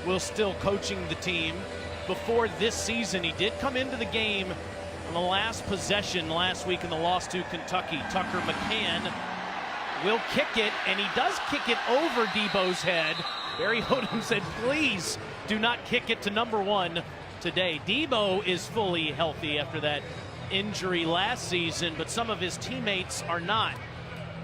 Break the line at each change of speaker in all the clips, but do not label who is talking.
was still coaching the team before this season. He did come into the game on the last possession last week in the loss to Kentucky. Tucker McCann will kick it, and he does kick it over Debo's head. Barry Odom said, please do not kick it to number 1 today. Debo is fully healthy after that injury last season, but some of his teammates are not.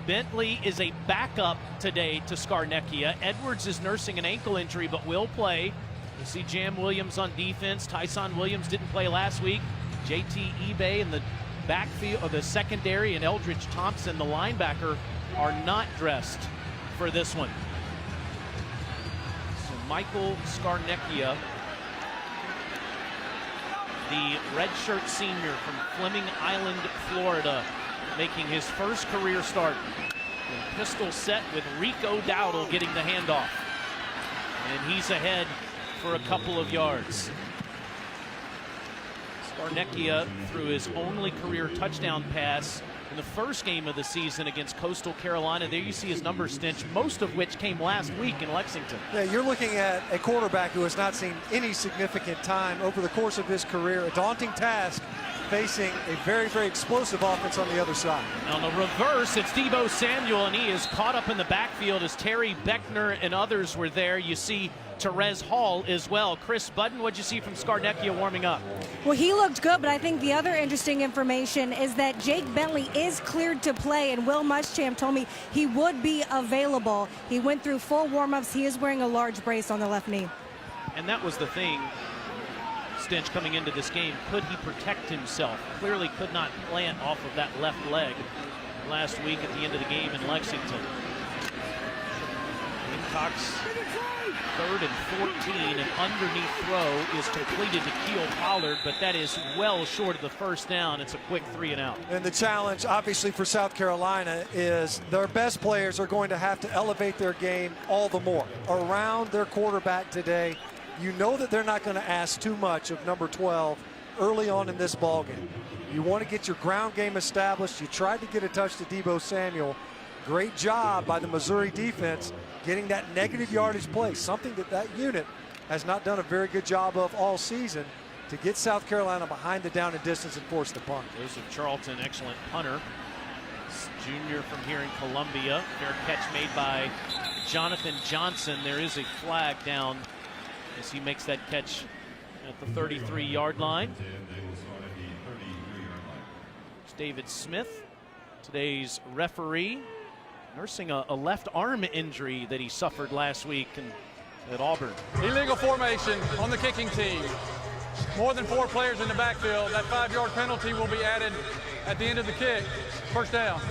Bentley is a backup today to Scarnecchia. Edwards is nursing an ankle injury but will play. You see Jam Williams on defense. Tyson Williams didn't play last week. JT eBay in the backfield of the secondary, and Eldridge Thompson, the linebacker, are not dressed for this one. So Michael Scarnecchia, the redshirt senior from Fleming Island, Florida, making his first career start. And pistol set with Rico Dowdle getting the handoff. And he's ahead for a couple of yards. Scarnecchia threw his only career touchdown pass in the first game of the season against Coastal Carolina. There you see his numbers, Stinch, most of which came last week in Lexington.
Yeah, you're looking at a quarterback who has not seen any significant time over the course of his career. A daunting task, facing a very, very explosive offense on the other side.
On the reverse, it's Debo Samuel, and he is caught up in the backfield as Terry Beckner and others were there. You see Therese Hall as well. Chris Budden, what'd you see from Scarnecchia warming up?
Well, he looked good, but I think the other interesting information is that Jake Bentley is cleared to play, and Will Muschamp told me he would be available. He went through full warm-ups. He is wearing a large brace on the left knee.
And that was the thing, Stinch, coming into this game. Could he protect himself? Clearly could not plant off of that left leg last week at the end of the game in Lexington. Gamecocks 3rd and 14, and underneath throw is completed to Keel Pollard, but that is well short of the first down. It's a quick 3 and out.
And the challenge, obviously, for South Carolina is their best players are going to have to elevate their game all the more around their quarterback today. You know that they're not going to ask too much of number 12 early on in this ball game. You want to get your ground game established. You tried to get a touch to Debo Samuel. Great job by the Missouri defense getting that negative yardage play, something that unit has not done a very good job of all season, to get South Carolina behind the down and distance and force the punt.
Joseph Charlton, excellent punter. Junior from here in Columbia. Fair catch made by Jonathan Johnson. There is a flag down as he makes that catch at the 33-yard line. It's David Smith, today's referee, nursing a left arm injury that he suffered last week at Auburn.
Illegal formation on the kicking team. More than 4 players in the backfield. That 5-yard penalty will be added at the end of the kick. First down.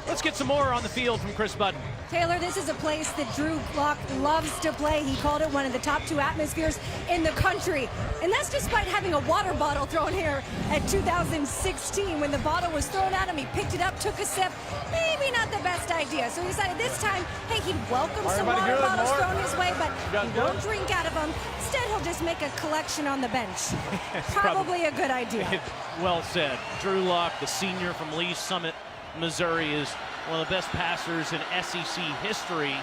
Let's get some more on the field from Chris Budden.
Taylor, this is a place that Drew Lock loves to play. He called it one of the top 2 atmospheres in the country. And that's despite having a water bottle thrown here at 2016. When the bottle was thrown at him, he picked it up, took a sip. Maybe not the best idea. So he decided this time, hey, he'd welcome some water bottles thrown his way, but he won't drink out of them. Instead, he'll just make a collection on the bench. Probably a good idea.
Well said. Drew Lock, the senior from Lee Summit, Missouri, is one of the best passers in SEC history.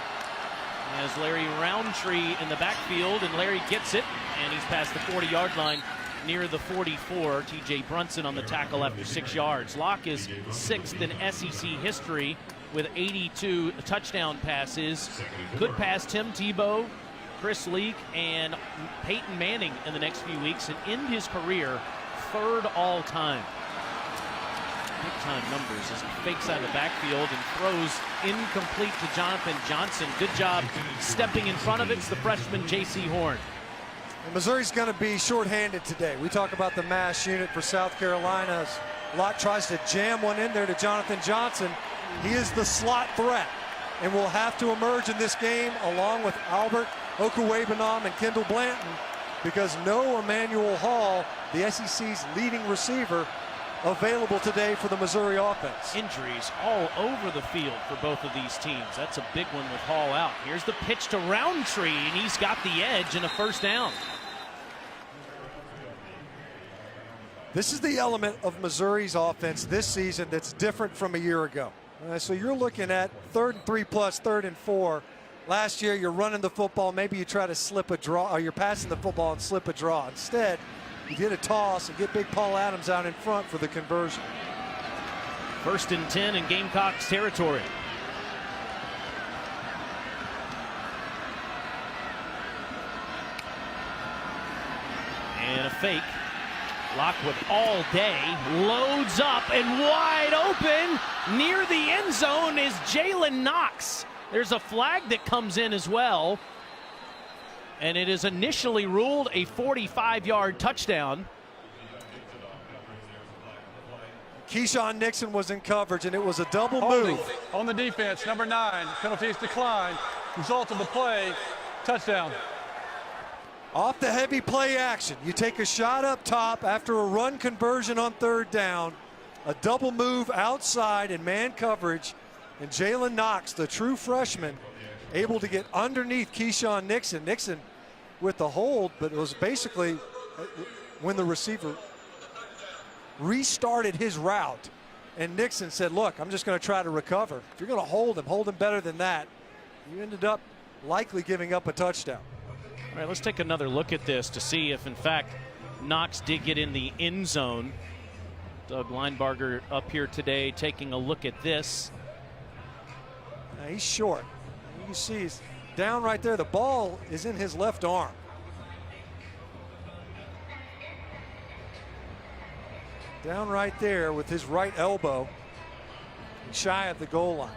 As Larry Roundtree in the backfield, and Larry gets it, and he's past the 40-yard line near the 44. TJ Brunson on the tackle after 6 yards. Lock is 6th in SEC history with 82 touchdown passes. Could pass Tim Tebow, Chris Leak, and Peyton Manning in the next few weeks, and end his career 3rd all-time. Big-time numbers as he fakes out of the backfield and throws incomplete to Jonathan Johnson. Good job stepping in front of it. It's the freshman J.C. Horn.
And Missouri's going to be shorthanded today. We talk about the mass unit for South Carolina. Locke tries to jam one in there to Jonathan Johnson. He is the slot threat and will have to emerge in this game along with Albert Okuwebanam and Kendall Blanton, because no Emmanuel Hall, the SEC's leading receiver, available today for the Missouri offense.
Injuries all over the field for both of these teams. That's a big one with Hall out. Here's the pitch to Roundtree, and he's got the edge and a first down.
This is the element of Missouri's offense this season that's different from a year ago. So you're looking at 3rd and 3+, 3rd and 4. Last year, you're running the football. Maybe you try to slip a draw, or you're passing the football and slip a draw. Instead, you get a toss and get big Paul Adams out in front for the conversion.
1st and 10 in Gamecocks territory. And a fake. Lockwood all day, loads up and wide open. Near the end zone is Jalen Knox. There's a flag that comes in as well. And it is initially ruled a 45-yard touchdown.
Keyshawn Nixon was in coverage, and it was a double
Holding
move.
on the defense, number 9. Penalty is declined. Result of the play, touchdown.
Off the heavy play action, you take a shot up top after a run conversion on 3rd down, a double move outside in man coverage, and Jalen Knox, the true freshman, able to get underneath Keyshawn Nixon. Nixon with the hold, but it was basically when the receiver restarted his route, and Nixon said, look, I'm just going to try to recover. If you're going to hold him better than that. You ended up likely giving up a touchdown.
All right, let's take another look at this to see if, in fact, Knox did get in the end zone. Doug Linebarger up here today taking a look at this.
Now he's short. You can see he's down right there. The ball is in his left arm. Down right there with his right elbow, shy of the goal line.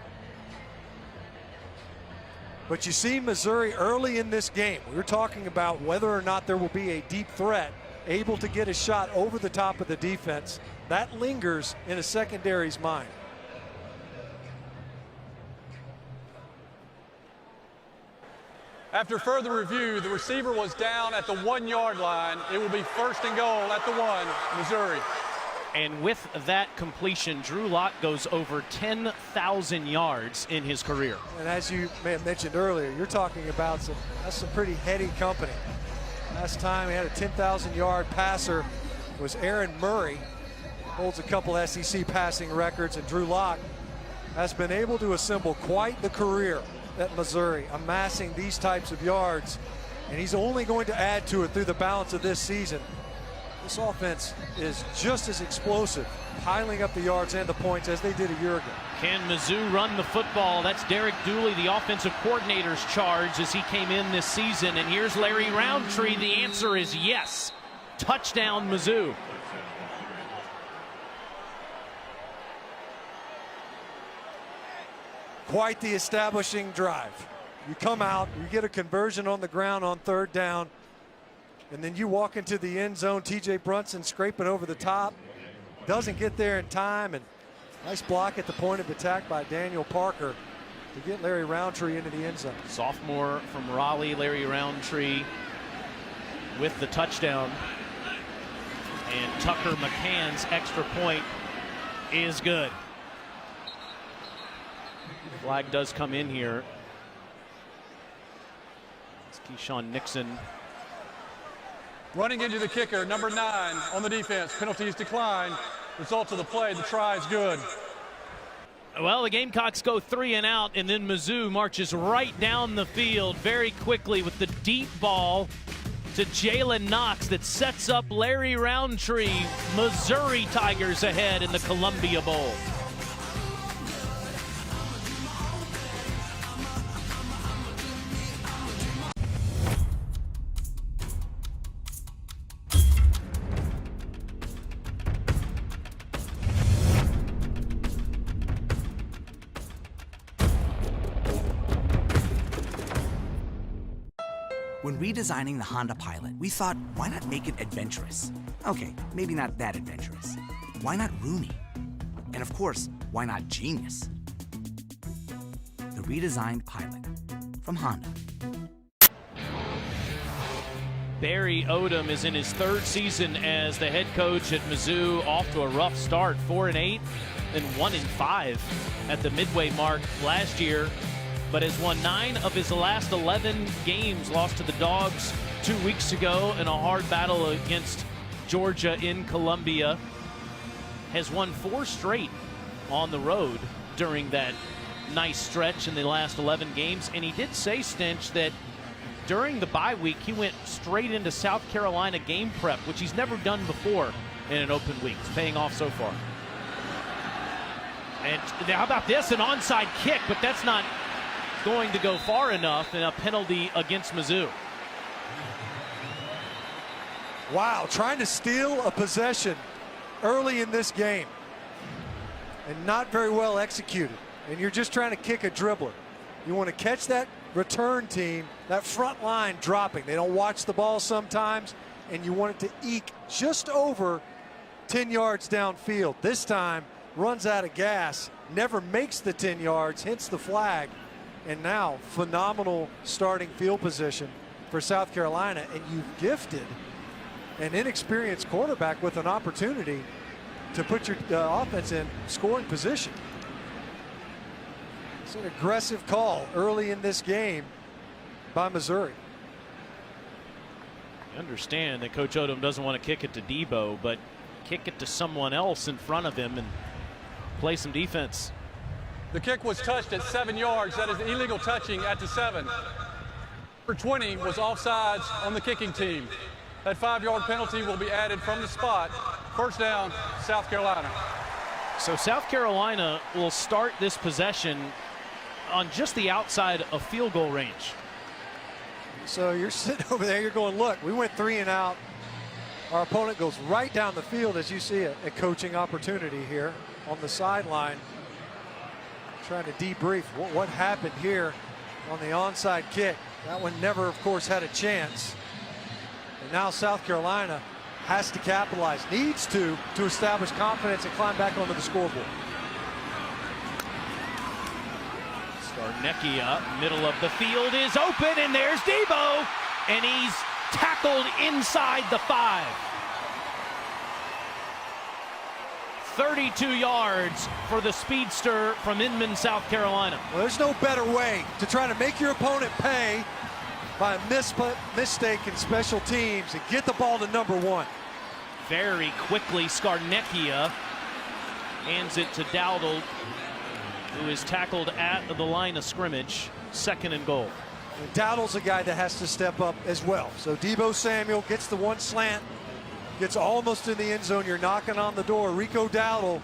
But you see Missouri early in this game. We were talking about whether or not there will be a deep threat, able to get a shot over the top of the defense. That lingers in a secondary's mind.
After further review, the receiver was down at the 1-yard line. It will be 1st and goal at the 1, Missouri.
And with that completion, Drew Lock goes over 10,000 yards in his career.
And as you may have mentioned earlier, you're talking about that's some pretty heady company. Last time he had a 10,000-yard passer was Aaron Murray, holds a couple SEC passing records, and Drew Lock has been able to assemble quite the career at Missouri, amassing these types of yards, and he's only going to add to it through the balance of this season. This offense is just as explosive, piling up the yards and the points as they did a year ago.
Can Mizzou run the football? That's Derek Dooley, the offensive coordinator's charge as he came in this season. And here's Larry Roundtree. The answer is yes. Touchdown, Mizzou.
Quite the establishing drive. You come out, you get a conversion on the ground on 3rd down, and then you walk into the end zone. TJ Brunson scraping over the top, doesn't get there in time, and nice block at the point of attack by Daniel Parker to get Larry Roundtree into the end zone.
Sophomore from Raleigh, Larry Roundtree with the touchdown. And Tucker McCann's extra point is good. Flag does come in here. It's Keyshawn Nixon.
Running into the kicker, number 9 on the defense. Penalties declined. Result of the play, the try is good.
Well, the Gamecocks go 3 and out, and then Mizzou marches right down the field very quickly with the deep ball to Jalen Knox that sets up Larry Roundtree. Missouri Tigers ahead in the Columbia Bowl.
When redesigning the Honda Pilot, we thought, why not make it adventurous? Okay, maybe not that adventurous. Why not roomy? And of course, why not genius? The redesigned Pilot from Honda.
Barry Odom is in his 3rd season as the head coach at Mizzou, off to a rough start, 4-8 and 1-5 at the midway mark last year, but has won 9 of his last 11 games, lost to the Dogs 2 weeks ago in a hard battle against Georgia in Columbia, has won 4 straight on the road during that nice stretch in the last 11 games. And he did say, Stinch, that during the bye week, he went straight into South Carolina game prep, which he's never done before in an open week. It's paying off so far. And how about this? An onside kick, but that's not going to go far enough, and a penalty against Mizzou.
Wow, trying to steal a possession early in this game and not very well executed. And you're just trying to kick a dribbler. You want to catch that return team, that front line dropping. They don't watch the ball sometimes, and you want it to eke just over 10 yards downfield. This time, runs out of gas, never makes the 10 yards, hits the flag, and now phenomenal starting field position for South Carolina. And you've gifted an inexperienced quarterback with an opportunity to put your offense in scoring position. It's an aggressive call early in this game by Missouri.
I understand that Coach Odom doesn't want to kick it to Debo, but kick it to someone else in front of him and play some defense.
The kick was touched at 7 yards. That is illegal touching at the 7. Number 20 was offsides on the kicking team. That 5-yard penalty will be added from the spot. First down, South Carolina.
So South Carolina will start this possession on just the outside of field goal range.
So you're sitting over there, you're going, look, we went 3 and out. Our opponent goes right down the field, as you see a coaching opportunity here on the sideline. Trying to debrief what happened here on the onside kick. That one never, of course, had a chance. And now South Carolina has to capitalize, needs to establish confidence and climb back onto the scoreboard.
Scarnecchia, middle of the field is open, and there's Debo, and he's tackled inside the 5. 32 yards for the speedster from Inman, South Carolina.
Well, there's no better way to try to make your opponent pay by a mistake in special teams and get the ball to number 1.
Very quickly, Scarnecchia hands it to Dowdle, who is tackled at the line of scrimmage. 2nd and goal.
And Dowdle's a guy that has to step up as well. So Debo Samuel gets the one slant, gets almost in the end zone. You're knocking on the door. Rico Dowdle,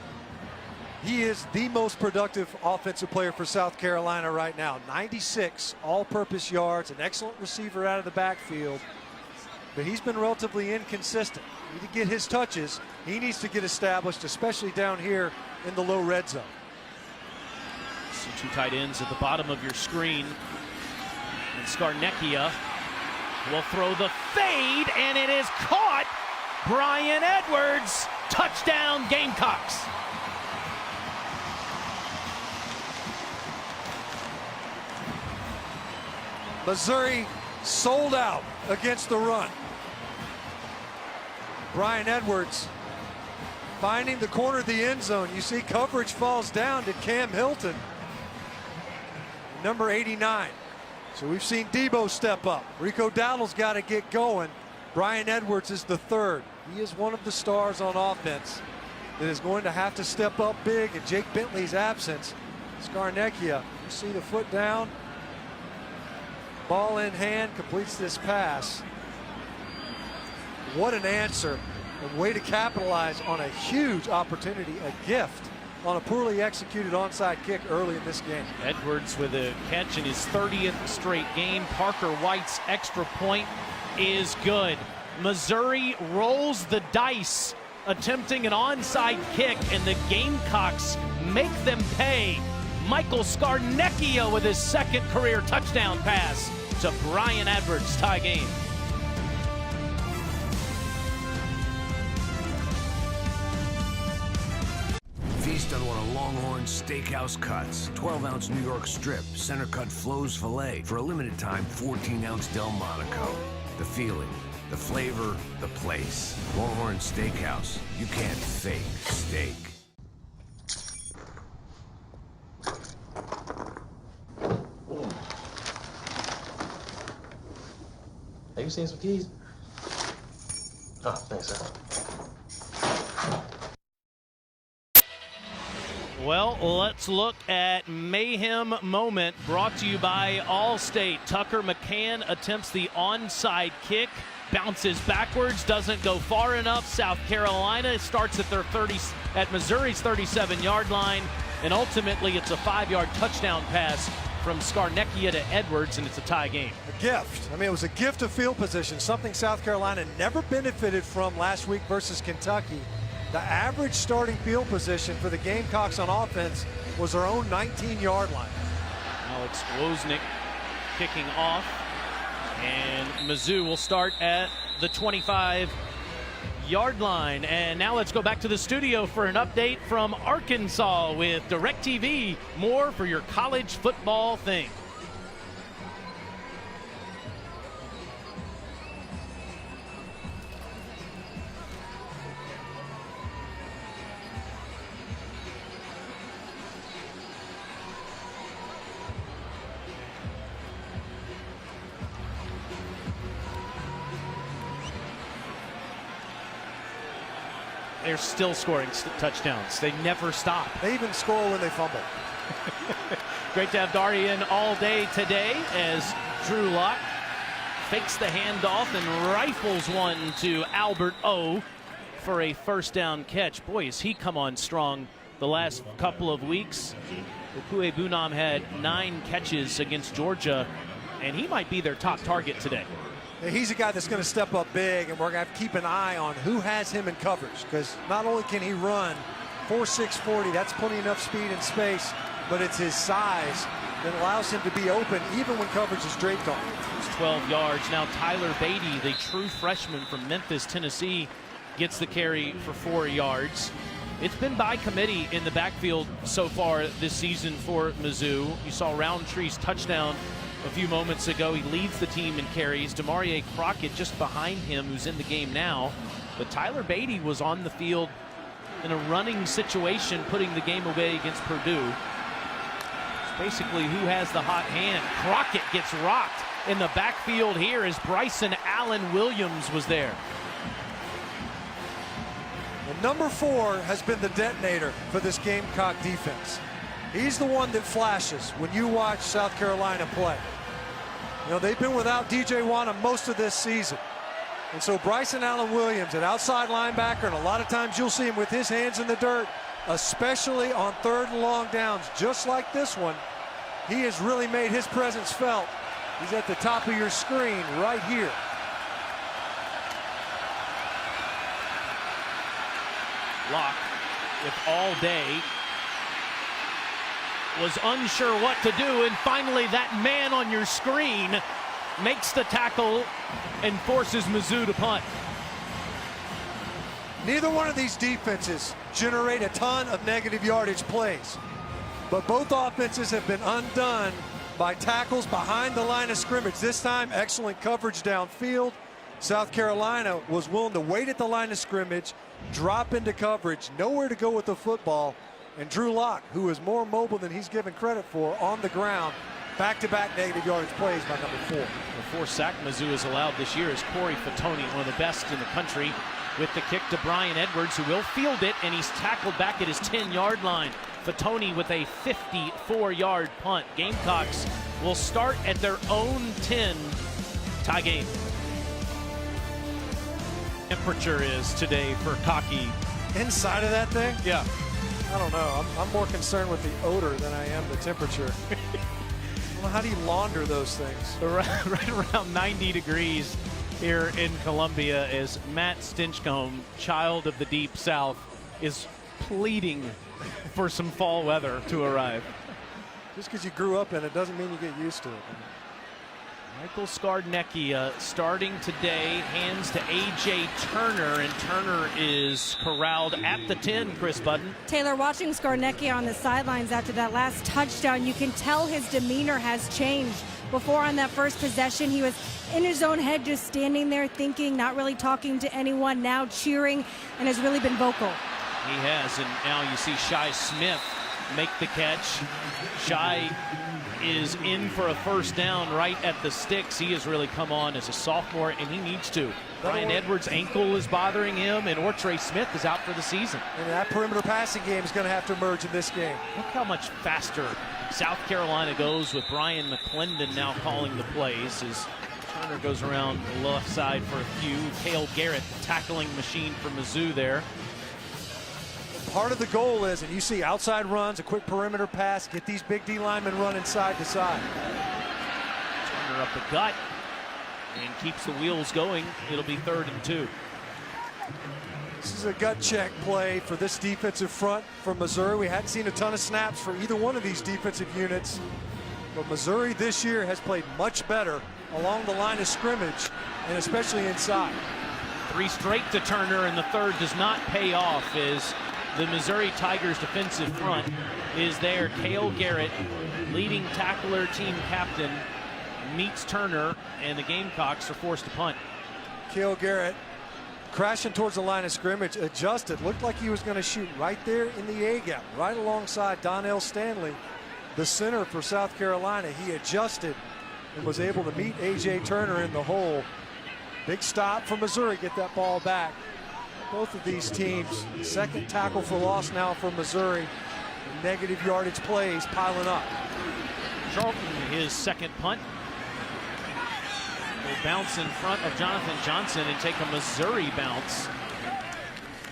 he is the most productive offensive player for South Carolina right now. 96 all-purpose yards, an excellent receiver out of the backfield. But he's been relatively inconsistent. You need to get his touches. He needs to get established, especially down here in the low red zone.
See 2 tight ends at the bottom of your screen. And Scarnecchia will throw the fade, and it is caught. Brian Edwards, touchdown Gamecocks.
Missouri sold out against the run. Brian Edwards finding the corner of the end zone. You see coverage falls down to Cam Hilton, number 89. So we've seen Debo step up. Rico Dowdle's got to get going. Brian Edwards is the 3rd. He is one of the stars on offense that is going to have to step up big in Jake Bentley's absence. Scarnecchia, you see the foot down. Ball in hand, completes this pass. What an answer. A way to capitalize on a huge opportunity, a gift on a poorly executed onside kick early in this game.
Edwards with a catch in his 30th straight game. Parker White's extra point is good. Missouri rolls the dice, attempting an onside kick, and the Gamecocks make them pay. Michael Scarnecchia with his 2nd career touchdown pass to Brian Edwards, tie game.
Feast on one of Longhorn's steakhouse cuts. 12-ounce New York strip, center cut Flo's filet. For a limited time, 14-ounce Delmonico. The feeling, the flavor, the place. Longhorn Steakhouse. You can't fake steak.
Hey, you seen some keys? Oh, thanks, sir.
Well, let's look at Mayhem Moment, brought to you by Allstate. Tucker McCann attempts the onside kick, bounces backwards, doesn't go far enough. South Carolina starts at at Missouri's 37-yard line, and ultimately it's a 5-yard touchdown pass from Scarnecchia to Edwards, and it's a tie game.
A gift. I mean, it was a gift of field position, something South Carolina never benefited from last week versus Kentucky. The average starting field position for the Gamecocks on offense was their own 19-yard line.
Alex Wozniak kicking off, and Mizzou will start at the 25-yard line. And now let's go back to the studio for an update from Arkansas with DirecTV. More for your college football thing. They're still scoring touchdowns. They never stop.
They even score when they fumble.
Great to have Darian all day today as Drew Lock fakes the handoff and rifles one to Albert O for a first down catch. Boy, has he come on strong the last couple of weeks. Okue Bunam had 9 catches against Georgia, and he might be their top target today.
He's a guy that's going to step up big, and we're going to have to keep an eye on who has him in coverage, because not only can he run 4.6 40, that's plenty enough speed and space, but it's his size that allows him to be open even when coverage is draped on him.
It's 12 yards. Now Tyler Beatty, the true freshman from Memphis, Tennessee, gets the carry for 4 yards. It's been by committee in the backfield so far this season for Mizzou. You saw Roundtree's touchdown a few moments ago. He leads the team in carries. Demarie Crockett just behind him, who's in the game now. But Tyler Beatty was on the field in a running situation, putting the game away against Purdue. It's basically who has the hot hand. Crockett gets rocked in the backfield here as Bryson Allen Williams was there.
And number 4 has been the detonator for this Gamecock defense. He's the one that flashes when you watch South Carolina play. You know, they've been without DJ Wana most of this season. And so Bryson Allen Williams, an outside linebacker, and a lot of times you'll see him with his hands in the dirt, especially on 3rd and long downs, just like this one. He has really made his presence felt. He's at the top of your screen right here.
Locke with all day was unsure what to do, and finally that man on your screen makes the tackle and forces Mizzou to punt.
Neither one of these defenses generate a ton of negative yardage plays, but both offenses have been undone by tackles behind the line of scrimmage. This time, excellent coverage downfield. South Carolina was willing to wait at the line of scrimmage, drop into coverage, nowhere to go with the football. And Drew Lock, who is more mobile than he's given credit for on the ground, back-to-back negative yardage plays by number 4.
The 4th sack Mizzou has allowed this year is Corey Fatoni, one of the best in the country, with the kick to Brian Edwards, who will field it, and he's tackled back at his 10-yard line. Fatoni with a 54-yard punt. Gamecocks will start at their own 10. Tie game. Temperature is today for Cocky.
Inside of that thing?
Yeah.
I don't know. I'm more concerned with the odor than I am the temperature. Well, how do you launder those things?
Right around 90 degrees here in Columbia as Matt Stinchcomb, child of the Deep South, is pleading for some fall weather to arrive.
Just because you grew up in it doesn't mean you get used to it.
Michael Scarnecchia starting today, hands to A.J. Turner, and Turner is corralled at the 10, Chris Budden.
Taylor, watching Scarnecchia on the sidelines after that last touchdown, you can tell his demeanor has changed. Before on that first possession, he was in his own head, just standing there thinking, not really talking to anyone, now cheering, and has really been vocal.
He has, and now you see Shi Smith make the catch. Shi is in for a first down right at the sticks. He has really come on as a sophomore, and he needs to. Brian Edwards' ankle is bothering him, and Ortre Smith is out for the season.
And that perimeter passing game is going to have to emerge in this game.
Look how much faster South Carolina goes with Brian McClendon now calling the plays as Turner goes around the left side for a few. Cale Garrett, tackling machine for Mizzou there.
Part of the goal is, and you see outside runs, a quick perimeter pass, get these big D linemen running side to side.
Turner up the gut and keeps the wheels going. It'll be 3rd and 2.
This is a gut check play for this defensive front from Missouri. We hadn't seen a ton of snaps for either one of these defensive units, but Missouri this year has played much better along the line of scrimmage and especially inside.
3 straight to Turner, and the 3rd does not pay off as the Missouri Tigers defensive front is there. Cale Garrett, leading tackler, team captain, meets Turner, and the Gamecocks are forced to punt.
Cale Garrett crashing towards the line of scrimmage, adjusted, looked like he was going to shoot right there in the A-gap, right alongside Donnell Stanley, the center for South Carolina. He adjusted and was able to meet A.J. Turner in the hole. Big stop for Missouri, get that ball back. Both of these teams, second tackle for loss now for Missouri. Negative yardage plays piling up.
Charlton, his second punt, will bounce in front of Jonathan Johnson and take a Missouri bounce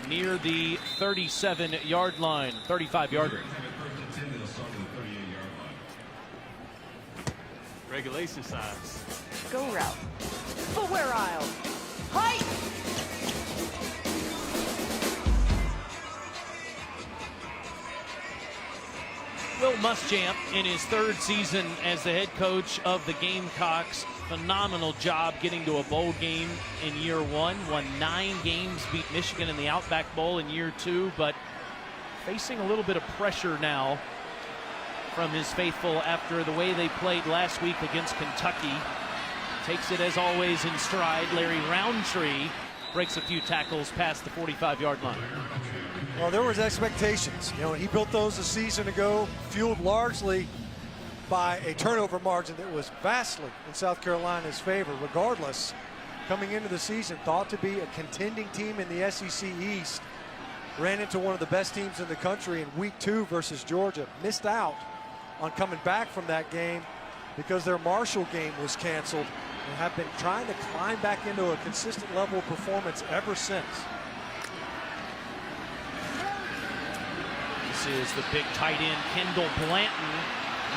near the 37-yard line, 35-yarder.
Regulation size.
Go route. Footwear aisle. Height.
Will Muschamp, in his 3rd season as the head coach of the Gamecocks, phenomenal job getting to a bowl game in year 1. Won 9 games, beat Michigan in the Outback Bowl in year 2, but facing a little bit of pressure now from his faithful after the way they played last week against Kentucky. Takes it, as always, in stride. Larry Roundtree breaks a few tackles past the 45-yard line.
Well, there was expectations. You know, he built those a season ago, fueled largely by a turnover margin that was vastly in South Carolina's favor. Regardless, coming into the season, thought to be a contending team in the SEC East. Ran into one of the best teams in the country in week 2 versus Georgia. Missed out on coming back from that game because their Marshall game was canceled, and have been trying to climb back into a consistent level of performance ever since.
This is the big tight end, Kendall Blanton.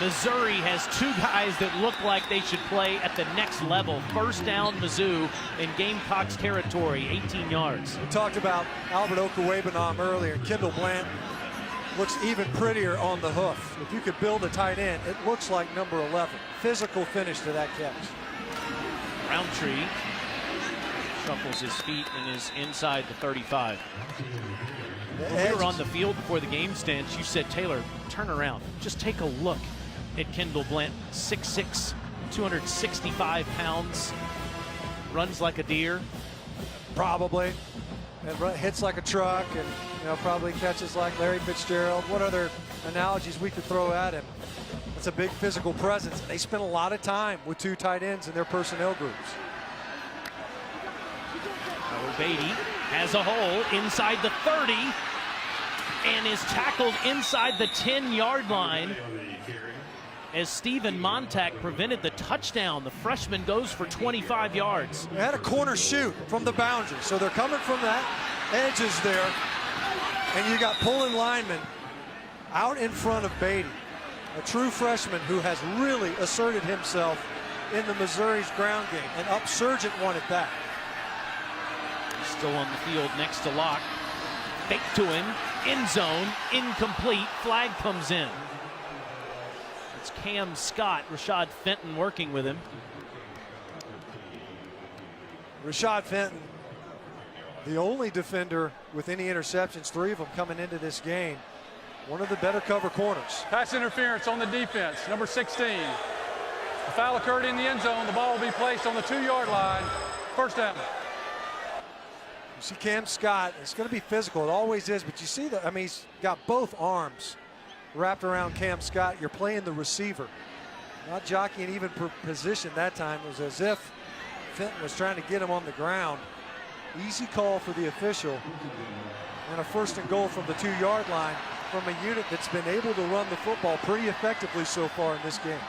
Missouri has 2 guys that look like they should play at the next level. First down, Mizzou in Gamecocks territory, 18 yards.
We talked about Albert Okuwebanam earlier. Kendall Blanton looks even prettier on the hoof. If you could build a tight end, it looks like number 11. Physical finish to that catch.
Roundtree shuffles his feet and is inside the 35. When we were on the field before the game stance, you said, Taylor, turn around. Just take a look at Kendall Blanton. 6'6", 265 pounds. Runs like a deer.
Probably. And hits like a truck, and probably catches like Larry Fitzgerald. What other analogies we could throw at him? It's a big physical presence. They spend a lot of time with 2 tight ends in their personnel groups.
Beatty has a hole inside the 30 and is tackled inside the 10-yard line as Steven Montag prevented the touchdown. The freshman goes for 25 yards.
They had a corner shoot from the boundary, so they're coming from that edges there, and you got pulling linemen out in front of Beatty, a true freshman who has really asserted himself in the Missouri's ground game, an upsurgent one at that.
Still on the field next to Locke. Fake to him, end zone, incomplete, flag comes in. It's Cam Scott, Rashad Fenton working with him.
Rashad Fenton, the only defender with any interceptions, 3 of them coming into this game. One of the better cover corners.
Pass interference on the defense, number 16. The foul occurred in the end zone. The ball will be placed on the 2-yard line. First down.
You see Cam Scott, it's going to be physical. It always is, but you see that, he's got both arms wrapped around Cam Scott. You're playing the receiver. Not jockeying even for position that time. It was as if Fenton was trying to get him on the ground. Easy call for the official. And a 1st and goal from the 2-yard line from a unit that's been able to run the football pretty effectively so far in this game.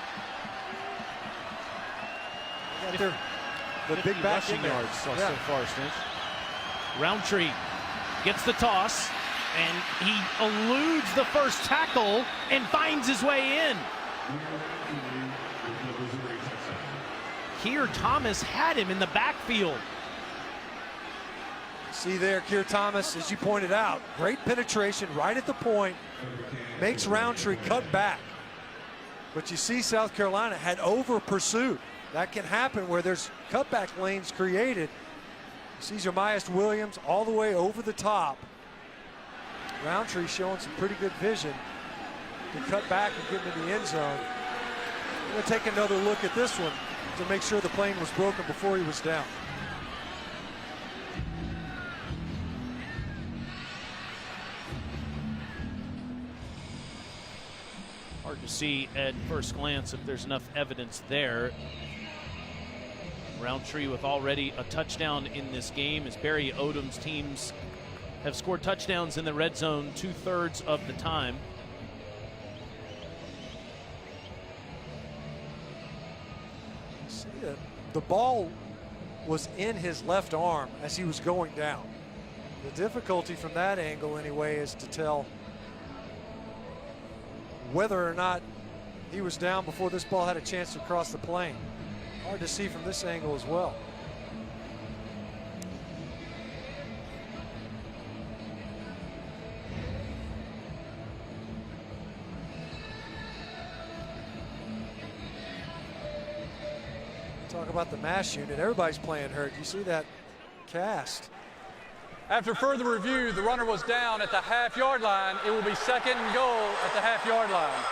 Got the big back
rushing yards so far, Stinch. Roundtree gets the toss, and he eludes the first tackle and finds his way in. Keir Thomas had him in the backfield.
See there, Keir Thomas, as you pointed out, great penetration right at the point, makes Roundtree cut back. But you see South Carolina had over pursuit. That can happen where there's cutback lanes created. You see Jermias Williams all the way over the top. Roundtree showing some pretty good vision to cut back and get into the end zone. We're going to take another look at this one to make sure the plane was broken before he was down.
Hard to see at first glance if there's enough evidence there. Roundtree with already a touchdown in this game as Barry Odom's teams have scored touchdowns in the red zone 2/3 of the time.
See, the ball was in his left arm as he was going down. The difficulty from that angle anyway is to tell whether or not he was down before this ball had a chance to cross the plane. Hard to see from this angle as well. Talk about the mash unit. Everybody's playing hurt. You see that cast.
After further review, the runner was down at the half-yard line. It will be 2nd and goal at the half-yard line.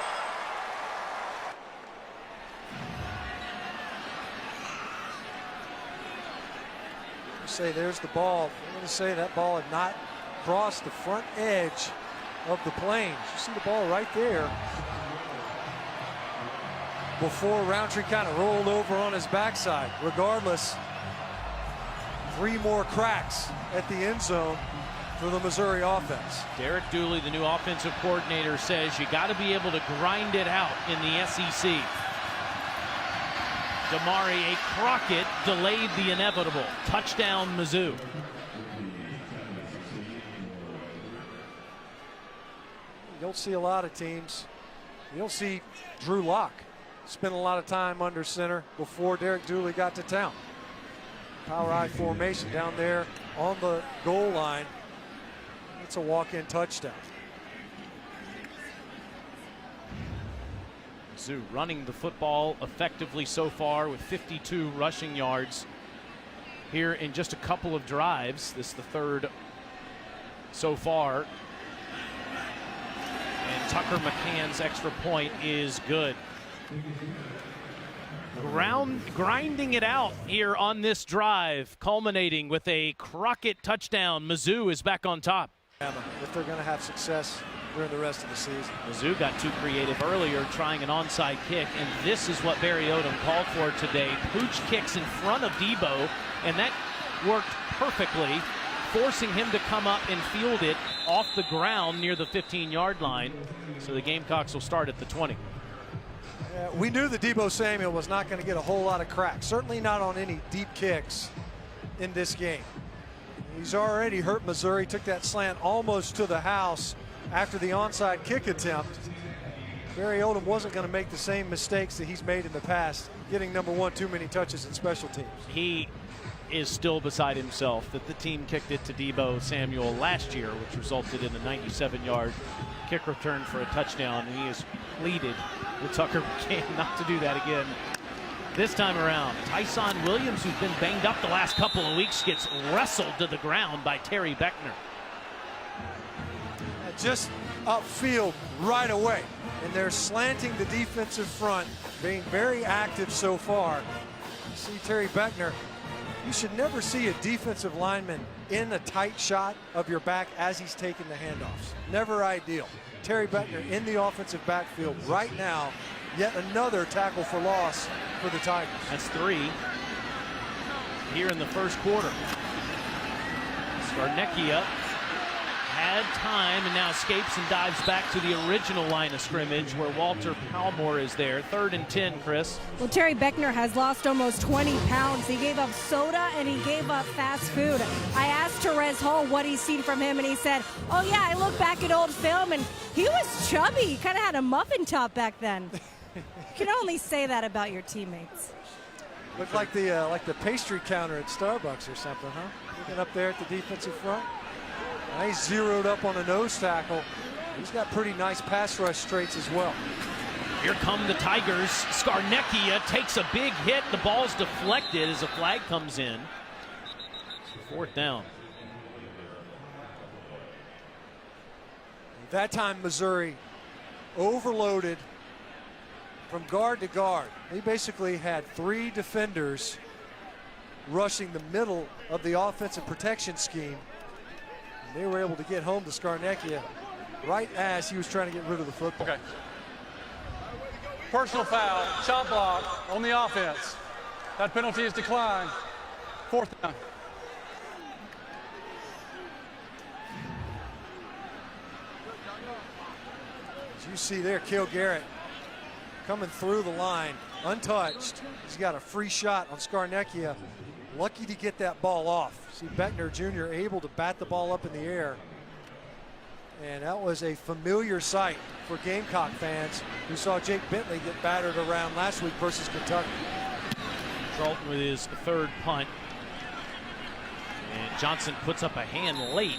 Say there's the ball. I'm going to say that ball had not crossed the front edge of the planes. You see the ball right there before Roundtree kind of rolled over on his backside. Regardless, 3 more cracks at the end zone for the Missouri offense.
Derek Dooley, the new offensive coordinator, says you got to be able to grind it out in the SEC. Damari Crockett delayed the inevitable. Touchdown, Mizzou.
You don't see a lot of teams. You don't see Drew Lock spend a lot of time under center before Derek Dooley got to town. Power I formation down there on the goal line. It's a walk-in touchdown.
Mizzou running the football effectively so far with 52 rushing yards here in just a couple of drives. This is the 3rd so far. And Tucker McCann's extra point is good. Grinding it out here on this drive, culminating with a Crockett touchdown. Mizzou is back on top.
If they're going to have success during the rest of the season.
Mizzou got too creative earlier trying an onside kick, and this is what Barry Odom called for today. Pooch kicks in front of Debo, and that worked perfectly, forcing him to come up and field it off the ground near the 15-yard line. So the Gamecocks will start at the 20.
We knew that Debo Samuel was not going to get a whole lot of cracks, certainly not on any deep kicks in this game. He's already hurt Missouri, took that slant almost to the house after the onside kick attempt. Barry Odom wasn't going to make the same mistakes that he's made in the past, getting number 1 too many touches in special teams.
He is still beside himself that the team kicked it to Debo Samuel last year, which resulted in a 97-yard kick return for a touchdown, and he has pleaded with Tucker McCann not to do that again this time around. Tyson Williams, who's been banged up the last couple of weeks, gets wrestled to the ground by Terry Beckner.
Just upfield right away, and they're slanting the defensive front, being very active so far. You see Terry Beckner. You should never see a defensive lineman in a tight shot of your back as he's taking the handoffs. Never ideal. Terry Beckner in the offensive backfield right now yet another tackle for loss for the Tigers.
That's 3 here in the first quarter. Scarnecchia had time and now escapes and dives back to the original line of scrimmage where Walter Palmore is there. 3rd and 10, Chris.
Well, Terry Beckner has lost almost 20 pounds. He gave up soda and he gave up fast food. I asked Terez Hall what he's seen from him, and he said, oh yeah, I look back at old film and he was chubby. He kind of had a muffin top back then. You can only say that about your teammates.
Looked like the pastry counter at Starbucks or something, huh? Looking up there at the defensive front. Now he's zeroed up on a nose tackle. He's got pretty nice pass rush traits as well.
Here come the Tigers. Scarnecchia takes a big hit. The ball's deflected as a flag comes in. 4th down.
That time Missouri overloaded from guard to guard. They basically had 3 defenders rushing the middle of the offensive protection scheme. And they were able to get home to Scarnecchia right as he was trying to get rid of the football.
Okay. Personal foul, shot block on the offense. That penalty is declined. 4th down.
As you see there, Cale Garrett coming through the line, untouched. He's got a free shot on Scarnecchia. Lucky to get that ball off. See Beckner Jr. able to bat the ball up in the air. And that was a familiar sight for Gamecock fans who saw Jake Bentley get battered around last week versus Kentucky.
Charlton with his 3rd punt. And Johnson puts up a hand late.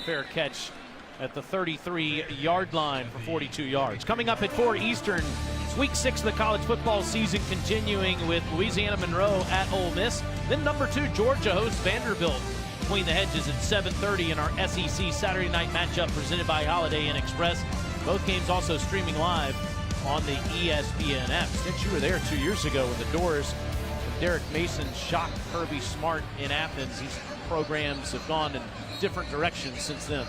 Fair catch at the 33-yard line for 42 yards. Coming up at 4 Eastern, it's week 6 of the college football season, continuing with Louisiana Monroe at Ole Miss. Then number 2, Georgia hosts Vanderbilt. Between the Hedges at 7:30 in our SEC Saturday night matchup presented by Holiday Inn Express. Both games also streaming live on the ESPN app. Since you were there 2 years ago when the Doors and Derek Mason shocked Kirby Smart in Athens, these programs have gone in different directions since then.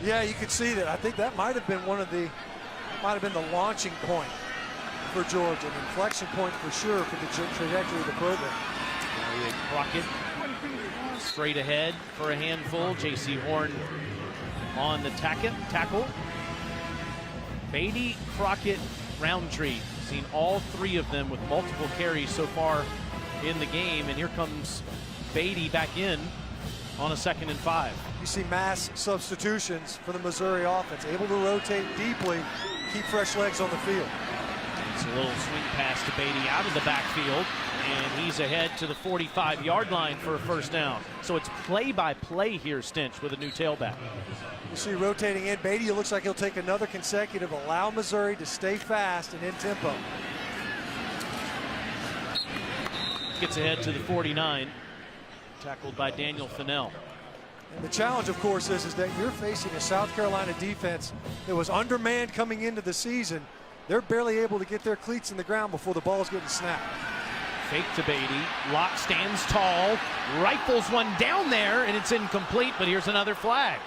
Yeah, you could see that. I think that might have been the launching point for Georgia, an inflection point for sure for the trajectory of the program.
Crockett straight ahead for a handful. J.C. Horn on the tackle. Beatty, Crockett, Roundtree. Seen all 3 of them with multiple carries so far in the game. And here comes Beatty back in on a 2nd and 5.
You see mass substitutions for the Missouri offense, able to rotate deeply, keep fresh legs on the field.
It's a little swing pass to Beatty out of the backfield, and he's ahead to the 45-yard line for a 1st down. So it's play-by-play here, Stinch, with a new tailback.
You see rotating in, Beatty, it looks like he'll take another consecutive, allow Missouri to stay fast and in tempo.
Gets ahead to the 49, tackled by Daniel Fennell.
And the challenge, of course, is that you're facing a South Carolina defense that was undermanned coming into the season. They're barely able to get their cleats in the ground before the ball's getting snapped.
Fake to Beatty. Locke stands tall, rifles one down there, and it's incomplete, but here's another flag.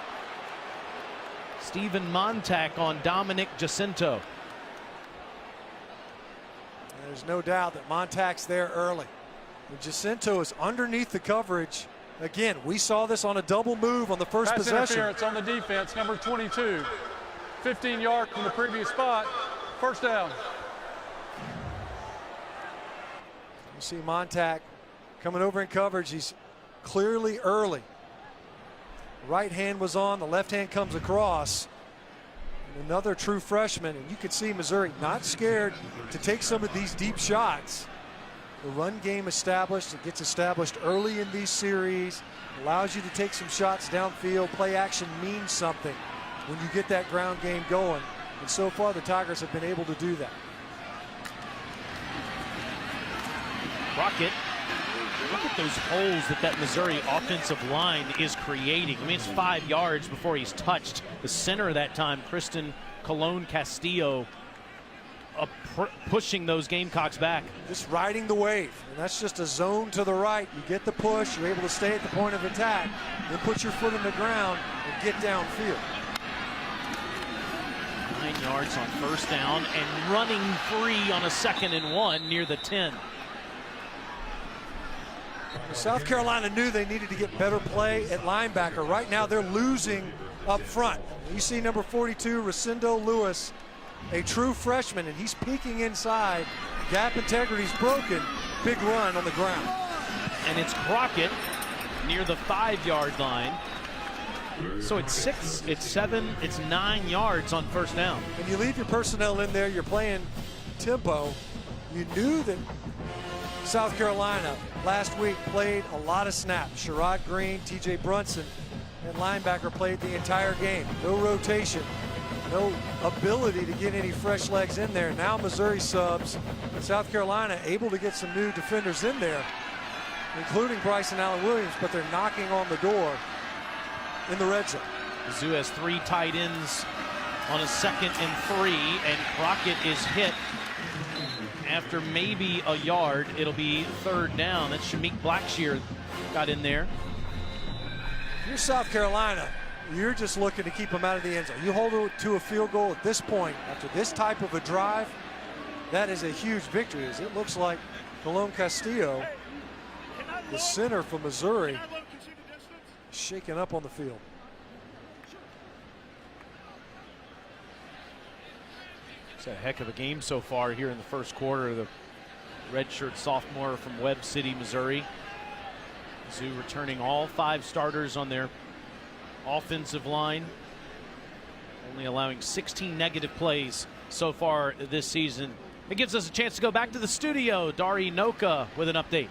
Stephen Montag on Dominic Jacinto.
There's no doubt that Montag's there early. And Jacinto is underneath the coverage. Again, we saw this on a double move on the first
Pass
possession.
Interference on the defense, number 22. 15 yards from the previous spot. 1st down.
You see Montag coming over in coverage. He's clearly early. Right hand was on, the left hand comes across. And another true freshman, and you could see Missouri not scared to take some of these deep shots. The run game established, it gets established early in these series, allows you to take some shots downfield. Play action means something when you get that ground game going. And so far the Tigers have been able to do that.
Crockett, look at those holes that Missouri offensive line is creating. I mean, it's 5 yards before he's touched. The center of that time, Kristen Colon Castillo, pushing those Gamecocks back.
Just riding the wave, and that's just a zone to the right. You get the push, you're able to stay at the point of attack, then put your foot in the ground and get downfield.
9 yards on first down and running free on a 2nd and 1 near the 10.
South Carolina knew they needed to get better play at linebacker. Right now they're losing up front. You see number 42, Rosendo Lewis, a true freshman, and he's peeking inside. Gap integrity's broken. Big run on the ground.
And it's Crockett near the 5-yard line. So it's 6, it's 7, it's 9 yards on first down.
When you leave your personnel in there, you're playing tempo. You knew that South Carolina last week played a lot of snaps. Sherrod Green, TJ Brunson, and linebacker played the entire game. No rotation, no ability to get any fresh legs in there. Now Missouri subs. South Carolina able to get some new defenders in there, including Bryson Allen Williams, but they're knocking on the door in the red zone.
Mizzou has 3 tight ends on a 2nd and 3, and Crockett is hit after maybe a yard. It'll be 3rd down. That's Shamik Blackshear got in there.
If you're South Carolina, you're just looking to keep them out of the end zone. You hold it to a field goal at this point after this type of a drive, that is a huge victory. As it looks like Colon Castillo, the center for Missouri, shaken up on the field.
It's a heck of a game so far here in the first quarter. The redshirt sophomore from Webb City, Missouri. Mizzou returning all 5 starters on their offensive line, only allowing 16 negative plays so far this season. It gives us a chance to go back to the studio. Dari Noka with an update.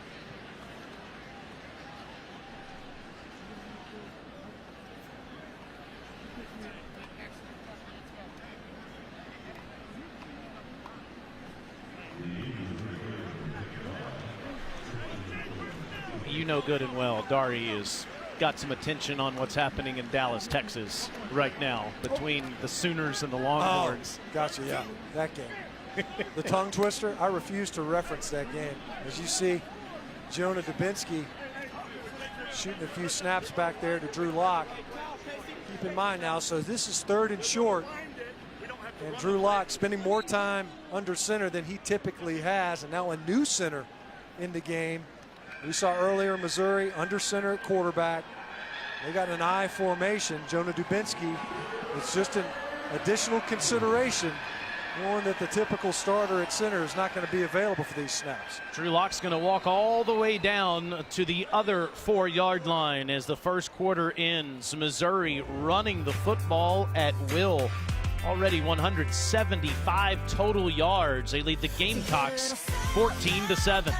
You know good and well, Dari has got some attention on what's happening in Dallas, Texas right now between the Sooners and the Longhorns.
Oh, gotcha, yeah, that game. The tongue twister, I refuse to reference that game. As you see, Jonah Dubinsky shooting a few snaps back there to Drew Lock. Keep in mind now, so this is 3rd and short, and Drew Lock spending more time under center than he typically has, and now a new center in the game. We saw earlier Missouri under center at quarterback. They got an I formation. Jonah Dubinsky, it's just an additional consideration, knowing that the typical starter at center is not going to be available for these snaps.
Drew Lock's going to walk all the way down to the other 4-yard line as the first quarter ends. Missouri running the football at will. Already 175 total yards. They lead the Gamecocks 14-7.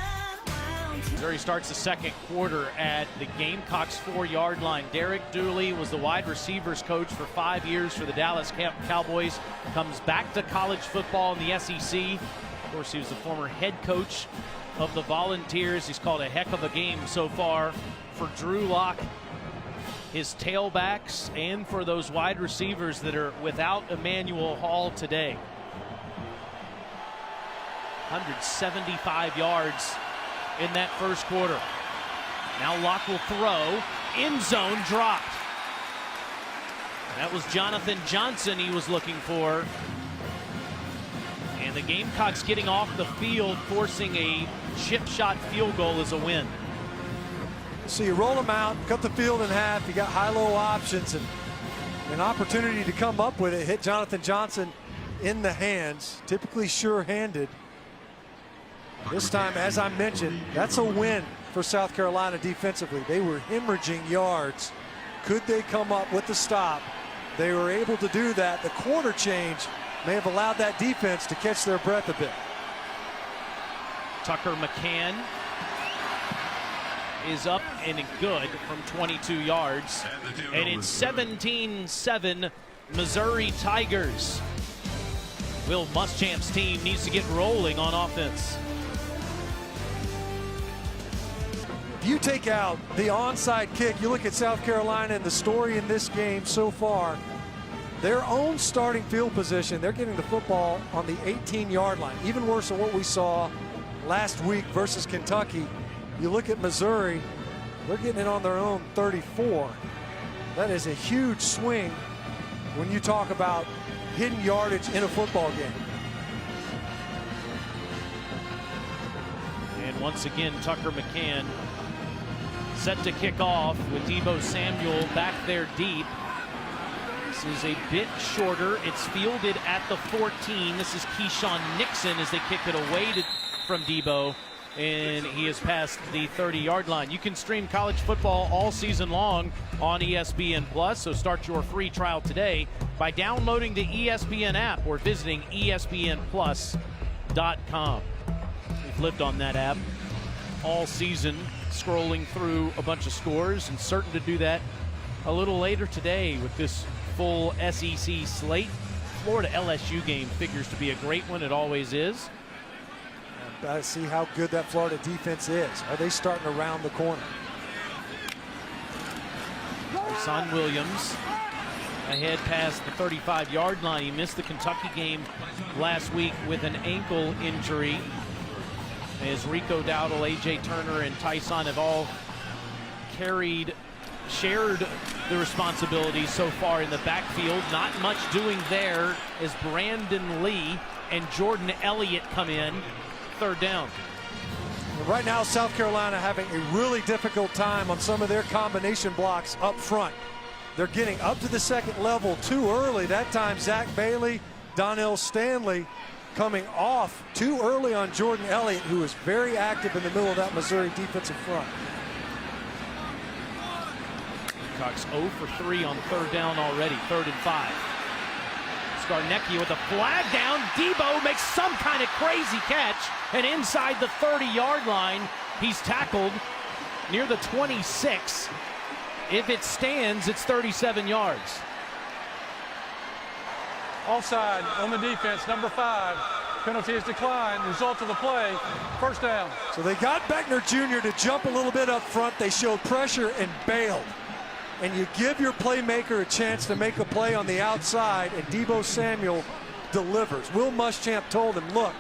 Missouri starts the second quarter at the Gamecocks 4-yard line. Derek Dooley was the wide receivers coach for 5 years for the Dallas Cowboys. Comes back to college football in the SEC. Of course, he was the former head coach of the Volunteers. He's called a heck of a game so far for Drew Lock, his tailbacks, and for those wide receivers that are without Emmanuel Hall today. 175 yards in that first quarter. Now Lock will throw. End zone dropped. That was Jonathan Johnson he was looking for. And the Gamecocks getting off the field, forcing a chip shot field goal as a win.
So you roll them out, cut the field in half. You got high-low options and an opportunity to come up with it. Hit Jonathan Johnson in the hands, typically sure-handed. This time, as I mentioned, that's a win for South Carolina defensively. They were hemorrhaging yards. Could they come up with the stop? They were able to do that. The quarter change may have allowed that defense to catch their breath a bit.
Tucker McCann is up and good from 22 yards. And it's 17-7 Missouri Tigers. Will Muschamp's team needs to get rolling on offense.
If you take out the onside kick, you look at South Carolina and the story in this game so far, their own starting field position, they're getting the football on the 18-yard line. Even worse than what we saw last week versus Kentucky. You look at Missouri, they're getting it on their own 34. That is a huge swing when you talk about hidden yardage in a football game.
And once again, Tucker McCann set to kick off with Deebo Samuel back there deep. This is a bit shorter. It's fielded at the 14. This is Keyshawn Nixon as they kick it away from Deebo. And he has passed the 30-yard line. You can stream college football all season long on ESPN Plus, so start your free trial today by downloading the ESPN app or visiting ESPNplus.com. We've lived on that app all season, scrolling through a bunch of scores, and certain to do that a little later today with this full SEC slate. Florida LSU game figures to be a great one. It always is.
Got to see how good that Florida defense is. Are they starting to round the corner?
Son Williams ahead past the 35-yard line. He missed the Kentucky game last week with an ankle injury. As Rico Dowdle, A.J. Turner, and Tyson have all shared the responsibility so far in the backfield. Not much doing there as Brandon Lee and Jordan Elliott come in. Third down.
Right now, South Carolina having a really difficult time on some of their combination blocks up front. They're getting up to the second level too early. That time, Zach Bailey, Donnell Stanley coming off too early on Jordan Elliott, who was very active in the middle of that Missouri defensive front.
Cox 0 for 3 on third down already, 3rd and 5. Scarnecchia with a flag down. Deebo makes some kind of crazy catch, and inside the 30-yard line, he's tackled near the 26. If it stands, it's 37 yards.
Offside on the defense, number 5. Penalty is declined. Result of the play, first down.
So they got Beckner Jr. to jump a little bit up front. They showed pressure and bailed. And you give your playmaker a chance to make a play on the outside, and Deebo Samuel delivers. Will Muschamp told him, look,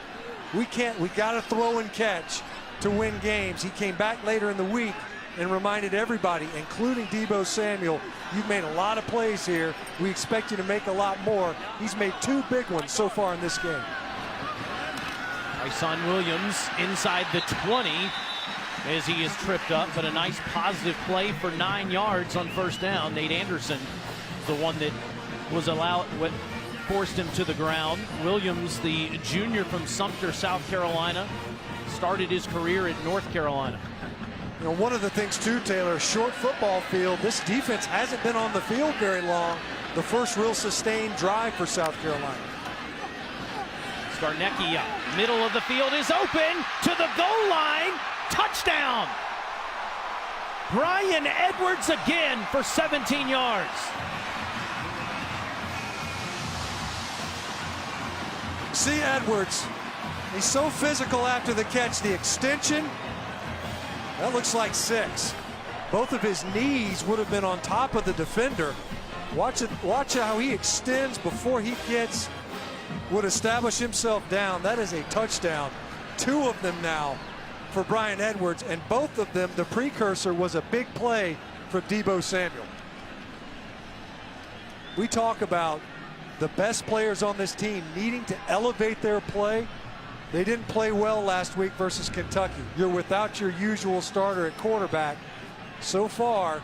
we got to throw and catch to win games. He came back later in the week and reminded everybody, including Deebo Samuel, you've made a lot of plays here. We expect you to make a lot more. He's made 2 big ones so far in this game.
Tyson Williams inside the 20 as he is tripped up, but a nice positive play for 9 yards on first down. Nate Anderson, the one that was forced him to the ground. Williams, the junior from Sumter, South Carolina, started his career at North Carolina.
You know, one of the things too, Taylor, short football field, this defense hasn't been on the field very long. The first real sustained drive for South Carolina.
Scarnecchia, middle of the field is open to the goal line. Touchdown! Brian Edwards again for 17 yards.
See Edwards. He's so physical after the catch. The extension, that looks like 6. Both of his knees would have been on top of the defender. Watch how he extends before he would establish himself down. That is a touchdown. 2 of them now for Brian Edwards, and both of them, the precursor was a big play for Deebo Samuel. We talk about the best players on this team needing to elevate their play. They didn't play well last week versus Kentucky. You're without your usual starter at quarterback. So far,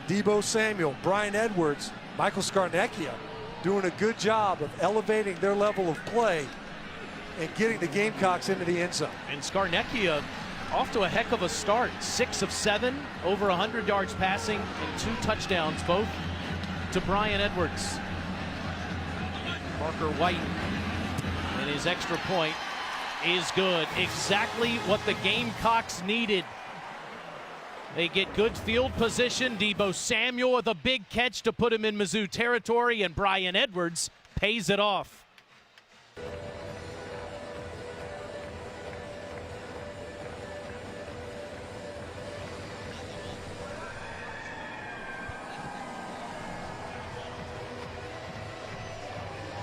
Deebo Samuel, Brian Edwards, Michael Scarnecchia doing a good job of elevating their level of play and getting the Gamecocks into the end zone.
And Scarnecchia off to a heck of a start. 6 of 7, over 100 yards passing, and 2 touchdowns, both to Brian Edwards. Parker White and his extra point is good. Exactly what the Gamecocks needed. They get good field position. Deebo Samuel with a big catch to put him in Mizzou territory, and Brian Edwards pays it off.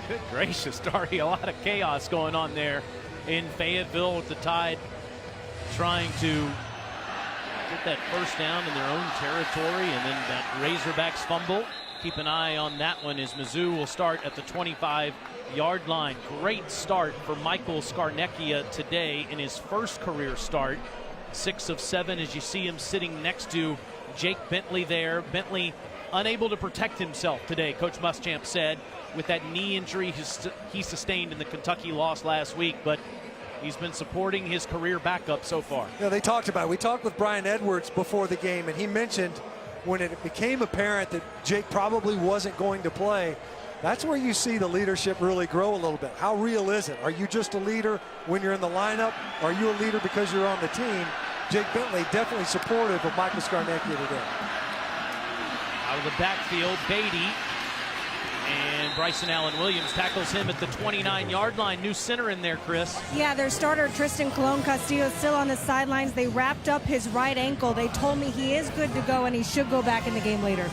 Good gracious, Dari, a lot of chaos going on there in Fayetteville with the Tide trying to get that first down in their own territory, and then that Razorbacks fumble. keep an eye on that one as Mizzou will start at the 25-yard line. Great start for Michael Scarnecchia today in his first career start. 6 of 7 as you see him sitting next to Jake Bentley there. Bentley unable to protect himself today, Coach Muschamp said, with that knee injury he sustained in the Kentucky loss last week, but he's been supporting his career backup so far.
Yeah, they talked about it. We talked with Brian Edwards before the game, and he mentioned when it became apparent that Jake probably wasn't going to play, that's where you see the leadership really grow a little bit. How real is it? Are you just a leader when you're in the lineup? Are you a leader because you're on the team? Jake Bentley definitely supportive of Michael Scarnecchia today.
Out of the backfield, Beatty, and Bryson Allen Williams tackles him at the 29-yard line. New center in there, Chris.
Yeah, their starter, Tristan Colon Castillo, is still on the sidelines. They wrapped up his right ankle. They told me he is good to go, and he should go back in the game later.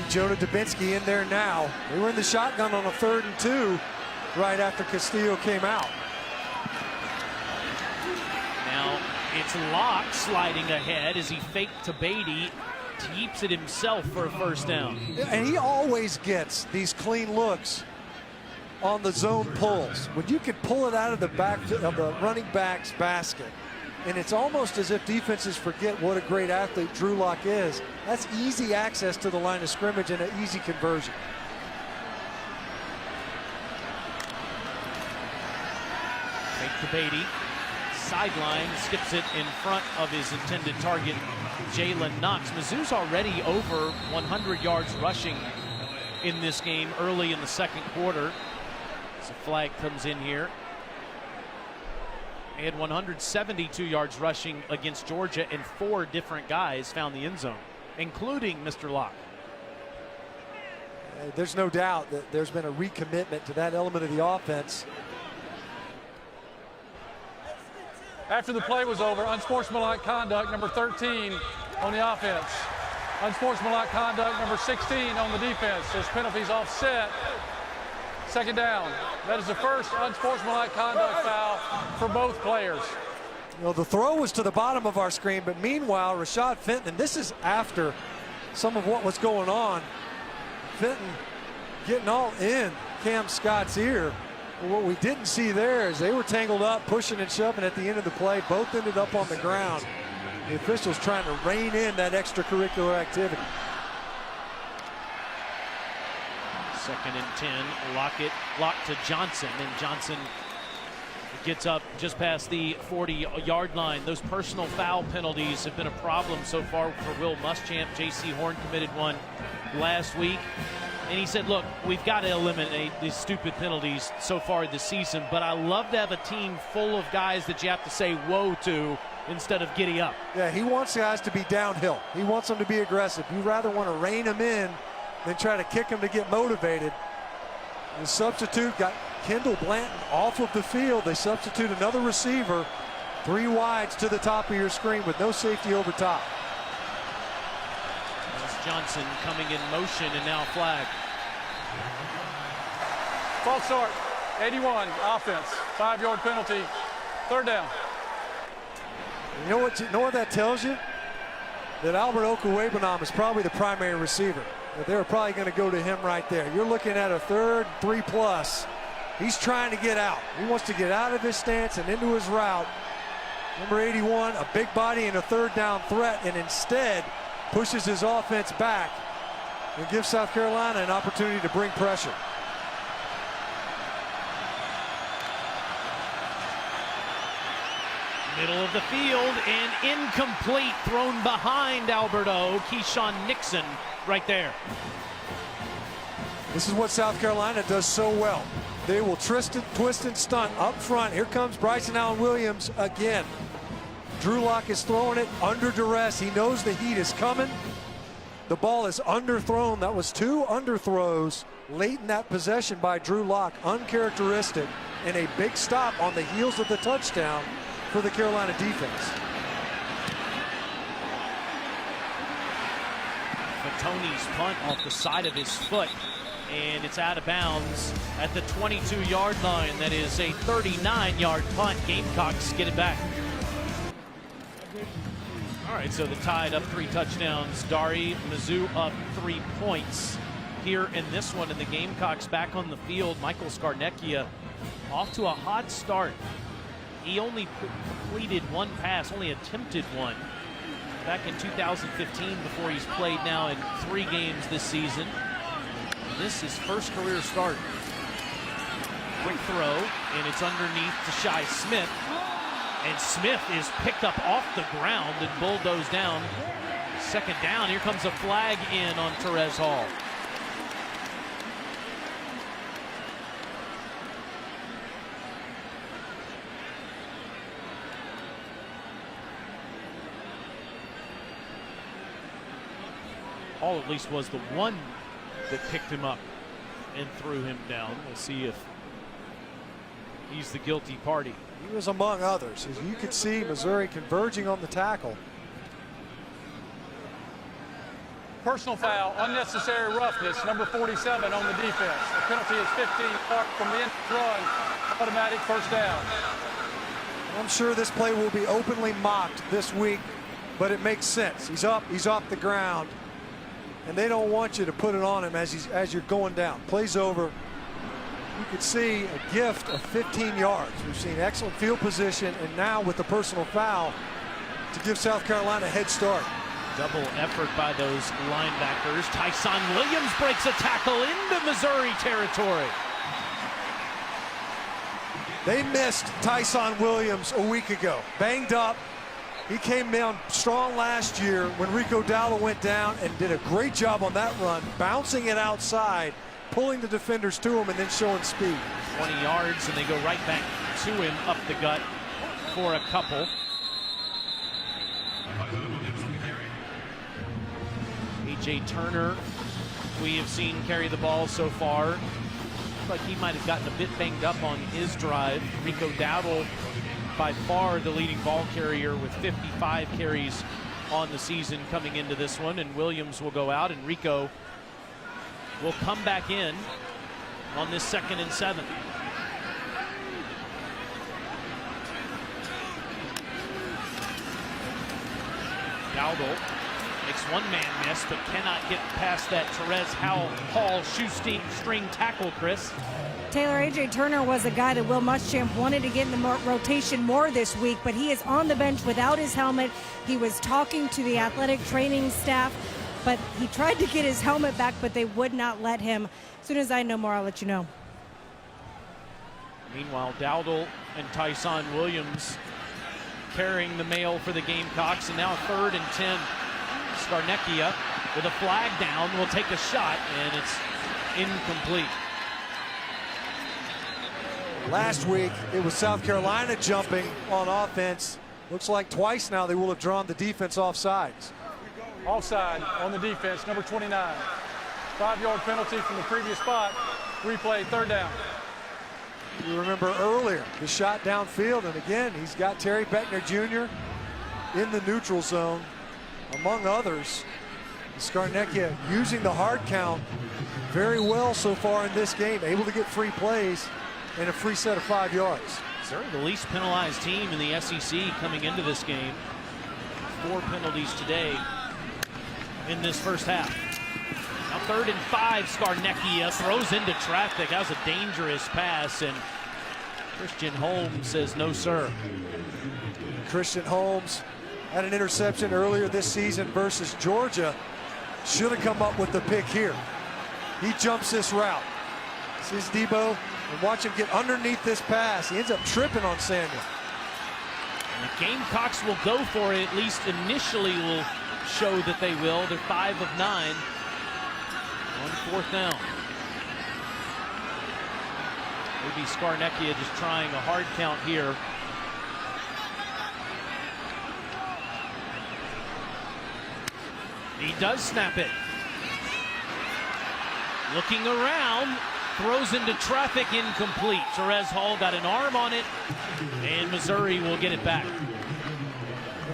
Jonah Dubinsky in there now. They were in the shotgun on a 3rd and 2 right after Castillo came out.
Now it's Locke sliding ahead as he faked to Beatty. Keeps it himself for a first down.
And he always gets these clean looks on the zone pulls. When you can pull it out of the back of the running back's basket, and it's almost as if defenses forget what a great athlete Drew Lock is. That's easy access to the line of scrimmage and an easy conversion.
Fake to Beatty. Sideline, skips it in front of his intended target, Jalen Knox. Mizzou's already over 100 yards rushing in this game early in the second quarter. As a flag comes in here. They had 172 yards rushing against Georgia, and 4 different guys found the end zone, including Mr. Locke.
There's no doubt that there's been a recommitment to that element of the offense.
After the play was over, unsportsmanlike conduct, number 13 on the offense. Unsportsmanlike conduct, number 16 on the defense. Those penalties offset. Second down. That is the first unsportsmanlike conduct foul for both players.
You know, the throw was to the bottom of our screen, but meanwhile, Rashad Fenton, and this is after some of what was going on, Fenton getting all in Cam Scott's ear. But what we didn't see there is they were tangled up, pushing and shoving at the end of the play. Both ended up on the ground. The officials trying to rein in that extracurricular activity.
2nd and 10. Locke to Johnson, and Johnson gets up just past the 40-yard line. Those personal foul penalties have been a problem so far for Will Muschamp. J.C. Horn committed one last week. And he said, look, we've got to eliminate these stupid penalties so far this season, but I love to have a team full of guys that you have to say whoa to instead of giddy up.
Yeah, he wants guys to be downhill. He wants them to be aggressive. You rather want to rein them in than try to kick them to get motivated. The substitute got Kendall Blanton off of the field. They substitute another receiver, 3 wides to the top of your screen with no safety over top.
Johnson coming in motion, and now flag.
False start, 81, offense, 5-yard penalty, 3rd down.
You know what that tells you? That Albert Okuwebanam is probably the primary receiver. That they're probably going to go to him right there. You're looking at a 3rd, 3+. He's trying to get out. He wants to get out of his stance and into his route. Number 81, a big body and a 3rd down threat, and instead pushes his offense back and gives South Carolina an opportunity to bring pressure.
Middle of the field and incomplete, thrown behind Alberto. Keyshawn Nixon right there.
This is what South Carolina does so well. They will twist and stunt up front. Here comes Bryson Allen Williams again. Drew Lock is throwing it under duress. He knows the heat is coming. The ball is underthrown. That was 2 underthrows late in that possession by Drew Lock. Uncharacteristic, and a big stop on the heels of the touchdown for the Carolina defense.
Tony's punt off the side of his foot, and it's out of bounds at the 22-yard line. That is a 39-yard punt. Gamecocks get it back. All right, so the Tide up 3 touchdowns. Dari Mizzou up 3 points here in this one. And the Gamecocks back on the field. Michael Scarnecchia off to a hot start. He only completed 1 pass, only attempted 1 back in 2015 before he's played now in 3 games this season. This is first career start. Quick throw, and it's underneath to Shi Smith. And Smith is picked up off the ground and bulldozed down. Second down, here comes a flag in on Terez Hall. Hall at least was the one that picked him up and threw him down. We'll see if he's the guilty party.
He was among others. As you could see, Missouri converging on the tackle.
Personal foul, unnecessary roughness, number 47 on the defense. The penalty is 15 from the end run, automatic first down.
I'm sure this play will be openly mocked this week, but it makes sense. He's up, he's off the ground, and they don't want you to put it on him as you're going down. Play's over. You could see a gift of 15 yards. We've seen excellent field position, and now with the personal foul to give South Carolina a head start.
Double effort by those linebackers. Tyson Williams breaks a tackle into Missouri territory.
They missed Tyson Williams a week ago. Banged up. He came down strong last year when Rico Dowdle went down and did a great job on that run, bouncing it outside, pulling the defenders to him, and then showing speed.
20 yards, and they go right back to him up the gut for a couple. A.J. Turner, we have seen carry the ball so far. Looks like he might have gotten a bit banged up on his drive. Rico Dowdle, by far the leading ball carrier with 55 carries on the season coming into this one, and Williams will go out, and Rico will come back in on this 2nd and 7. Dowdle makes one-man miss, but cannot get past that Terez Hall shoestring tackle, Chris.
Taylor, A.J. Turner was a guy that Will Muschamp wanted to get in the rotation more this week, but he is on the bench without his helmet. He was talking to the athletic training staff, but he tried to get his helmet back, but they would not let him. As soon as I know more, I'll let you know.
Meanwhile, Dowdle and Tyson Williams carrying the mail for the Gamecocks, and now 3rd and 10. Scarnecchia with a flag down will take a shot, and it's incomplete.
Last week, it was South Carolina jumping on offense. Looks like twice now they will have drawn the defense off sides.
Offside on the defense, number 29. 5-yard penalty from the previous spot. Replay, 3rd down.
You remember earlier the shot downfield, and again, he's got Terry Beckner Jr. in the neutral zone, among others. Scarnecchia using the hard count very well so far in this game, able to get free plays and a free set of 5 yards.
Missouri, the least penalized team in the SEC coming into this game. 4 penalties today in this first half. Now 3rd and 5, Scarnecchia throws into traffic. That was a dangerous pass, and Christian Holmes says no, sir.
Christian Holmes had an interception earlier this season versus Georgia. Should have come up with the pick here. He jumps this route. Sees Debo, and watch him get underneath this pass. He ends up tripping on Samuel.
And the Gamecocks will go for it, at least initially will show that they will. They're 5 of 9 on 4th down. Maybe Scarnecchia just trying a hard count here. He does snap it. Looking around, throws into traffic, incomplete. Terez Hall got an arm on it, and Missouri will get it back.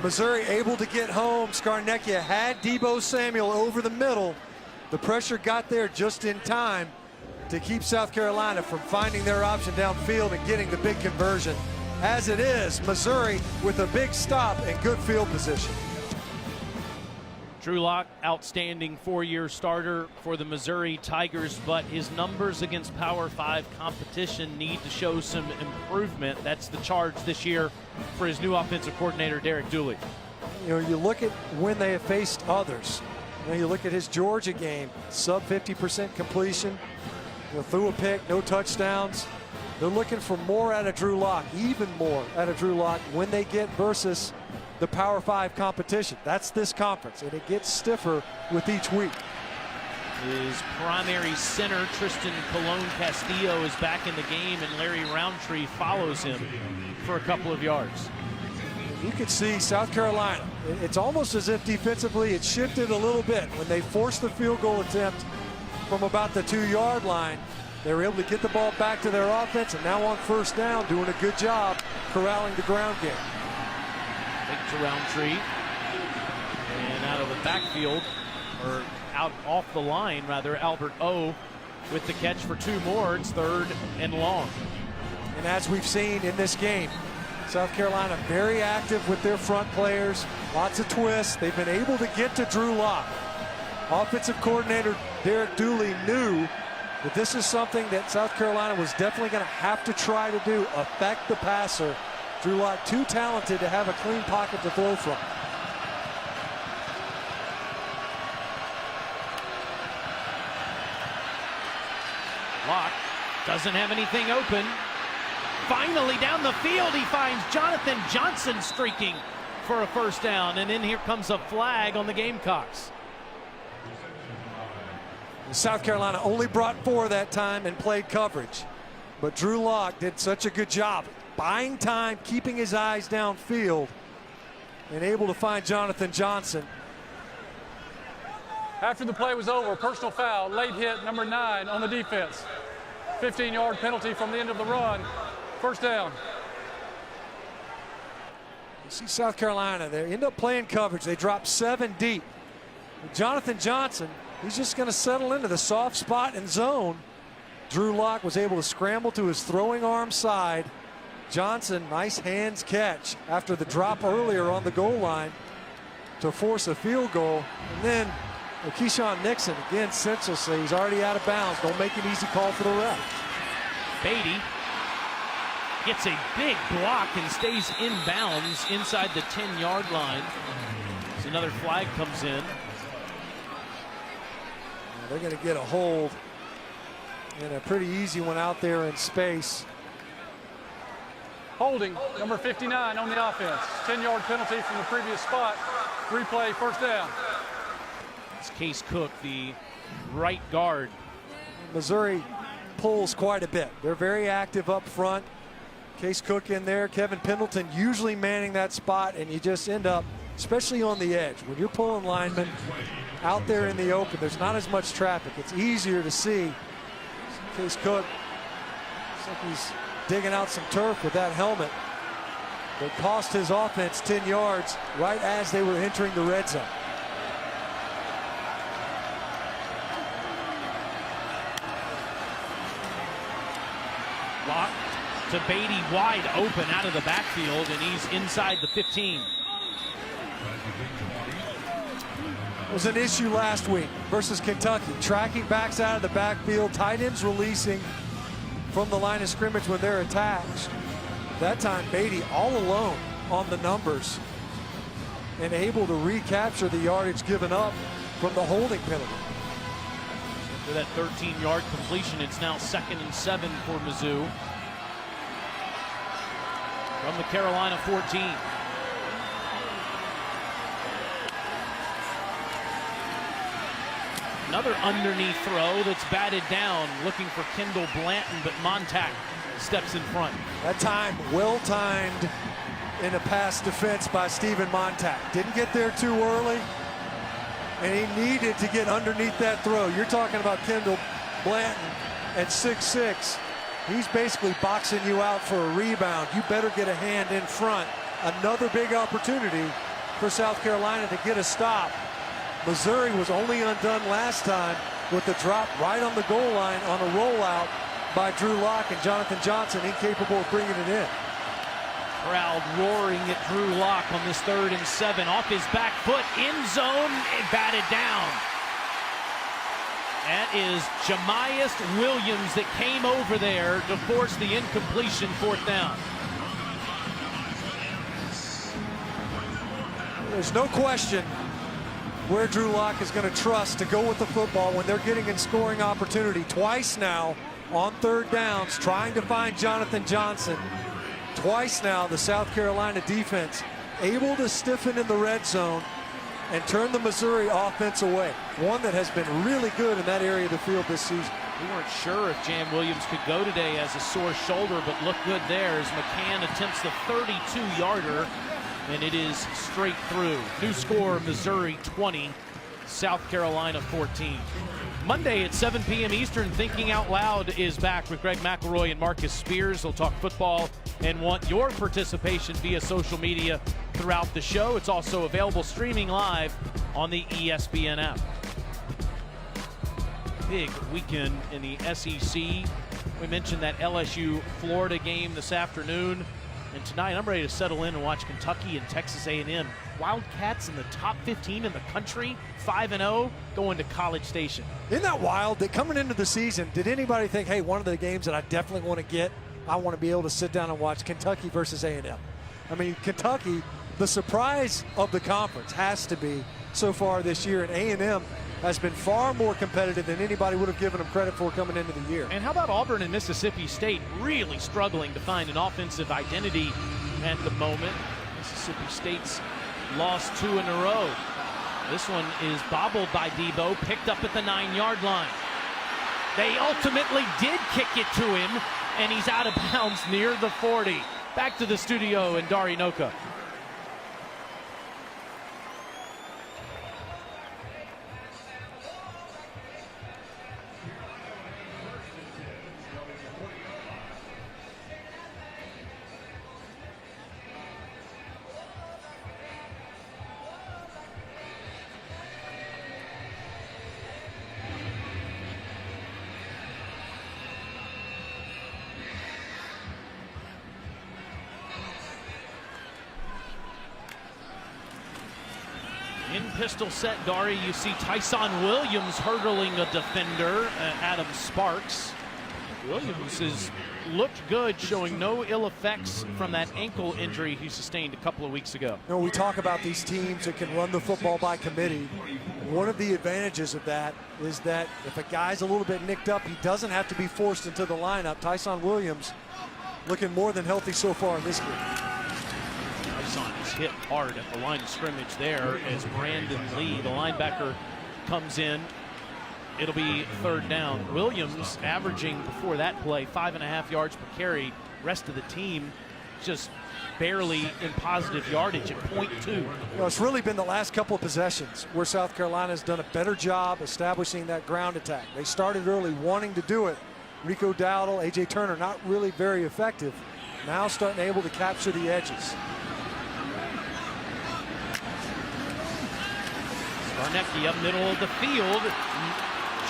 Missouri able to get home. Scarnecchia had Debo Samuel over the middle. The pressure got there just in time to keep South Carolina from finding their option downfield and getting the big conversion. As it is, Missouri with a big stop and good field position.
Drew Lock, outstanding 4-year starter for the Missouri Tigers, but his numbers against Power 5 competition need to show some improvement. That's the charge this year for his new offensive coordinator, Derek Dooley.
You know, you look at when they have faced others. You know, you look at his Georgia game, sub 50% completion, you know, threw a pick, no touchdowns. They're looking for more out of Drew Lock, even more out of Drew Lock when they get versus the Power 5 competition. That's this conference, and it gets stiffer with each week.
His primary center, Tristan Colon-Castillo, is back in the game, and Larry Roundtree follows him for a couple of yards.
You could see South Carolina, it's almost as if defensively it shifted a little bit. When they forced the field goal attempt from about the 2-yard line, they were able to get the ball back to their offense, and now on first down, doing a good job corralling the ground game.
To Roundtree, and out of the backfield, or out off the line rather, Albert O with the catch for 2 more. It's 3rd and long.
And as we've seen in this game, South Carolina very active with their front players, lots of twists. They've been able to get to Drew Lock. Offensive coordinator Derek Dooley knew that this is something that South Carolina was definitely going to have to try to do, affect the passer. Drew Lock too talented to have a clean pocket to throw from.
Lock doesn't have anything open. Finally down the field he finds Jonathan Johnson streaking for a first down, and then here comes a flag on the Gamecocks.
South Carolina only brought 4 that time and played coverage, but Drew Lock did such a good job buying time, keeping his eyes downfield, and able to find Jonathan Johnson.
After the play was over, personal foul, late hit number 9 on the defense. 15-yard penalty from the end of the run. First down.
You see South Carolina, they end up playing coverage. They drop 7 deep. Jonathan Johnson, he's just going to settle into the soft spot and zone. Drew Lock was able to scramble to his throwing arm side. Johnson, nice hands catch after the drop earlier on the goal line to force a field goal. And then Keyshawn Nixon, again, senselessly, he's already out of bounds. Don't make an easy call for the ref.
Beatty gets a big block and stays in bounds inside the 10-yard line. So another flag comes in.
They're going to get a hold, and a pretty easy one out there in space.
Holding, number 59 on the offense. 10-yard penalty from the previous spot. Replay, first down.
It's Case Cook, the right guard.
Missouri pulls quite a bit. They're very active up front. Case Cook in there, Kevin Pendleton usually manning that spot, and you just end up, especially on the edge, when you're pulling linemen out there in the open, there's not as much traffic. It's easier to see. Case Cook, looks like he's digging out some turf with that helmet that cost his offense 10 yards right as they were entering the red zone.
Lock to Beatty, wide open out of the backfield, and he's inside the 15.
It was an issue last week versus Kentucky. Tracking backs out of the backfield, tight ends releasing from the line of scrimmage when they're attacked. That time Beatty all alone on the numbers and able to recapture the yardage given up from the holding penalty.
For that 13-yard completion, it's now 2nd and 7 for Mizzou. From the Carolina 14. Another underneath throw that's batted down, looking for Kendall Blanton, but Montag steps in front.
That time well-timed in a pass defense by Stephen Montag. Didn't get there too early, and he needed to get underneath that throw. You're talking about Kendall Blanton at 6'6". He's basically boxing you out for a rebound. You better get a hand in front. Another big opportunity for South Carolina to get a stop. Missouri was only undone last time with the drop right on the goal line on a rollout by Drew Lock, and Jonathan Johnson incapable of bringing it in.
Crowd roaring at Drew Lock on this 3rd and 7. Off his back foot, end zone, and batted down. That is Jamias Williams that came over there to force the incompletion 4th down.
There's no question where Drew Lock is going to trust to go with the football when they're getting in scoring opportunity. Twice now on 3rd downs, trying to find Jonathan Johnson. Twice now, the South Carolina defense able to stiffen in the red zone and turn the Missouri offense away. One that has been really good in that area of the field this season.
We weren't sure if Jam Williams could go today as a sore shoulder, but look good there as McCann attempts the 32-yarder, and it is straight through. New score, Missouri 20, South Carolina 14. Monday at 7 p.m. Eastern, Thinking Out Loud is back with Greg McElroy and Marcus Spears. They'll talk football and want your participation via social media throughout the show. It's also available streaming live on the ESPN app. Big weekend in the SEC. We mentioned that LSU-Florida game this afternoon. And tonight, I'm ready to settle in and watch Kentucky and Texas A&M. Wildcats in the top 15 in the country, 5-0, going to College Station.
Isn't that wild that coming into the season, did anybody think, hey, one of the games that I definitely want to get, I want to be able to sit down and watch Kentucky versus A&M? I mean, Kentucky, the surprise of the conference has to be so far this year, and A&M has been far more competitive than anybody would have given them credit for coming into the year.
And how about Auburn and Mississippi State really struggling to find an offensive identity at the moment? Mississippi State's lost 2 in a row. This one is bobbled by Debo, picked up at the 9-yard line. They ultimately did kick it to him, and he's out of bounds near the 40. Back to the studio in Darinoka. In pistol set, Dari, you see Tyson Williams hurdling a defender, Adam Sparks. Williams has looked good, showing no ill effects from that ankle injury he sustained a couple of weeks ago.
You know, we talk about these teams that can run the football by committee. One of the advantages of that is that if a guy's a little bit nicked up, he doesn't have to be forced into the lineup. Tyson Williams looking more than healthy so far in this game.
Tyson is hit hard at the line of scrimmage there as Brandon Lee, the linebacker, comes in. It'll be 3rd down. Williams averaging before that play 5.5 yards per carry. Rest of the team just barely in positive yardage at 0.2.
You know, it's really been the last couple of possessions where South Carolina has done a better job establishing that ground attack. They started early wanting to do it. Rico Dowdle, A.J. Turner, not really very effective. Now starting able to capture the edges.
Skarnecki up middle of the field,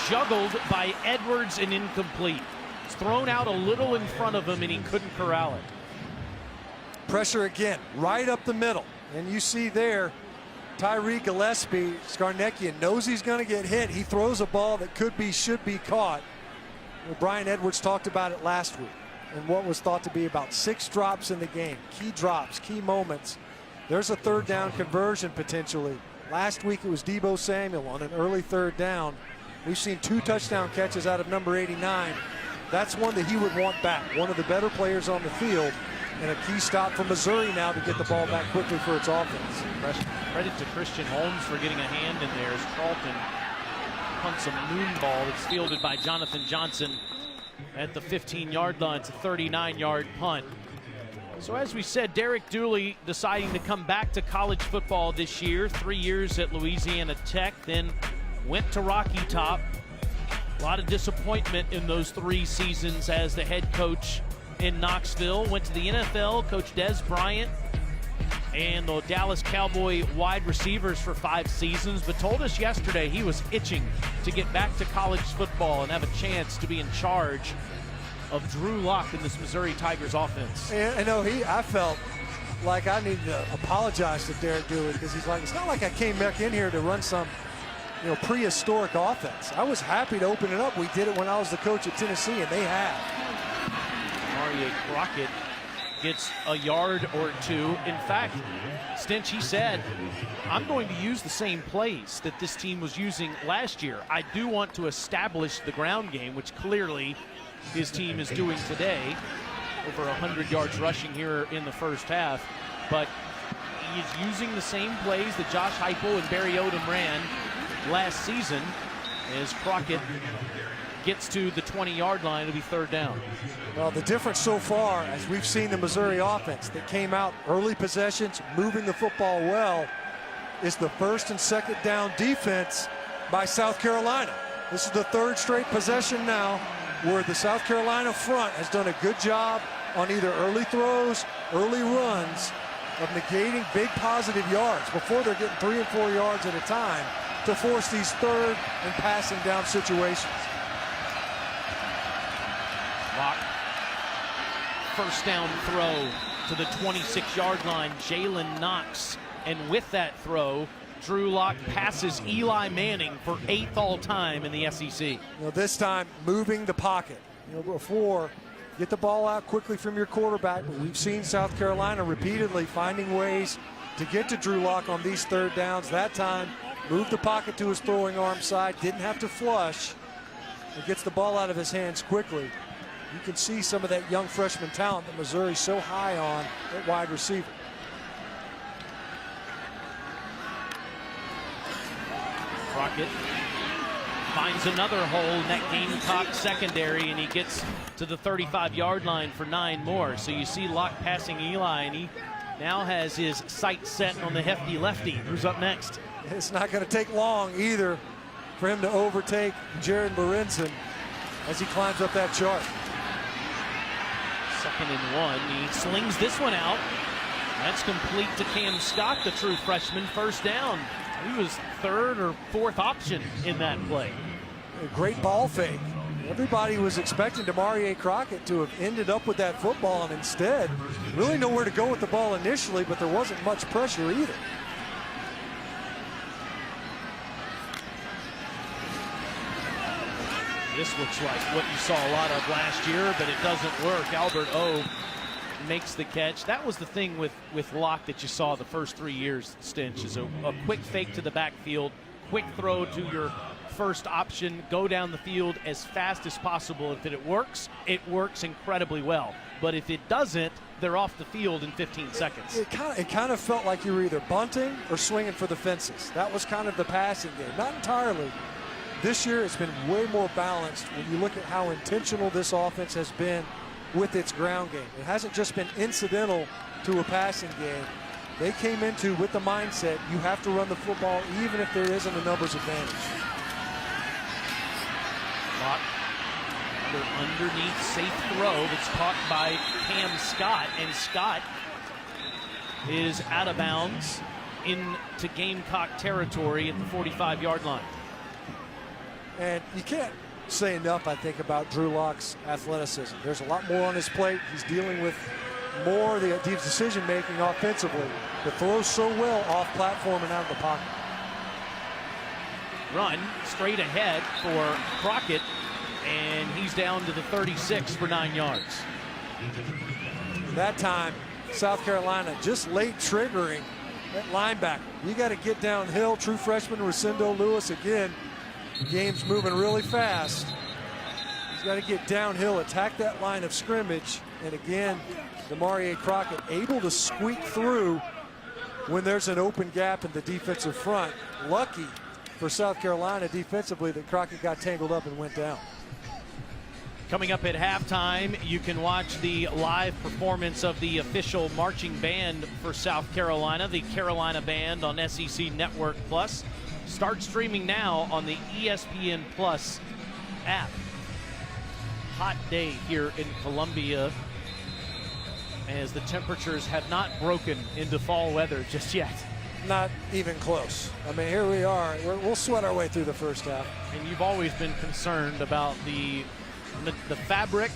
juggled by Edwards and incomplete. It's thrown out a little in front of him and he couldn't corral it.
Pressure again, right up the middle. And you see there, Tyree Gillespie, Skarnecki knows he's going to get hit. He throws a ball that could be, should be caught. Well, Brian Edwards talked about it last week and what was thought to be about 6 drops in the game. Key drops, key moments. There's a 3rd down conversion potentially. Last week it was Debo Samuel on an early 3rd down. We've seen 2 touchdown catches out of number 89. That's one that he would want back. One of the better players on the field, and a key stop for Missouri now to get the ball back quickly for its offense.
Credit to Christian Holmes for getting a hand in there as Charlton punts a moon ball that's fielded by Jonathan Johnson at the 15-yard line. It's a 39-yard punt. So as we said, Derek Dooley deciding to come back to college football this year. 3 years at Louisiana Tech, then went to Rocky Top. A lot of disappointment in those 3 seasons as the head coach in Knoxville. Went to the NFL, coached Des Bryant and the Dallas Cowboy wide receivers for 5 seasons, but told us yesterday he was itching to get back to college football and have a chance to be in charge of Drew Lock in this Missouri Tigers offense.
And I know I felt like I need to apologize to Derek Dooley, because he's like, it's not like I came back in here to run some, you know, prehistoric offense. I was happy to open it up. We did it when I was the coach at Tennessee, and they have.
Mario Crockett gets a yard or two. In fact, Stinch, he said, I'm going to use the same plays that this team was using last year. I do want to establish the ground game, which clearly his team is doing today. Over 100 yards rushing here in the first half. But he's using the same plays that Josh Heupel and Barry Odom ran last season as Crockett gets to the 20-yard line. It'll be third down.
Well, the difference so far, as we've seen the Missouri offense that came out early possessions, moving the football well, is the first and second down defense by South Carolina. This is the third straight possession now where the South Carolina front has done a good job on either early throws, early runs of negating big positive yards before they're getting 3 and 4 yards at a time to force these third and passing down situations.
Locke, first down throw to the 26-yard line. Jalen Knox, and with that throw, Drew Lock passes Eli Manning for 8th all-time in the SEC.
You know, this time moving the pocket. You know, before, get the ball out quickly from your quarterback, but we've seen South Carolina repeatedly finding ways to get to Drew Lock on these third downs. That time, moved the pocket to his throwing arm side, didn't have to flush, and gets the ball out of his hands quickly. You can see some of that young freshman talent that Missouri's so high on at wide receiver.
Crockett finds another hole in that Gamecock secondary, and he gets to the 35-yard line for 9 more. So you see Locke passing Eli, and he now has his sights set on the hefty lefty. Who's up next?
It's not going to take long either for him to overtake Jared Lorenzen as he climbs up that chart.
2nd and 1. He slings this one out. That's complete to Cam Scott, the true freshman. First down. He was 3rd or 4th option in that play.
A great ball fake. Everybody was expecting Demarie Crockett to have ended up with that football, and instead, really nowhere to go with the ball initially, but there wasn't much pressure either.
This looks like what you saw a lot of last year, but it doesn't work. Albert O makes the catch. That was the thing with Locke that you saw the first 3 years, Stinch, is a quick fake to the backfield, quick throw to your first option, go down the field as fast as possible. If it works incredibly well. But if it doesn't, they're off the field in 15 seconds.
It kind of felt like you were either bunting or swinging for the fences. That was kind of the passing game. Not entirely. This year it's been way more balanced when you look at how intentional this offense has been with its ground game. It hasn't just been incidental to a passing game. They came into with the mindset you have to run the football even if there isn't a numbers advantage.
Locke, underneath safe throw that's caught by Cam Scott, and Scott is out of bounds into Gamecock territory at the 45-yard line.
And you can't say enough, I think, about Drew Lock's athleticism. There's a lot more on his plate. He's dealing with more of the decision-making offensively, but throws so well off platform and out of the pocket.
Run straight ahead for Crockett, and he's down to the 36 for 9 yards.
That time, South Carolina just late triggering that linebacker. You got to get downhill. True freshman Rosendo Lewis again. The game's moving really fast. He's got to get downhill, attack that line of scrimmage, and again, Demarie Crockett able to squeak through when there's an open gap in the defensive front. Lucky for South Carolina defensively that Crockett got tangled up and went down.
Coming up at halftime, you can watch the live performance of the official marching band for South Carolina, the Carolina Band on SEC Network Plus. Start streaming now on the ESPN Plus app. Hot day here in Columbia as the temperatures have not broken into fall weather just yet.
Not even close. I mean, here we are. We'll sweat our way through the first half.
And you've always been concerned about the fabric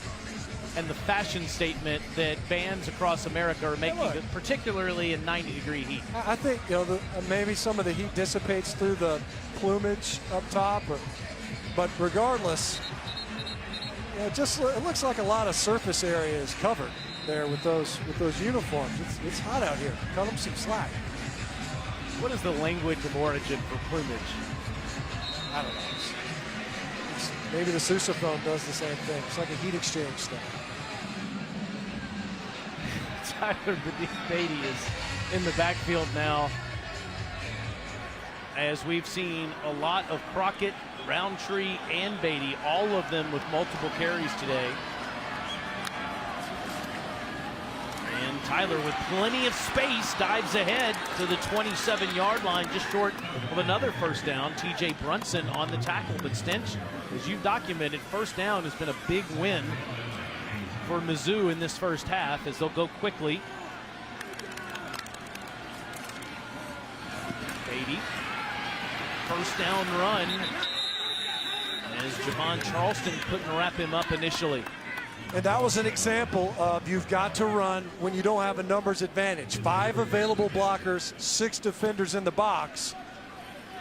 and the fashion statement that fans across America are making,
look.
particularly in 90-degree heat.
I think, you know, maybe some of the heat dissipates through the plumage up top, but regardless, you know, it looks like a lot of surface area is covered there with those uniforms. It's hot out here. Cut them some slack.
What is the language of origin for plumage?
I don't know. Maybe the sousaphone does the same thing. It's like a heat exchange thing.
Tyler Beatty is in the backfield now, as we've seen a lot of Crockett, Roundtree, and Beatty, all of them with multiple carries today. And Tyler, with plenty of space, dives ahead to the 27-yard line, just short of another first down. TJ Brunson on the tackle, but Stench, as you've documented, first down has been a big win for Mizzou in this first half, as they'll go quickly. Beatty, first down run, as Javon Charleston couldn't wrap him up initially.
And that was an example of you've got to run when you don't have a numbers advantage. 5 available blockers, 6 defenders in the box,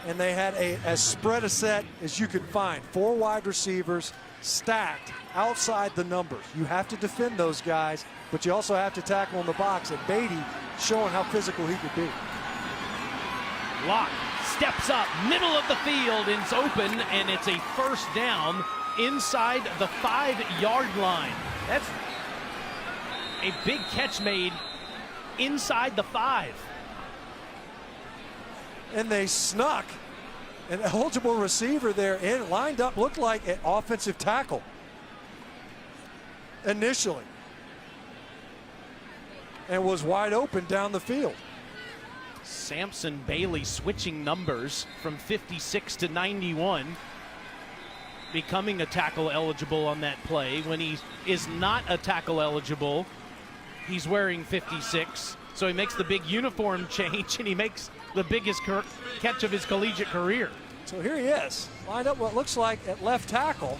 and they had as spread a set as you could find. 4 wide receivers stacked outside the numbers. You have to defend those guys, but you also have to tackle in the box. And Beatty showing how physical he could be.
Locke steps up, middle of the field, and it's open, and it's a first down inside the 5-yard line. That's a big catch made inside the 5.
And they snuck an eligible receiver there in, lined up, looked like an offensive tackle initially, and was wide open down the field.
Samson Bailey switching numbers from 56 to 91, becoming a tackle eligible on that play. When he is not a tackle eligible, he's wearing 56. So he makes the big uniform change, and he makes the biggest catch of his collegiate career.
So here he is, lined up what looks like at left tackle.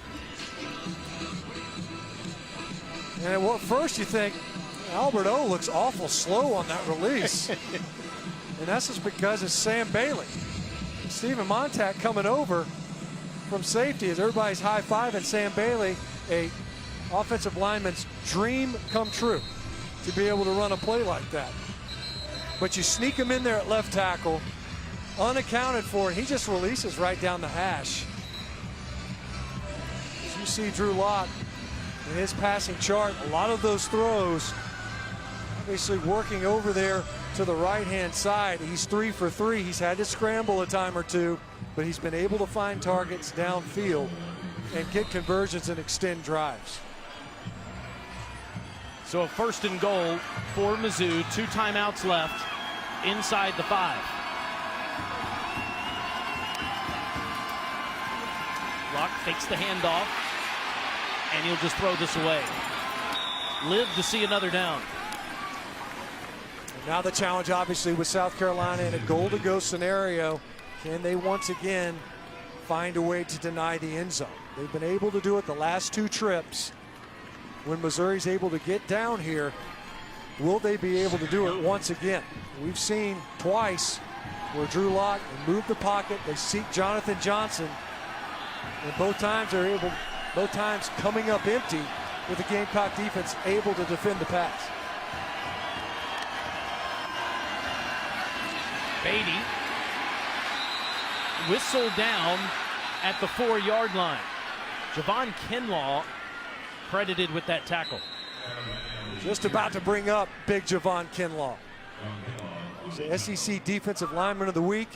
And at first you think, Albert O looks awful slow on that release. And that's just because it's Sam Bailey. Stephen Montag coming over from safety as everybody's high-fiving Sam Bailey, a offensive lineman's dream come true to be able to run a play like that. But you sneak him in there at left tackle, unaccounted for, and he just releases right down the hash. As you see Drew Lock in his passing chart, a lot of those throws basically working over there to the right-hand side. He's 3 for 3. He's had to scramble a time or two, but he's been able to find targets downfield and get conversions and extend drives.
So a first and goal for Mizzou, 2 timeouts left inside the 5. Locke takes the handoff, and he'll just throw this away. Live to see another down.
And now the challenge, obviously, with South Carolina in a goal-to-go scenario. Can they once again find a way to deny the end zone? They've been able to do it the last 2 trips. When Missouri's able to get down here, will they be able to do it once again? We've seen twice where Drew Lock moved the pocket. They seek Jonathan Johnson, and both times coming up empty with the Gamecock defense able to defend the pass.
Beatty whistled down at the 4-yard line. Javon Kinlaw credited with that tackle.
Just about to bring up big Javon Kinlaw. He's the SEC Defensive Lineman of the Week.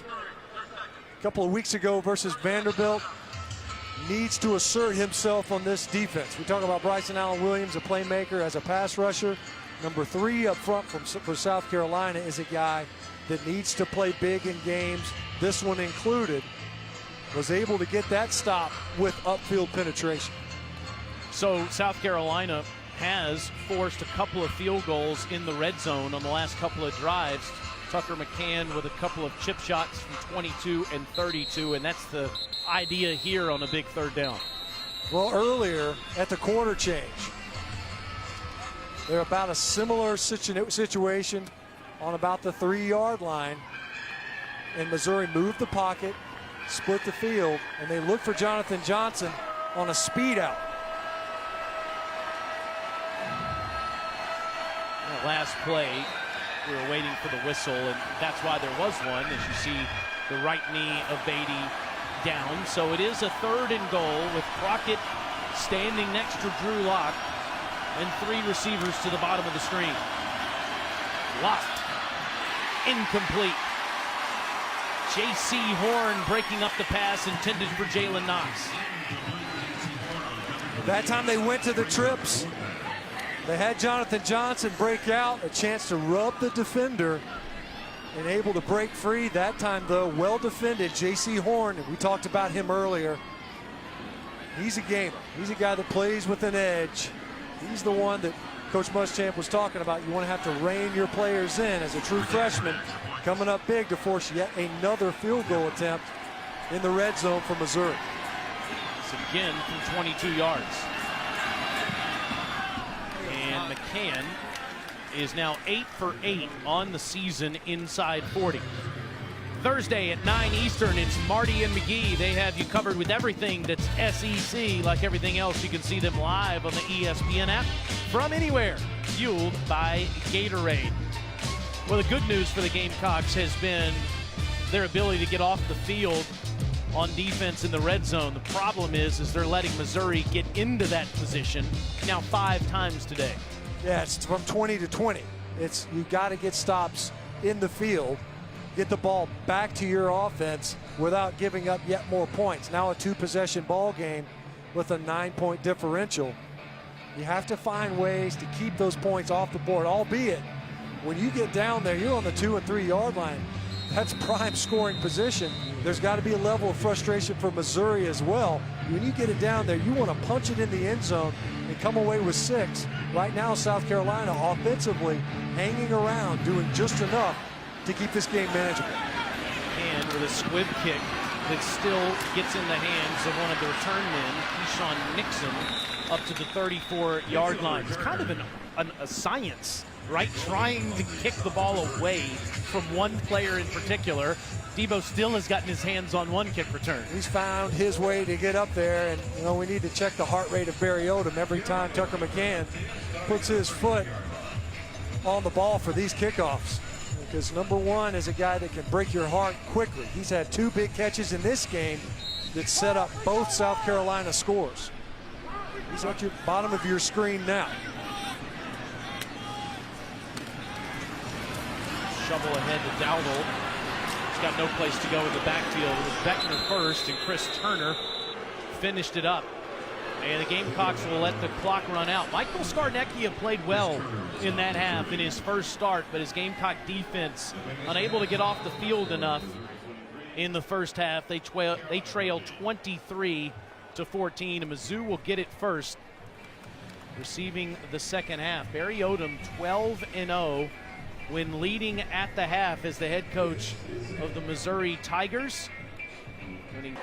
A couple of weeks ago versus Vanderbilt. Needs to assert himself on this defense. We talk about Bryson Allen Williams, a playmaker as a pass rusher. Number 3 up front for South Carolina is a guy that needs to play big in games, this one included. Was able to get that stop with upfield penetration.
So South Carolina has forced a couple of field goals in the red zone on the last couple of drives. Tucker McCann with a couple of chip shots from 22 and 32, and that's the idea here on a big third down.
Well, earlier at the quarter change, They're about a similar situation on about the 3-yard line. And Missouri moved the pocket, split the field, and they look for Jonathan Johnson on a speed out.
That last play, we were waiting for the whistle, and that's why there was one, as you see the right knee of Beatty down. So it is a 3rd and goal with Crockett standing next to Drew Lock and 3 receivers to the bottom of the screen. Lock, incomplete. J.C. Horn breaking up the pass intended for Jalen Knox.
That time they went to the trips. They had Jonathan Johnson break out, a chance to rub the defender, and able to break free. That time, though, well defended. J.C. Horn, we talked about him earlier. He's a gamer. He's a guy that plays with an edge. He's the one that Coach Muschamp was talking about. You want to have to rein your players in as a true freshman, coming up big to force yet another field goal attempt in the red zone for Missouri.
So again from 22 yards. And McCann is now 8 for 8 on the season inside 40. Thursday at 9 Eastern, it's Marty and McGee. They have you covered with everything that's SEC. Like everything else, you can see them live on the ESPN app from anywhere, fueled by Gatorade. Well, the good news for the Gamecocks has been their ability to get off the field on defense in the red zone. The problem is they're letting Missouri get into that position now 5 times today.
Yeah, it's from 20 to 20. It's you got to get stops in the field, get the ball back to your offense without giving up yet more points. Now a 2-possession ball game with a 9-point differential. You have to find ways to keep those points off the board, albeit when you get down there, you're on the 2 and 3 yard line. That's prime scoring position. There's got to be a level of frustration for Missouri as well. When you get it down there, you want to punch it in the end zone and come away with 6. Right now, South Carolina offensively hanging around, doing just enough to keep this game manageable.
And with a squib kick that still gets in the hands of one of the return men, Keyshawn Nixon, up to the 34-yard line. It's kind of a science, right? Trying to kick the ball away from one player in particular. Debo still has gotten his hands on one kick return.
He's found his way to get up there, and you know we need to check the heart rate of Barry Odom every time Tucker McCann puts his foot on the ball for these kickoffs. Because number one is a guy that can break your heart quickly. He's had 2 big catches in this game that set up both South Carolina scores. He's at the bottom of your screen now.
Shovel ahead to Dowdle. He's got no place to go in the backfield. It was Beckner first, and Chris Turner finished it up. And the Gamecocks will let the clock run out. Michael Scarnecchia played well in that half in his first start, but his Gamecock defense unable to get off the field enough in the first half. They trail 23-14, and Mizzou will get it first, receiving the second half. Barry Odom 12-0 when leading at the half as the head coach of the Missouri Tigers. Winning.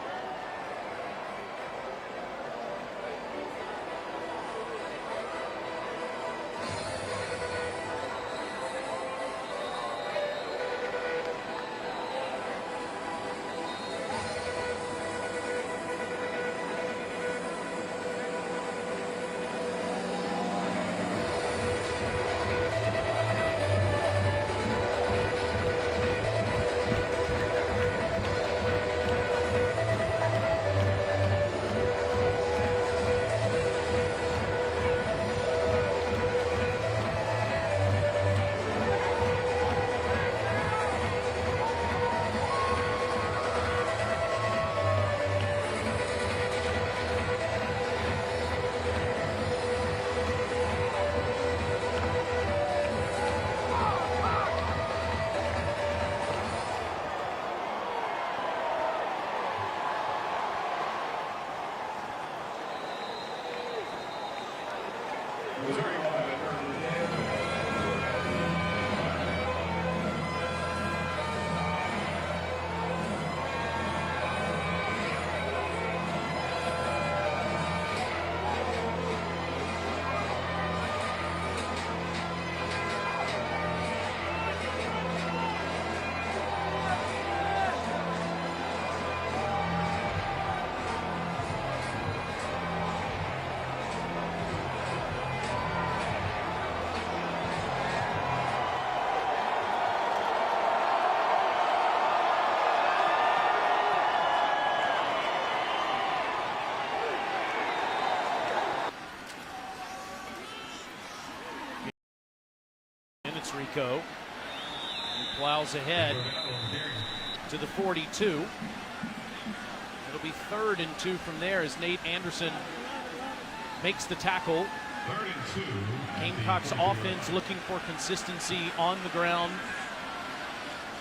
Puerto Rico. He plows ahead to the 42. It'll be 3rd and 2 from there as Nate Anderson makes the tackle. Gamecocks offense looking for consistency on the ground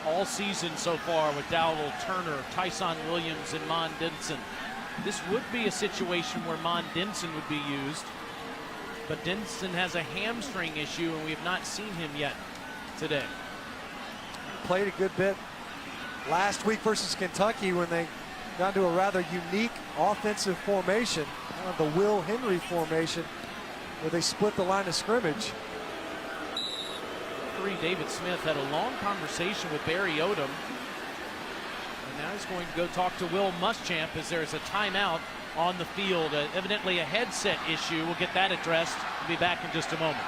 all season so far with Dowdle, Turner, Tyson Williams, and Mon Denson. This would be a situation where Mon Denson would be used, but Denson has a hamstring issue and we have not seen him yet today.
Played a good bit last week versus Kentucky when they got into a rather unique offensive formation, the Will Henry formation, where they split the line of scrimmage.
David Smith had a long conversation with Barry Odom, and now he's going to go talk to Will Muschamp as there's a timeout on the field. Evidently a headset issue. We'll get that addressed. We'll be back in just a moment.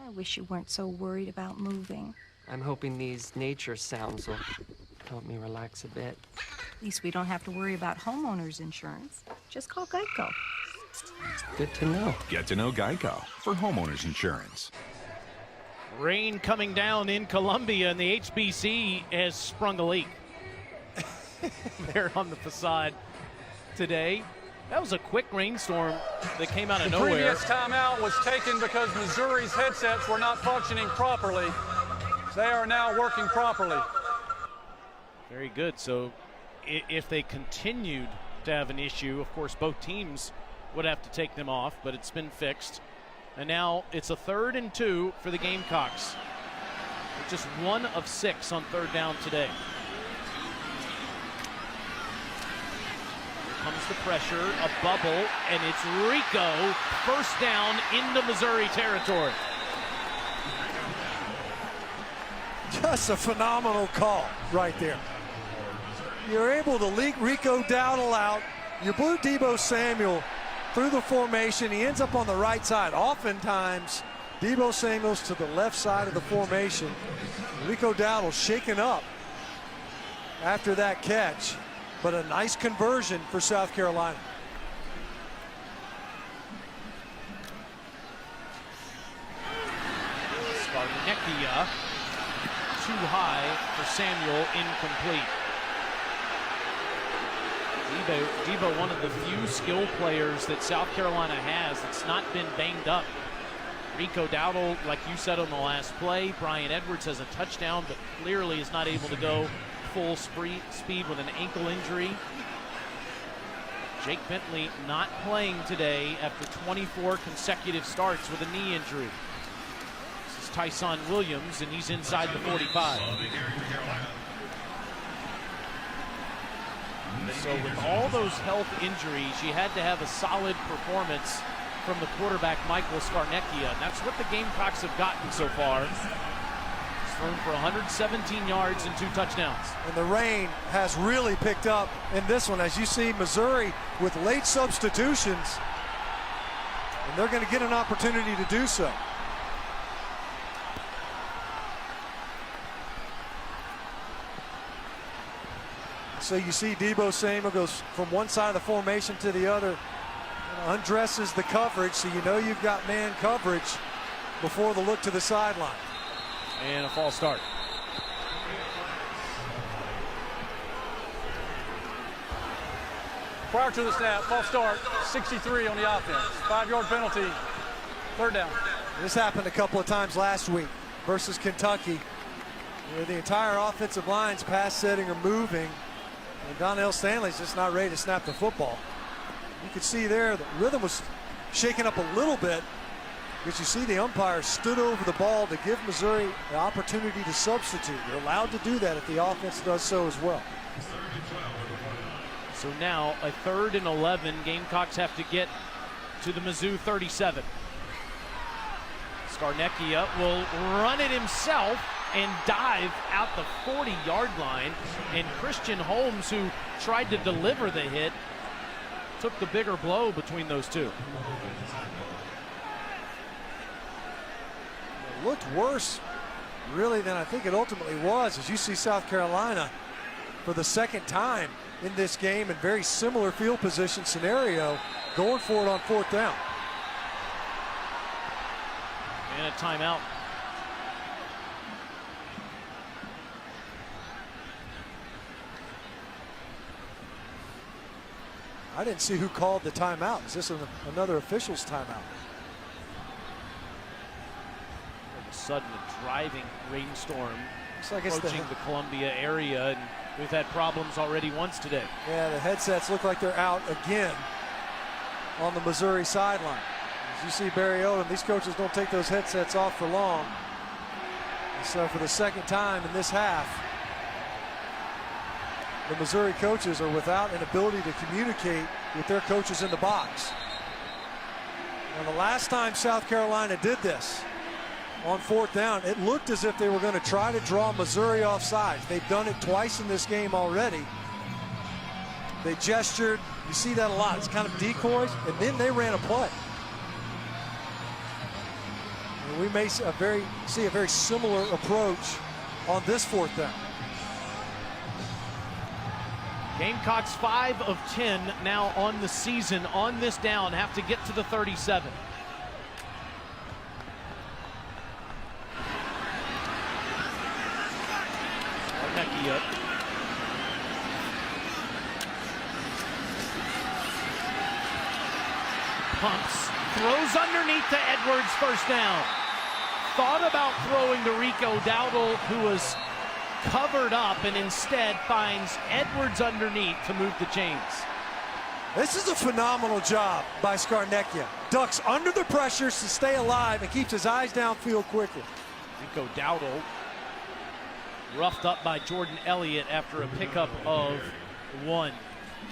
I wish you weren't so worried about moving.
I'm hoping these nature sounds will help me relax a bit.
At least we don't have to worry about homeowners insurance. Just call Geico.
Good to know.
Get to know Geico for homeowners insurance.
Rain coming down in Columbia, and the HBC has sprung a leak. There on the facade today. That was a quick rainstorm that came out of nowhere.
The previous timeout was taken because Missouri's headsets were not functioning properly. They are now working properly.
Very good. So if they continued to have an issue, of course, both teams would have to take them off, but it's been fixed. And now it's a 3rd and 2 for the Gamecocks. Just 1 of 6 on 3rd down today. Comes the pressure, a bubble, and it's Rico, 1st down into Missouri territory.
Just a phenomenal call right there. You're able to leak Rico Dowdle out. You blew Deebo Samuel through the formation. He ends up on the right side. Oftentimes, Deebo Samuel's to the left side of the formation. Rico Dowdle shaken up after that catch. But a nice conversion for South Carolina.
Scarnecchia, too high for Samuel, incomplete. Deebo, one of the few skill players that South Carolina has that's not been banged up. Rico Dowdle, like you said on the last play, Brian Edwards has a touchdown, but clearly is not able to go full speed with an ankle injury. Jake Bentley not playing today after 24 consecutive starts with a knee injury. This is Tyson Williams, and he's inside the 45. So with all those health injuries, you had to have a solid performance from the quarterback, Michael Scarnecchia, and that's what the Gamecocks have gotten so far. Thrown for 117 yards and 2 touchdowns.
And the rain has really picked up in this one, as you see Missouri with late substitutions, and they're going to get an opportunity to do so. So you see Deebo Samuel goes from one side of the formation to the other, undresses the coverage, so you know you've got man coverage before the look to the sideline.
And a false start.
Prior to the snap, false start, 63 on the offense. 5-yard penalty, 3rd down.
This happened a couple of times last week versus Kentucky, where the entire offensive line's pass setting or moving, and Donnell Stanley's just not ready to snap the football. You could see there the rhythm was shaken up a little bit, because you see the umpire stood over the ball to give Missouri the opportunity to substitute. They're allowed to do that if the offense does so as well.
So now a 3rd and 11. Gamecocks have to get to the Mizzou 37. Scarnecchia will run it himself and dive out the 40-yard line. And Christian Holmes, who tried to deliver the hit, took the bigger blow between those two.
It looked worse, really, than I think it ultimately was, as you see South Carolina for the second time in this game in very similar field position scenario, going for it on 4th down.
And a timeout.
I didn't see who called the timeout. Is this another official's timeout?
All of a sudden, a driving rainstorm
Looks like it's
approaching the Columbia area, and we've had problems already once today.
Yeah, the headsets look like they're out again on the Missouri sideline. As you see Barry Odom, these coaches don't take those headsets off for long. And so for the second time in this half, the Missouri coaches are without an ability to communicate with their coaches in the box. And the last time South Carolina did this on 4th down, it looked as if they were going to try to draw Missouri off sides. They've done it twice in this game already. They gestured. You see that a lot. It's kind of decoys, and then they ran a play. And we may see a very similar approach on this 4th down.
Gamecocks 5 of 10 now on the season on this down, have to get to the 37. Scarnecchia. Pumps, throws underneath to Edwards, 1st down. Thought about throwing to Rico Dowdle, who was covered up, and instead finds Edwards underneath to move the chains.
This is a phenomenal job by Scarnecchia. Ducks under the pressures to stay alive and keeps his eyes downfield quickly.
Rico Dowdle roughed up by Jordan Elliott after a pickup of 1.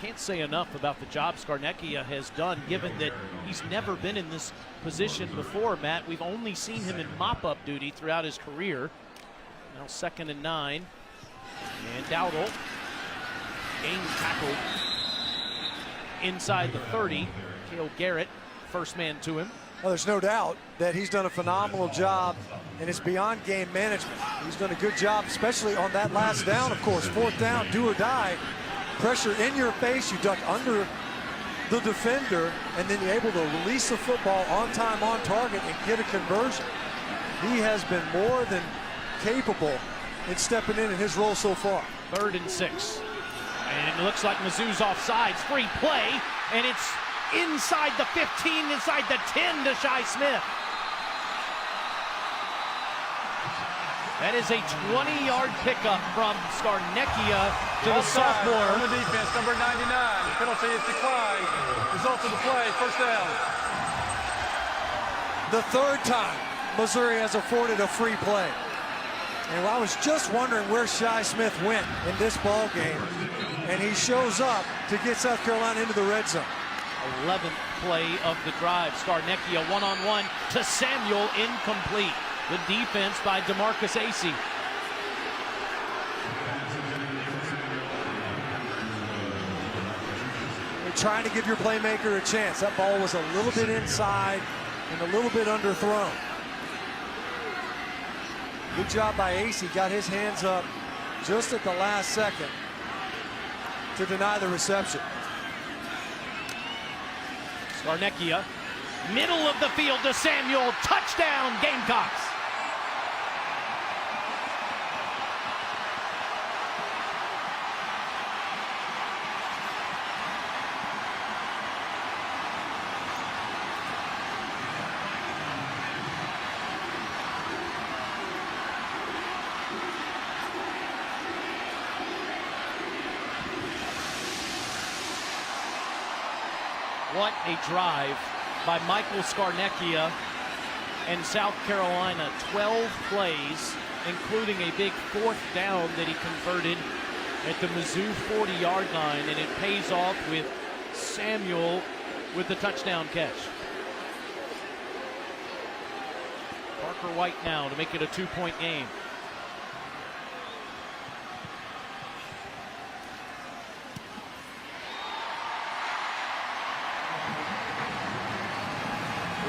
Can't say enough about the job Scarnecchia has done, given that he's never been in this position before, Matt. We've only seen him in mop-up duty throughout his career. Now 2nd and 9. And Dowdle game tackled inside the 30. Cale Garrett, first man to him.
Well, there's no doubt that he's done a phenomenal job, and it's beyond game management. He's done a good job, especially on that last down, of course. 4th down, do or die. Pressure in your face, you duck under the defender, and then you're able to release the football on time, on target, and get a conversion. He has been more than capable in stepping in his role so far.
3rd and 6. And it looks like Mizzou's offsides. Free play, and it's inside the 15, inside the 10 to Shi Smith. That is a 20-yard pickup from Scarnecchia to the sophomore.
On the defense, number 99. Penalty is declined. Result of the play, 1st down.
The 3rd time Missouri has afforded a free play. And I was just wondering where Shi Smith went in this ball game, and he shows up to get South Carolina into the red zone.
11th play of the drive. Scarnecchia one-on-one to Samuel, incomplete. Good defense by DeMarcus Acey.
You're trying to give your playmaker a chance. That ball was a little bit inside and a little bit underthrown. Good job by Acey. Got his hands up just at the last second to deny the reception.
Scarnecchia, middle of the field to Samuel. Touchdown, Gamecocks. What a drive by Michael Scarnecchia and South Carolina. 12 plays, including a big 4th down that he converted at the Mizzou 40-yard line, and it pays off with Samuel with the touchdown catch. Parker White now to make it a 2-point game.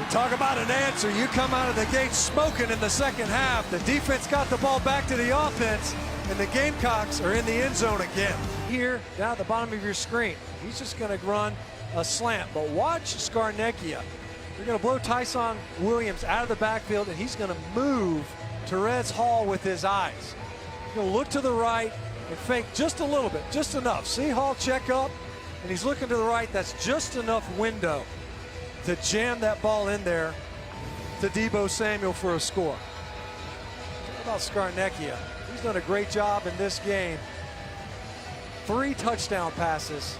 Talk about an answer. You come out of the gate smoking in the second half. The defense got the ball back to the offense, and the Gamecocks are in the end zone again. Here, down at the bottom of your screen, he's just going to run a slant. But watch Scarnecchia. They're going to blow Tyson Williams out of the backfield, and he's going to move Terez Hall with his eyes. He's going to look to the right and fake just a little bit, just enough. See Hall check up, and he's looking to the right. That's just enough window to jam that ball in there to Deebo Samuel for a score. How about Scarnecchia? He's done a great job in this game. 3 touchdown passes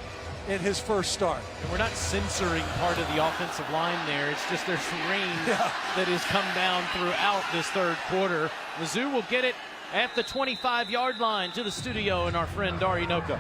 in his first start.
And we're not censoring part of the offensive line there. It's just there's rain that has come down throughout this third quarter. Mizzou will get it at the 25-yard line to the studio and our friend Dari Noko.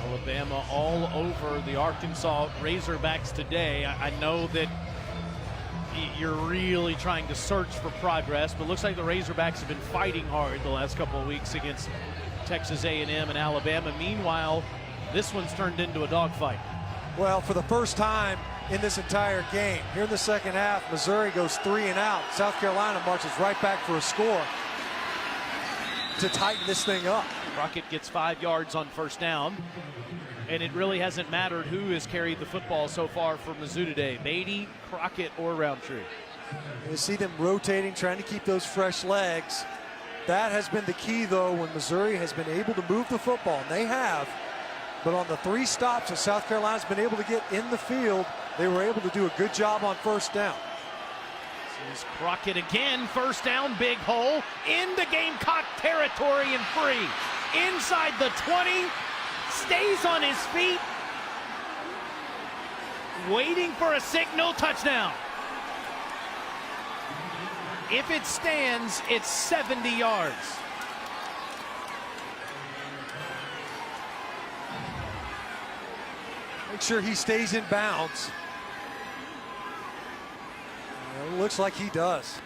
Alabama all over the Arkansas Razorbacks today. I know that you're really trying to search for progress, but it looks like the Razorbacks have been fighting hard the last couple of weeks against Texas A&M and Alabama. Meanwhile, this one's turned into a dogfight.
Well, for the first time in this entire game, here in the second half, Missouri goes 3 and out. South Carolina marches right back for a score to tighten this thing up.
Crockett gets 5 yards on first down, and it really hasn't mattered who has carried the football so far for Mizzou today, Beatty, Crockett, or Roundtree.
You see them rotating, trying to keep those fresh legs. That has been the key, though, when Missouri has been able to move the football, and they have. But on the 3 stops that South Carolina's been able to get in the field, they were able to do a good job on first down.
Here's Crockett again, first down, big hole, into Gamecock territory and free. Inside the 20, stays on his feet, waiting for a signal, touchdown. If it stands, it's 70 yards.
Make sure he stays in bounds. It looks like he does.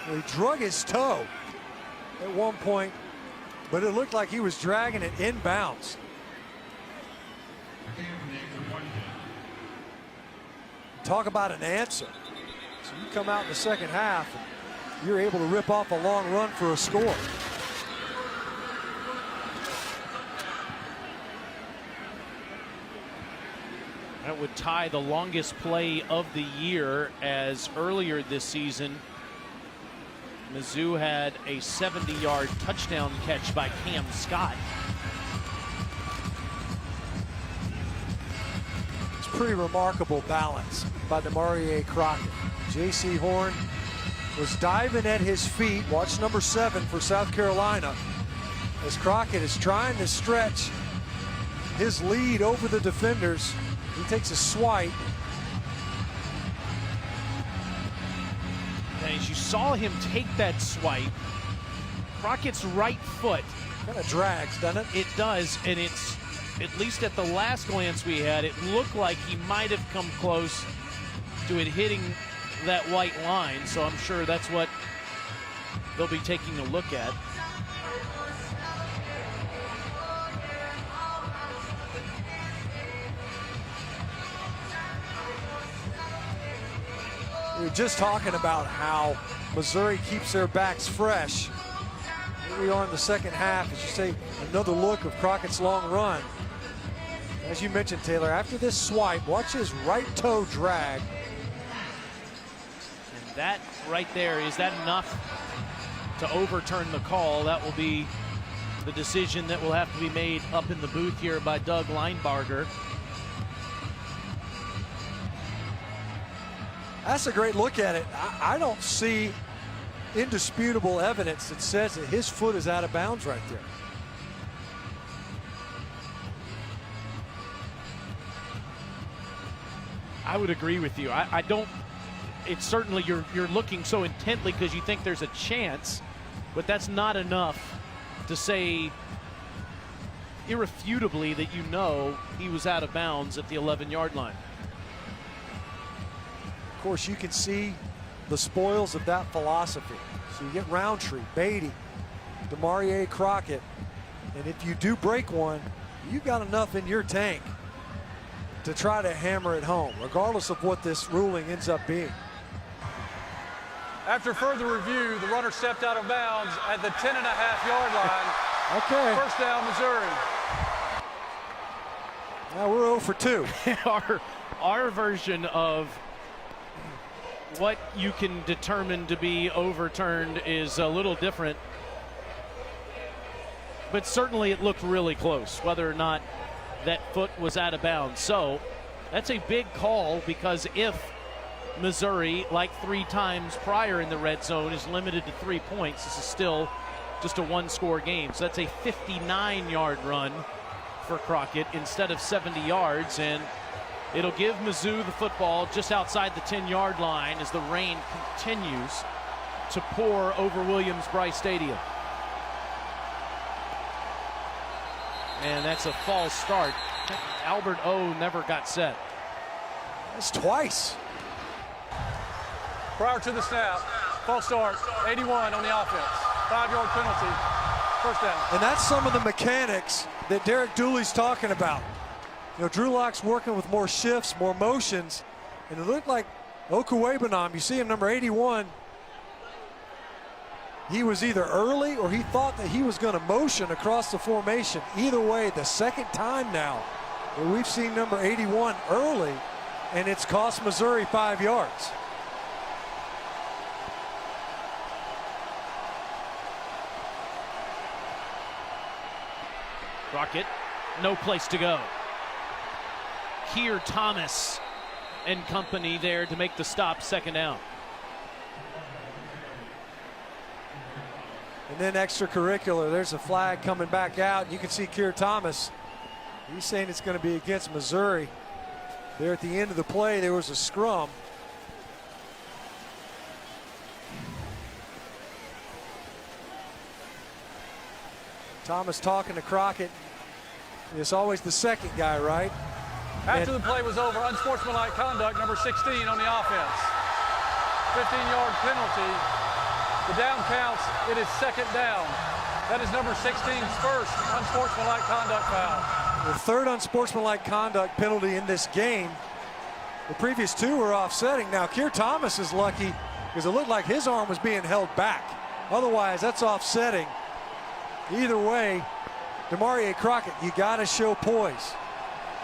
Well, he drug his toe at one point, but it looked like he was dragging it in bounds. Talk about an answer. So you come out in the second half, and you're able to rip off a long run for a score.
That would tie the longest play of the year, as earlier this season, Mizzou had a 70-yard touchdown catch by Cam Scott.
It's pretty remarkable balance by Demarie Crockett. J.C. Horn was diving at his feet. Watch number 7 for South Carolina, as Crockett is trying to stretch his lead over the defenders. He takes a swipe.
And as you saw him take that swipe, Crockett's right foot
kind of drags, doesn't it?
It does, and it's, at least at the last glance we had, it looked like he might have come close to it hitting that white line, so I'm sure that's what they'll be taking a look at.
We were just talking about how Missouri keeps their backs fresh. Here we are in the second half, as you say, another look of Crockett's long run. As you mentioned, Taylor, after this swipe, watch his right toe drag.
And that right there, is that enough to overturn the call? That will be the decision that will have to be made up in the booth here by Doug Linebarger.
That's a great look at it. I don't see indisputable evidence that says that his foot is out of bounds right there.
I would agree with you. I don't. It's certainly you're looking so intently because you think there's a chance, but that's not enough to say irrefutably that you know he was out of bounds at the 11-yard line.
Of course, you can see the spoils of that philosophy. So you get Roundtree, Beatty, Demarie Crockett, and if you do break one, you've got enough in your tank to try to hammer it home, regardless of what this ruling ends up being.
After further review, the runner stepped out of bounds at the 10.5-yard line.
Okay.
First down, Missouri.
Now we're 0 for 2.
Our version of what you can determine to be overturned is a little different. But certainly it looked really close, whether or not that foot was out of bounds. So that's a big call, because if Missouri, like 3 times prior in the red zone, is limited to 3 points, this is still just a 1-score game. So that's a 59-yard run for Crockett instead of 70 yards, and it'll give Mizzou the football just outside the 10-yard line as the rain continues to pour over Williams-Brice Stadium. And that's a false start. Albert O never got set.
That's twice.
Prior to the snap, false start, 81 on the offense. 5-yard penalty, first down.
And that's some of the mechanics that Derek Dooley's talking about. You know, Drew Lock's working with more shifts, more motions, and it looked like Okuwebanam, you see him, number 81, he was either early or he thought that he was going to motion across the formation. Either way, the second time now where we've seen number 81 early, and it's cost Missouri 5 yards.
Crockett, no place to go. Keir Thomas and company there to make the stop, second down.
And then extracurricular, there's a flag coming back out. You can see Keir Thomas. He's saying it's going to be against Missouri. There at the end of the play, there was a scrum. Thomas talking to Crockett. It's always the second guy, right?
After the play was over, unsportsmanlike conduct, number 16 on the offense. 15-yard penalty. The down counts. It is second down. That is number 16's first unsportsmanlike conduct foul.
The third unsportsmanlike conduct penalty in this game. The previous 2 were offsetting. Now, Keir Thomas is lucky because it looked like his arm was being held back. Otherwise, that's offsetting. Either way, Demarie Crockett, you got to show poise.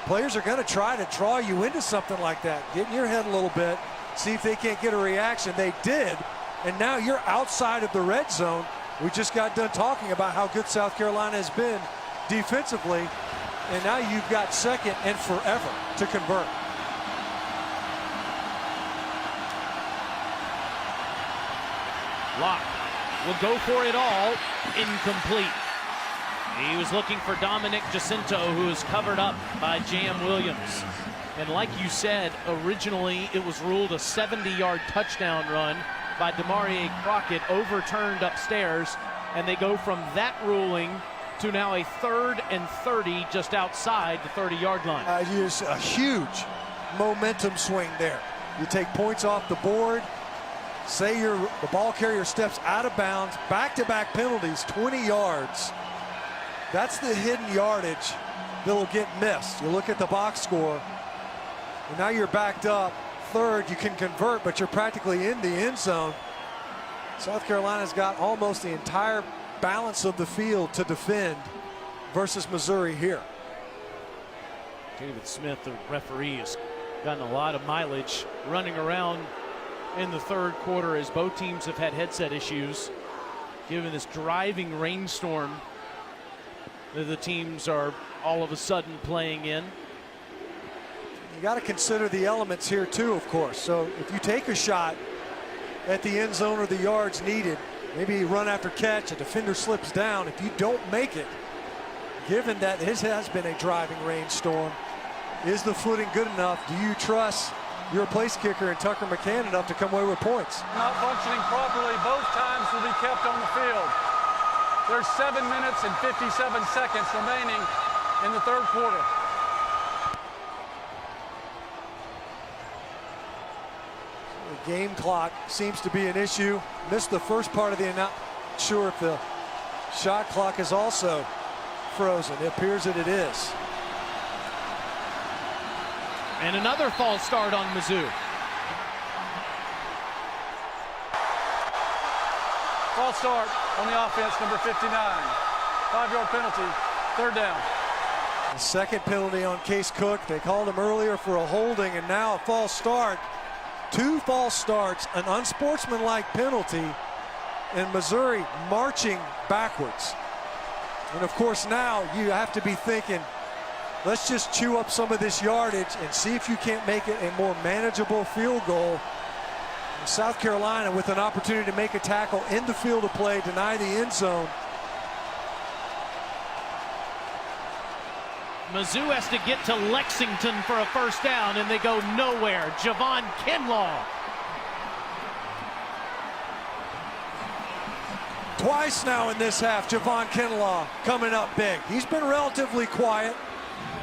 Players are going to try to draw you into something like that. Get in your head a little bit, see if they can't get a reaction. They did, and now you're outside of the red zone. We just got done talking about how good South Carolina has been defensively, and now you've got second and forever to convert.
Locke will go for it all. Incomplete. He was looking for Dominic Jacinto, who is covered up by Jam Williams. And like you said, originally it was ruled a 70-yard touchdown run by Demarie Crockett, overturned upstairs, and they go from that ruling to now a 3rd and 30 just outside the 30-yard line.
Just a huge momentum swing there. You take points off the board. Say the ball carrier steps out of bounds, back-to-back penalties, 20 yards. That's the hidden yardage that'll get missed. You look at the box score, and now you're backed up. Third, you can convert, but you're practically in the end zone. South Carolina's got almost the entire balance of the field to defend versus Missouri here.
David Smith, the referee, has gotten a lot of mileage running around in the third quarter as both teams have had headset issues, given this driving rainstorm that the teams are all of a sudden playing in.
You got to consider the elements here too, of course. So if you take a shot at the end zone or the yards needed, maybe you run after catch, a defender slips down. If you don't make it, given that this has been a driving rainstorm, is the footing good enough? Do you trust you're a place kicker and Tucker McCann enough to come away with points.
Not functioning properly, both times will be kept on the field. There's 7 minutes and 57 seconds remaining in the third quarter.
The game clock seems to be an issue. Missed the first part of the announcement. Sure if the shot clock is also frozen. It appears that it is.
And another false start on Mizzou.
False start on the offense, number 59. 5-yard penalty, third down.
The second penalty on Case Cook. They called him earlier for a holding, and now a false start. 2 false starts, an unsportsmanlike penalty, and Missouri marching backwards. And of course now you have to be thinking, let's just chew up some of this yardage and see if you can't make it a more manageable field goal. And South Carolina with an opportunity to make a tackle in the field of play, deny the end zone.
Mizzou has to get to Lexington for a first down, and they go nowhere. Javon Kinlaw.
Twice now in this half, Javon Kinlaw coming up big. He's been relatively quiet.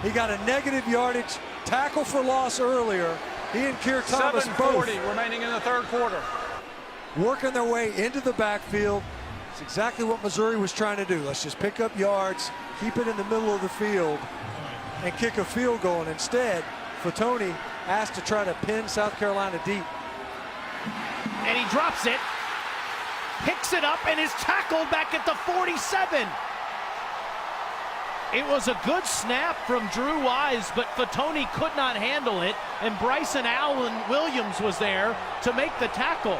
He got a negative yardage tackle for loss earlier. He and Keir Thomas both
7:40 remaining in the third quarter.
working their way into the backfield. It's exactly what Missouri was trying to do. Let's just pick up yards, keep it in the middle of the field, and kick a field goal. And instead, Fatoni asked to try to pin South Carolina deep.
And he drops it, picks it up, and is tackled back at the 47. It was a good snap from Drew Wise, but Fatoni could not handle it, and Bryson Allen Williams was there to make the tackle.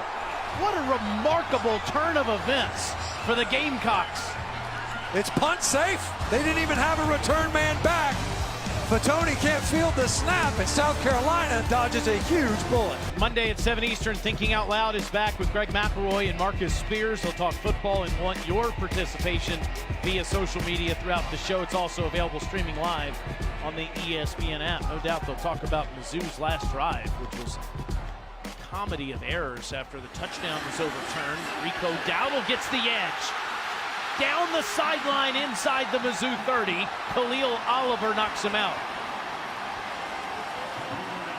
What a remarkable turn of events for the Gamecocks.
It's punt safe. They didn't even have a return man back. Fatoni can't field the snap, and South Carolina dodges a huge bullet.
Monday at 7 Eastern, Thinking Out Loud is back with Greg McElroy and Marcus Spears. They'll talk football and want your participation via social media throughout the show. It's also available streaming live on the ESPN app. No doubt they'll talk about Mizzou's last drive, which was a comedy of errors after the touchdown was overturned. Rico Dowdle gets the edge. Down the sideline inside the Mizzou 30. Khalil Oliver knocks him out.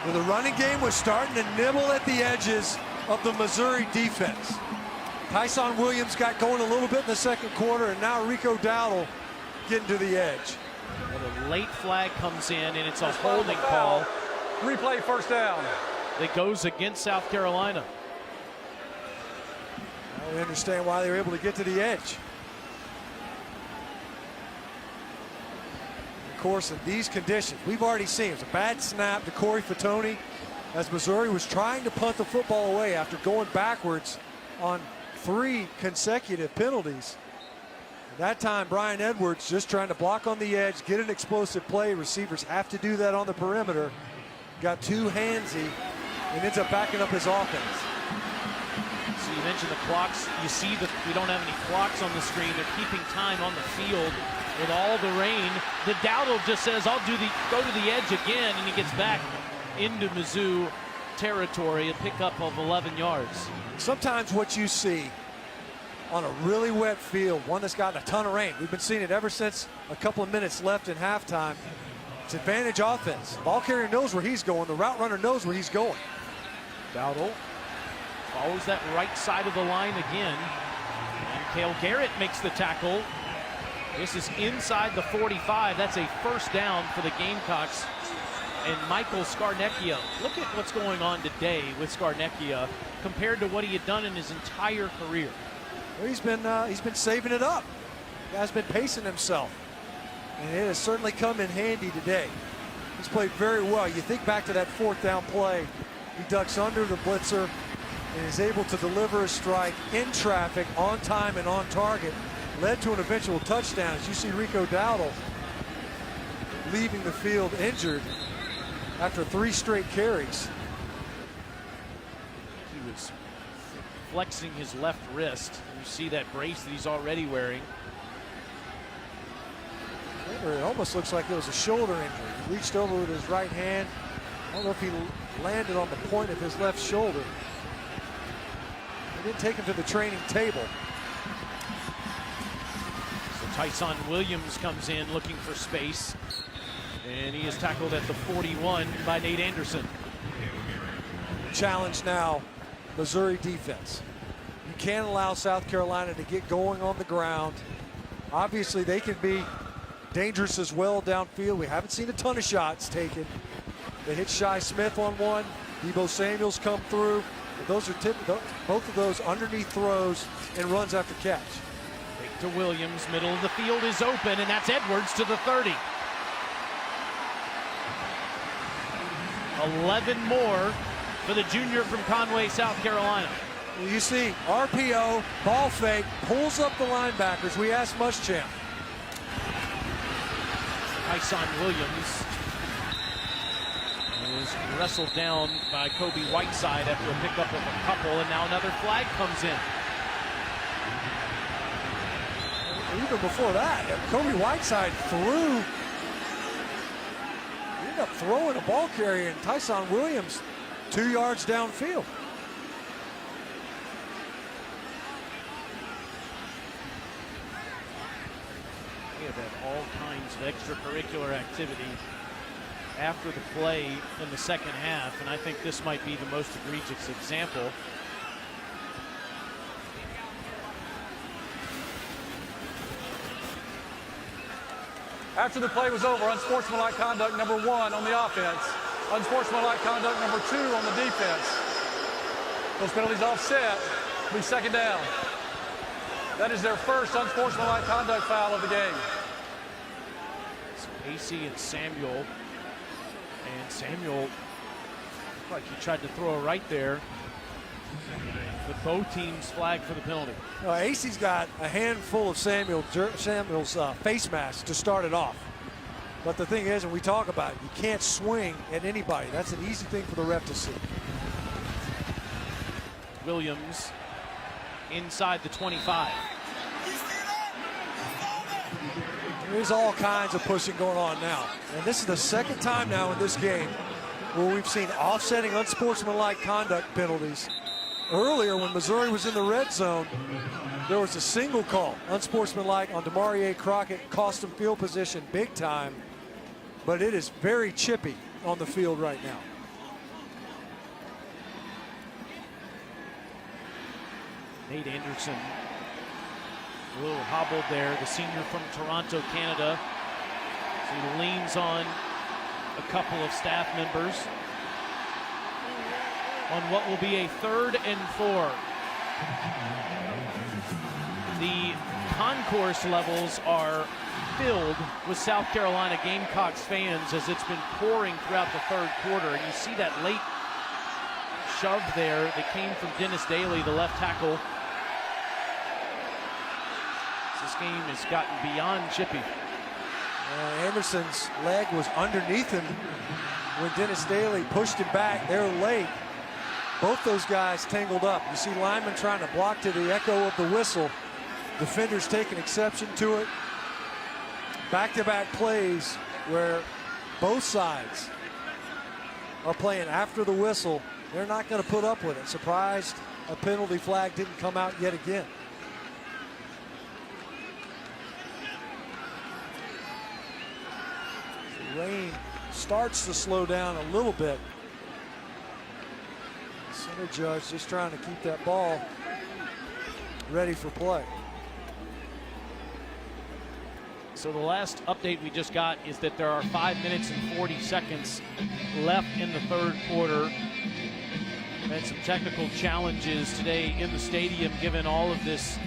Well, the running game was starting to nibble at the edges of the Missouri defense. Tyson Williams got going a little bit in the second quarter, and now Rico Dowdle getting to the edge.
Well, a late flag comes in, and it's a holding call.
Replay first down.
That goes against South Carolina.
Now we understand why they were able to get to the edge. Of course, in these conditions, we've already seen it was a bad snap to Corey Fatoni as Missouri was trying to punt the football away after going backwards on 3 consecutive penalties. That time, Brian Edwards just trying to block on the edge, get an explosive play. Receivers have to do that on the perimeter. Got too handsy and ends up backing up his offense.
So you mentioned the clocks. You see that we don't have any clocks on the screen. They're keeping time on the field with all the rain. The Dowdle just says, I'll go to the edge again, and he gets back into Mizzou territory, a pickup of 11 yards.
Sometimes what you see on a really wet field, one that's gotten a ton of rain, we've been seeing it ever since a couple of minutes left in halftime. It's advantage offense. Ball carrier knows where he's going. The route runner knows where he's going.
Dowdle follows that right side of the line again. And Cale Garrett makes the tackle. This is inside the 45. That's a first down for the Gamecocks. And Michael Scarnecchia, look at what's going on today with Scarnecchia compared to what he had done in his entire career.
Well, he's been saving it up. The guy's been pacing himself. And it has certainly come in handy today. He's played very well. You think back to that 4th down play. He ducks under the blitzer and is able to deliver a strike in traffic, on time and on target. Led to an eventual touchdown. As you see Rico Dowdle leaving the field injured after 3 straight carries.
He was flexing his left wrist. You see that brace that he's already wearing.
It almost looks like it was a shoulder injury. He reached over with his right hand. I don't know if he landed on the point of his left shoulder. They didn't take him to the training table.
So Tyson Williams comes in looking for space, and he is tackled at the 41 by Nate Anderson.
Challenge now, Missouri defense. You can't allow South Carolina to get going on the ground. Obviously, they can be dangerous as well downfield. We haven't seen a ton of shots taken. They hit Shi Smith on one. Deebo Samuel's come through. But those are both of those underneath throws and runs after catch.
Fake to Williams, middle of the field is open, and that's Edwards to the 30. 11 more for the junior from Conway, South Carolina.
You see RPO, ball fake, pulls up the linebackers. We asked Muschamp.
Tyson Williams is wrestled down by Kobe Whiteside after a pickup of a couple, and now another flag comes in.
Even before that, Kobe Whiteside threw. He ended up throwing a ball carrier, and Tyson Williams 2 yards downfield.
We have had all kinds of extracurricular activity after the play in the second half, and I think this might be the most egregious example.
After the play was over, unsportsmanlike conduct number 1 on the offense, unsportsmanlike conduct number 2 on the defense. Those penalties offset, be second down. That is their first unsportsmanlike conduct foul of the game.
So AC and Samuel. And Samuel looked like he tried to throw it right there. But both teams flagged for the penalty.
AC's got a handful of Samuel's face masks to start it off. But the thing is, and we talk about it, you can't swing at anybody. That's an easy thing for the ref to see.
Williams inside the 25.
There's all kinds of pushing going on now. And this is the second time now in this game where we've seen offsetting unsportsmanlike conduct penalties. Earlier, when Missouri was in the red zone, there was a single call, unsportsmanlike, on Demarie Crockett, cost him field position big time. But it is very chippy on the field right now.
Nate Anderson, a little hobbled there, the senior from Toronto, Canada. So he leans on a couple of staff members on what will be a 3rd and 4. The concourse levels are filled with South Carolina Gamecocks fans as it's been pouring throughout the 3rd quarter. And you see that late shove there that came from Dennis Daly, the left tackle. This game has gotten beyond chippy.
Anderson's leg was underneath him when Dennis Daly pushed him back. They're late. Both those guys tangled up. You see linemen trying to block to the echo of the whistle. Defenders taking exception to it. Back-to-back plays where both sides are playing after the whistle. They're not going to put up with it. Surprised a penalty flag didn't come out yet again. The rain starts to slow down a little bit. Center judge just trying to keep that ball ready for play.
So the last update we just got is that there are 5 minutes and 40 seconds left in the 3rd quarter. Had some technical challenges today in the stadium given all of this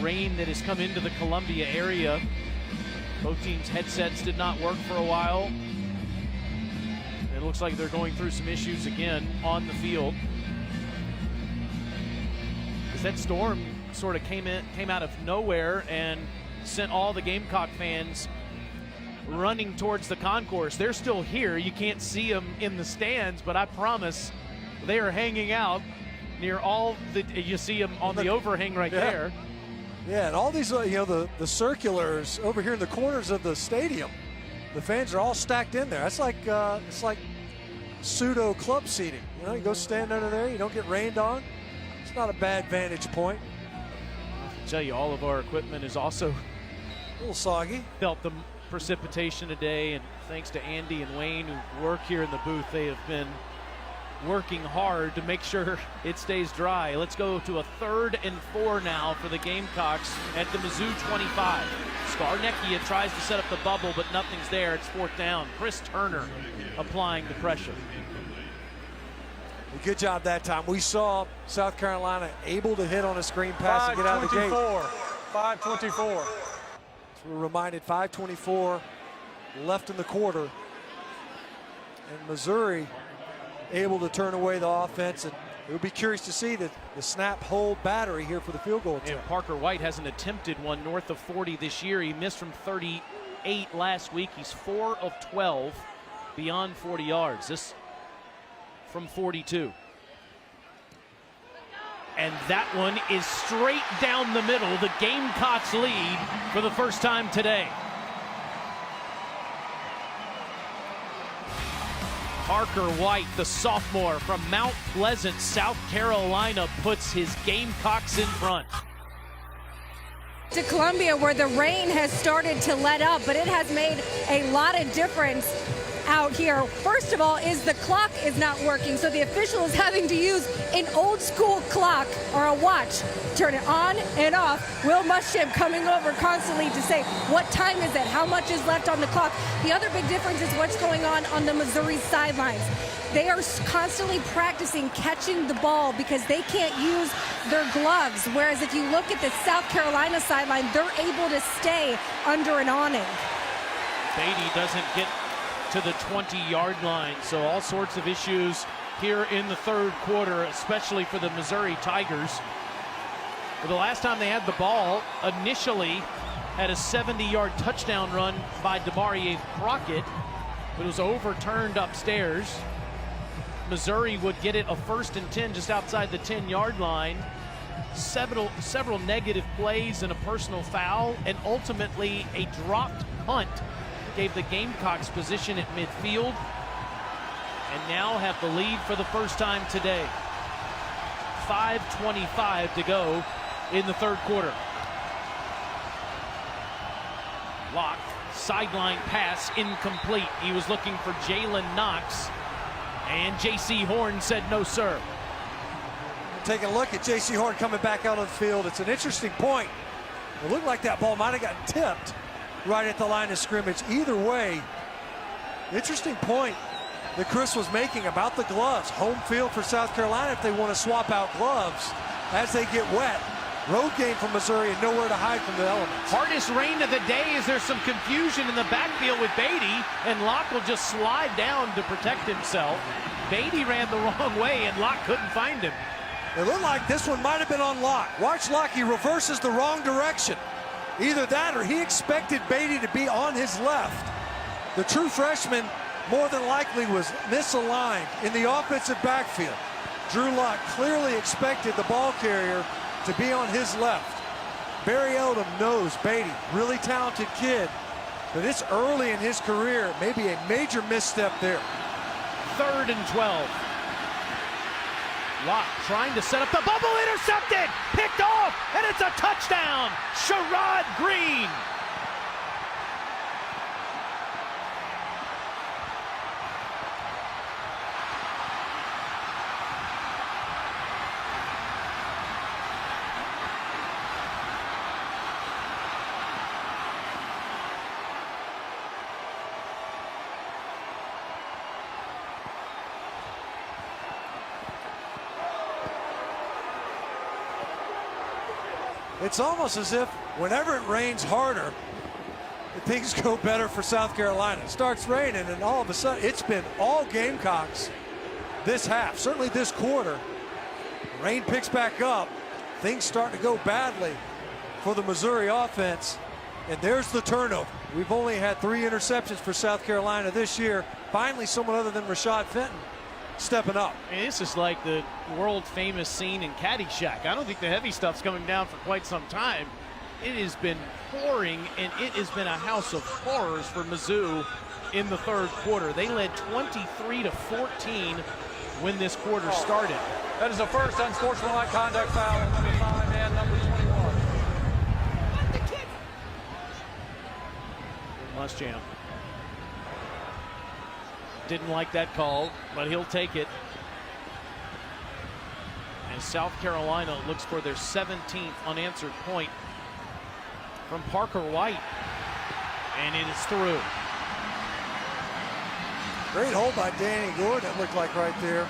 rain that has come into the Columbia area. Both teams' headsets did not work for a while. It looks like they're going through some issues again on the field. Because that storm sort of came out of nowhere and sent all the Gamecock fans running towards the concourse. They're still here. You can't see them in the stands, but I promise they are hanging out near all the, you see them on the overhang right there.
Yeah, and all these, the circulars over here in the corners of the stadium, the fans are all stacked in there. That's like, it's like pseudo club seating. You know, you go stand under there, you don't get rained on. It's not a bad vantage point.
I'll tell you, all of our equipment is also
A little soggy.
felt the precipitation today, and thanks to Andy and Wayne who work here in the booth, they have been working hard to make sure it stays dry. Let's go to a 3rd and 4 now for the Gamecocks at the Mizzou 25. Scarnecchia tries to set up the bubble, but nothing's there. It's 4th down. Chris Turner applying the pressure.
Good job that time. We saw South Carolina able to hit on a screen pass and get out of the gate.
5:24.
So we're reminded 5:24 left in the quarter. And Missouri able to turn away the offense. And we'll be curious to see the snap hold battery here for the field goal attempt.
And Parker White hasn't attempted one north of 40 this year. He missed from 38 last week. He's 4 of 12 beyond 40 yards. This from 42. And that one is straight down the middle. The Gamecocks lead for the first time today. Parker White, the sophomore from Mount Pleasant, South Carolina, puts his Gamecocks in front.
To Columbia, where the rain has started to let up, but it has made a lot of difference out here. First of all, is the clock is not working, so the official is having to use an old school clock or a watch, turn it on and off. Will Muschamp coming over constantly to say, what time is it? How much is left on the clock? The other big difference is what's going on the Missouri sidelines. They are constantly practicing catching the ball because they can't use their gloves. Whereas if you look at the South Carolina sideline, they're able to stay under an awning.
Beatty doesn't get to the 20-yard line, so all sorts of issues here in the 3rd quarter, especially for the Missouri Tigers. Well, the last time they had the ball, initially had a 70-yard touchdown run by Demarie Crockett, but it was overturned upstairs. Missouri would get it a 1st and 10 just outside the 10-yard line. Several negative plays and a personal foul, and ultimately a dropped punt gave the Gamecocks position at midfield, and now have the lead for the first time today. 5:25 to go in the 3rd quarter. Locke, sideline pass incomplete. He was looking for Jalen Knox, and J.C. Horn said no, sir.
Take a look at J.C. Horn coming back out on the field. It's an interesting point. It looked like that ball might have gotten tipped right at the line of scrimmage. Either way, interesting point that Chris was making about the gloves. Home field for South Carolina if they want to swap out gloves as they get wet. Road game for Missouri and nowhere to hide from the elements.
Hardest rain of the day is there's some confusion in the backfield with Beatty, and Locke will just slide down to protect himself. Beatty ran the wrong way, and Locke couldn't find him.
It looked like this one might have been on Locke. Watch Locke, he reverses the wrong direction. Either that or he expected Beatty to be on his left. The true freshman more than likely was misaligned in the offensive backfield. Drew Locke clearly expected the ball carrier to be on his left. Barry Eldham knows Beatty, really talented kid, but it's early in his career, maybe a major misstep there.
3rd and 12. Locke trying to set up the bubble, intercepted, picked off, and it's a touchdown. Sherrod Green.
It's almost as if whenever it rains harder, things go better for South Carolina. It starts raining, and all of a sudden, it's been all Gamecocks this half, certainly this quarter. Rain picks back up. Things start to go badly for the Missouri offense, and there's the turnover. We've only had 3 interceptions for South Carolina this year. Finally, someone other than Rashad Fenton stepping up.
This is like the world famous scene in Caddyshack. I don't think the heavy stuff's coming down for quite some time. it has been pouring, and it has been a house of horrors for Mizzou in the third quarter. They led 23-14 when this quarter started.
That is the first unsportsmanlike conduct foul on number 5 and number 21.
Muschamp didn't like that call, but he'll take it. As South Carolina looks for their 17th unanswered point from Parker White, and it is through.
Great hold by Danny Gordon, it looked like right there.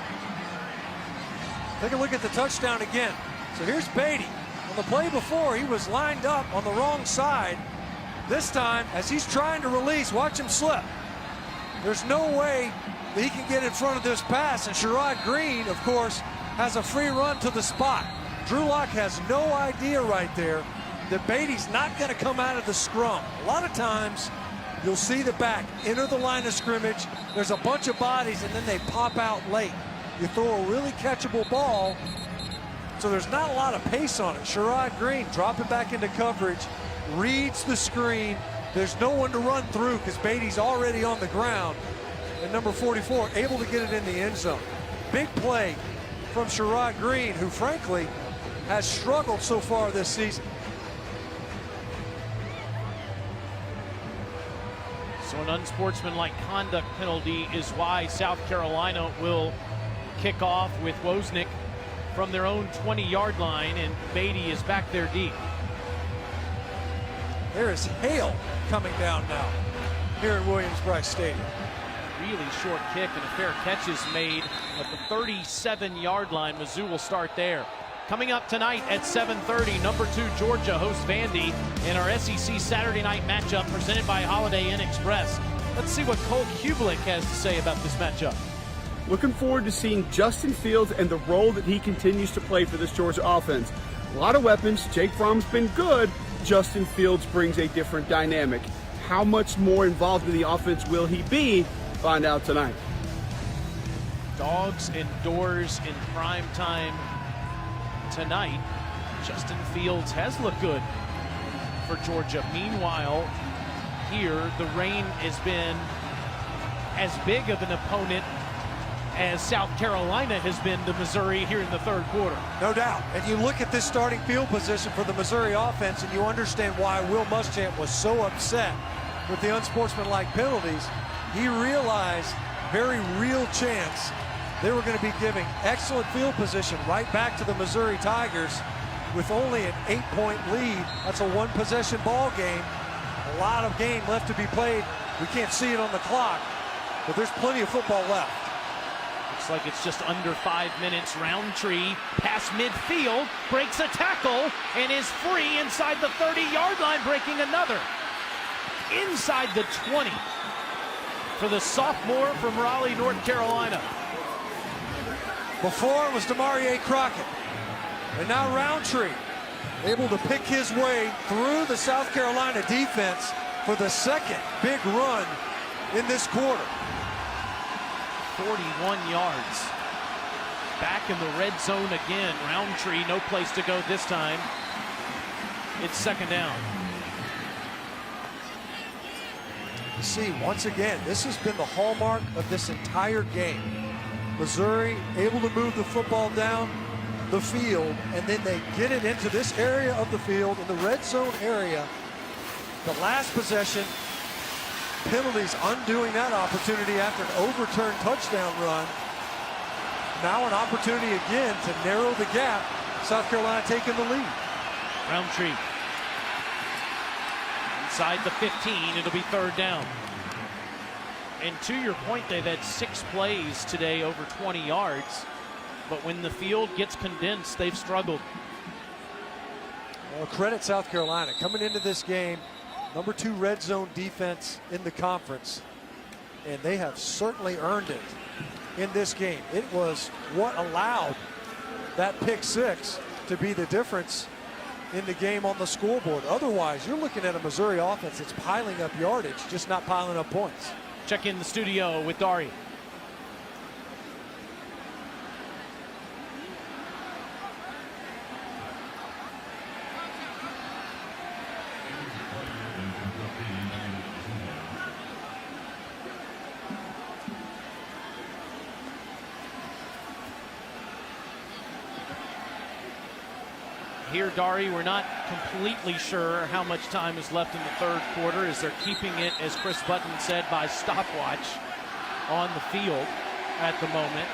Take a look at the touchdown again. So here's Beatty. On the play before, he was lined up on the wrong side. This time, as he's trying to release, watch him slip. There's no way that he can get in front of this pass, and Sherrod Green, of course, has a free run to the spot. Drew Lock has no idea right there that Beatty's not going to come out of the scrum. A lot of times, you'll see the back enter the line of scrimmage. There's a bunch of bodies, and then they pop out late. You throw a really catchable ball, so there's not a lot of pace on it. Sherrod Green dropping back into coverage, reads the screen. There's no one to run through because Beatty's already on the ground. And number 44 able to get it in the end zone. Big play from Sherrod Green, who frankly has struggled so far this season.
So an unsportsmanlike conduct penalty is why South Carolina will kick off with Wozniak from their own 20-yard line, and Beatty is back there deep.
There is hail coming down now here at Williams-Brice Stadium.
Really short kick, and a fair catch is made at the 37-yard line. Mizzou will start there. Coming up tonight at 7:30, number 2 Georgia hosts Vandy in our SEC Saturday night matchup presented by Holiday Inn Express. Let's see what Cole Kublik has to say about this matchup.
Looking forward to seeing Justin Fields and the role that he continues to play for this Georgia offense. A lot of weapons. Jake Fromm's been good. Justin Fields brings a different dynamic. How much more involved in the offense will he be? Find out tonight.
Dogs indoors in prime time tonight. Justin Fields has looked good for Georgia. Meanwhile, here the rain has been as big of an opponent as South Carolina has been to Missouri here in the third quarter.
No doubt. And you look at this starting field position for the Missouri offense, and you understand why Will Muschamp was so upset with the unsportsmanlike penalties. He realized very real chance they were going to be giving excellent field position right back to the Missouri Tigers with only an 8-point lead. That's a one-possession ball game. A lot of game left to be played. We can't see it on the clock, but there's plenty of football left.
Looks like it's just under 5 minutes. Roundtree past midfield, breaks a tackle, and is free inside the 30-yard line, breaking another. Inside the 20 for the sophomore from Raleigh, North Carolina.
Before it was Demarie Crockett, and now Roundtree able to pick his way through the South Carolina defense for the second big run in this quarter.
41 yards. Back in the red zone again. Roundtree, no place to go this time. It's second down.
You see, once again, this has been the hallmark of this entire game. Missouri able to move the football down the field, and then they get it into this area of the field, in the red zone area. The last possession, penalties undoing that opportunity after an overturned touchdown run. Now an opportunity again to narrow the gap. South Carolina taking the lead.
Roundtree inside the 15. It'll be third down. And to your point, they've had 6 plays today over 20 yards. But when the field gets condensed, they've struggled.
Well, credit South Carolina. Coming into this game, number 2 red zone defense in the conference. And they have certainly earned it in this game. It was what allowed that pick 6 to be the difference in the game on the scoreboard. Otherwise, you're looking at a Missouri offense that's piling up yardage, just not piling up points.
Check in the studio with Dari. here, Dari, we're not completely sure how much time is left in the third quarter as they're keeping it, as Chris Button said, by stopwatch on the field at the moment.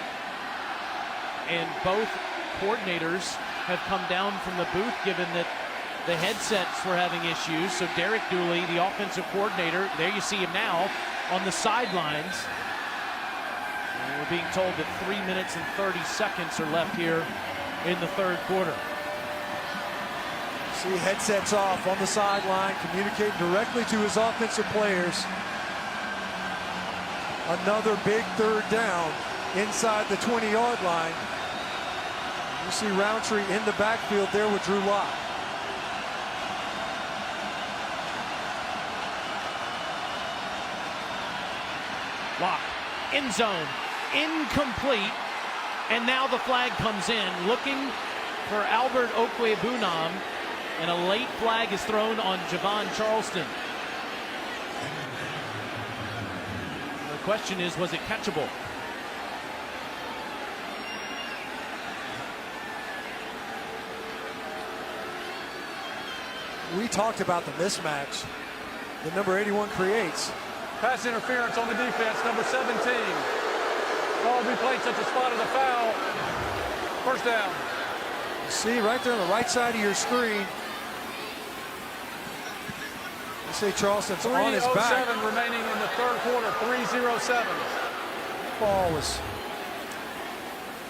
And both coordinators have come down from the booth given that the headsets were having issues. So Derek Dooley, the offensive coordinator, there you see him now on the sidelines. And we're being told that 3 minutes and 30 seconds are left here in the third quarter.
See headsets off on the sideline, communicating directly to his offensive players. Another big third down inside the 20-yard line. You see Roundtree in the backfield there with Drew Lock.
Lock, end zone, incomplete. And now the flag comes in, looking for Albert Okwuegbunam, and a late flag is thrown on Javon Charleston. The question is, was it catchable?
We talked about the mismatch that number 81 creates.
Pass interference on the defense, number 17. Ball be played at the spot of the foul. First down.
See right there on the right side of your screen. You see Charleston's on his back.
3:07 remaining in the third quarter, 3:07.
Ball was,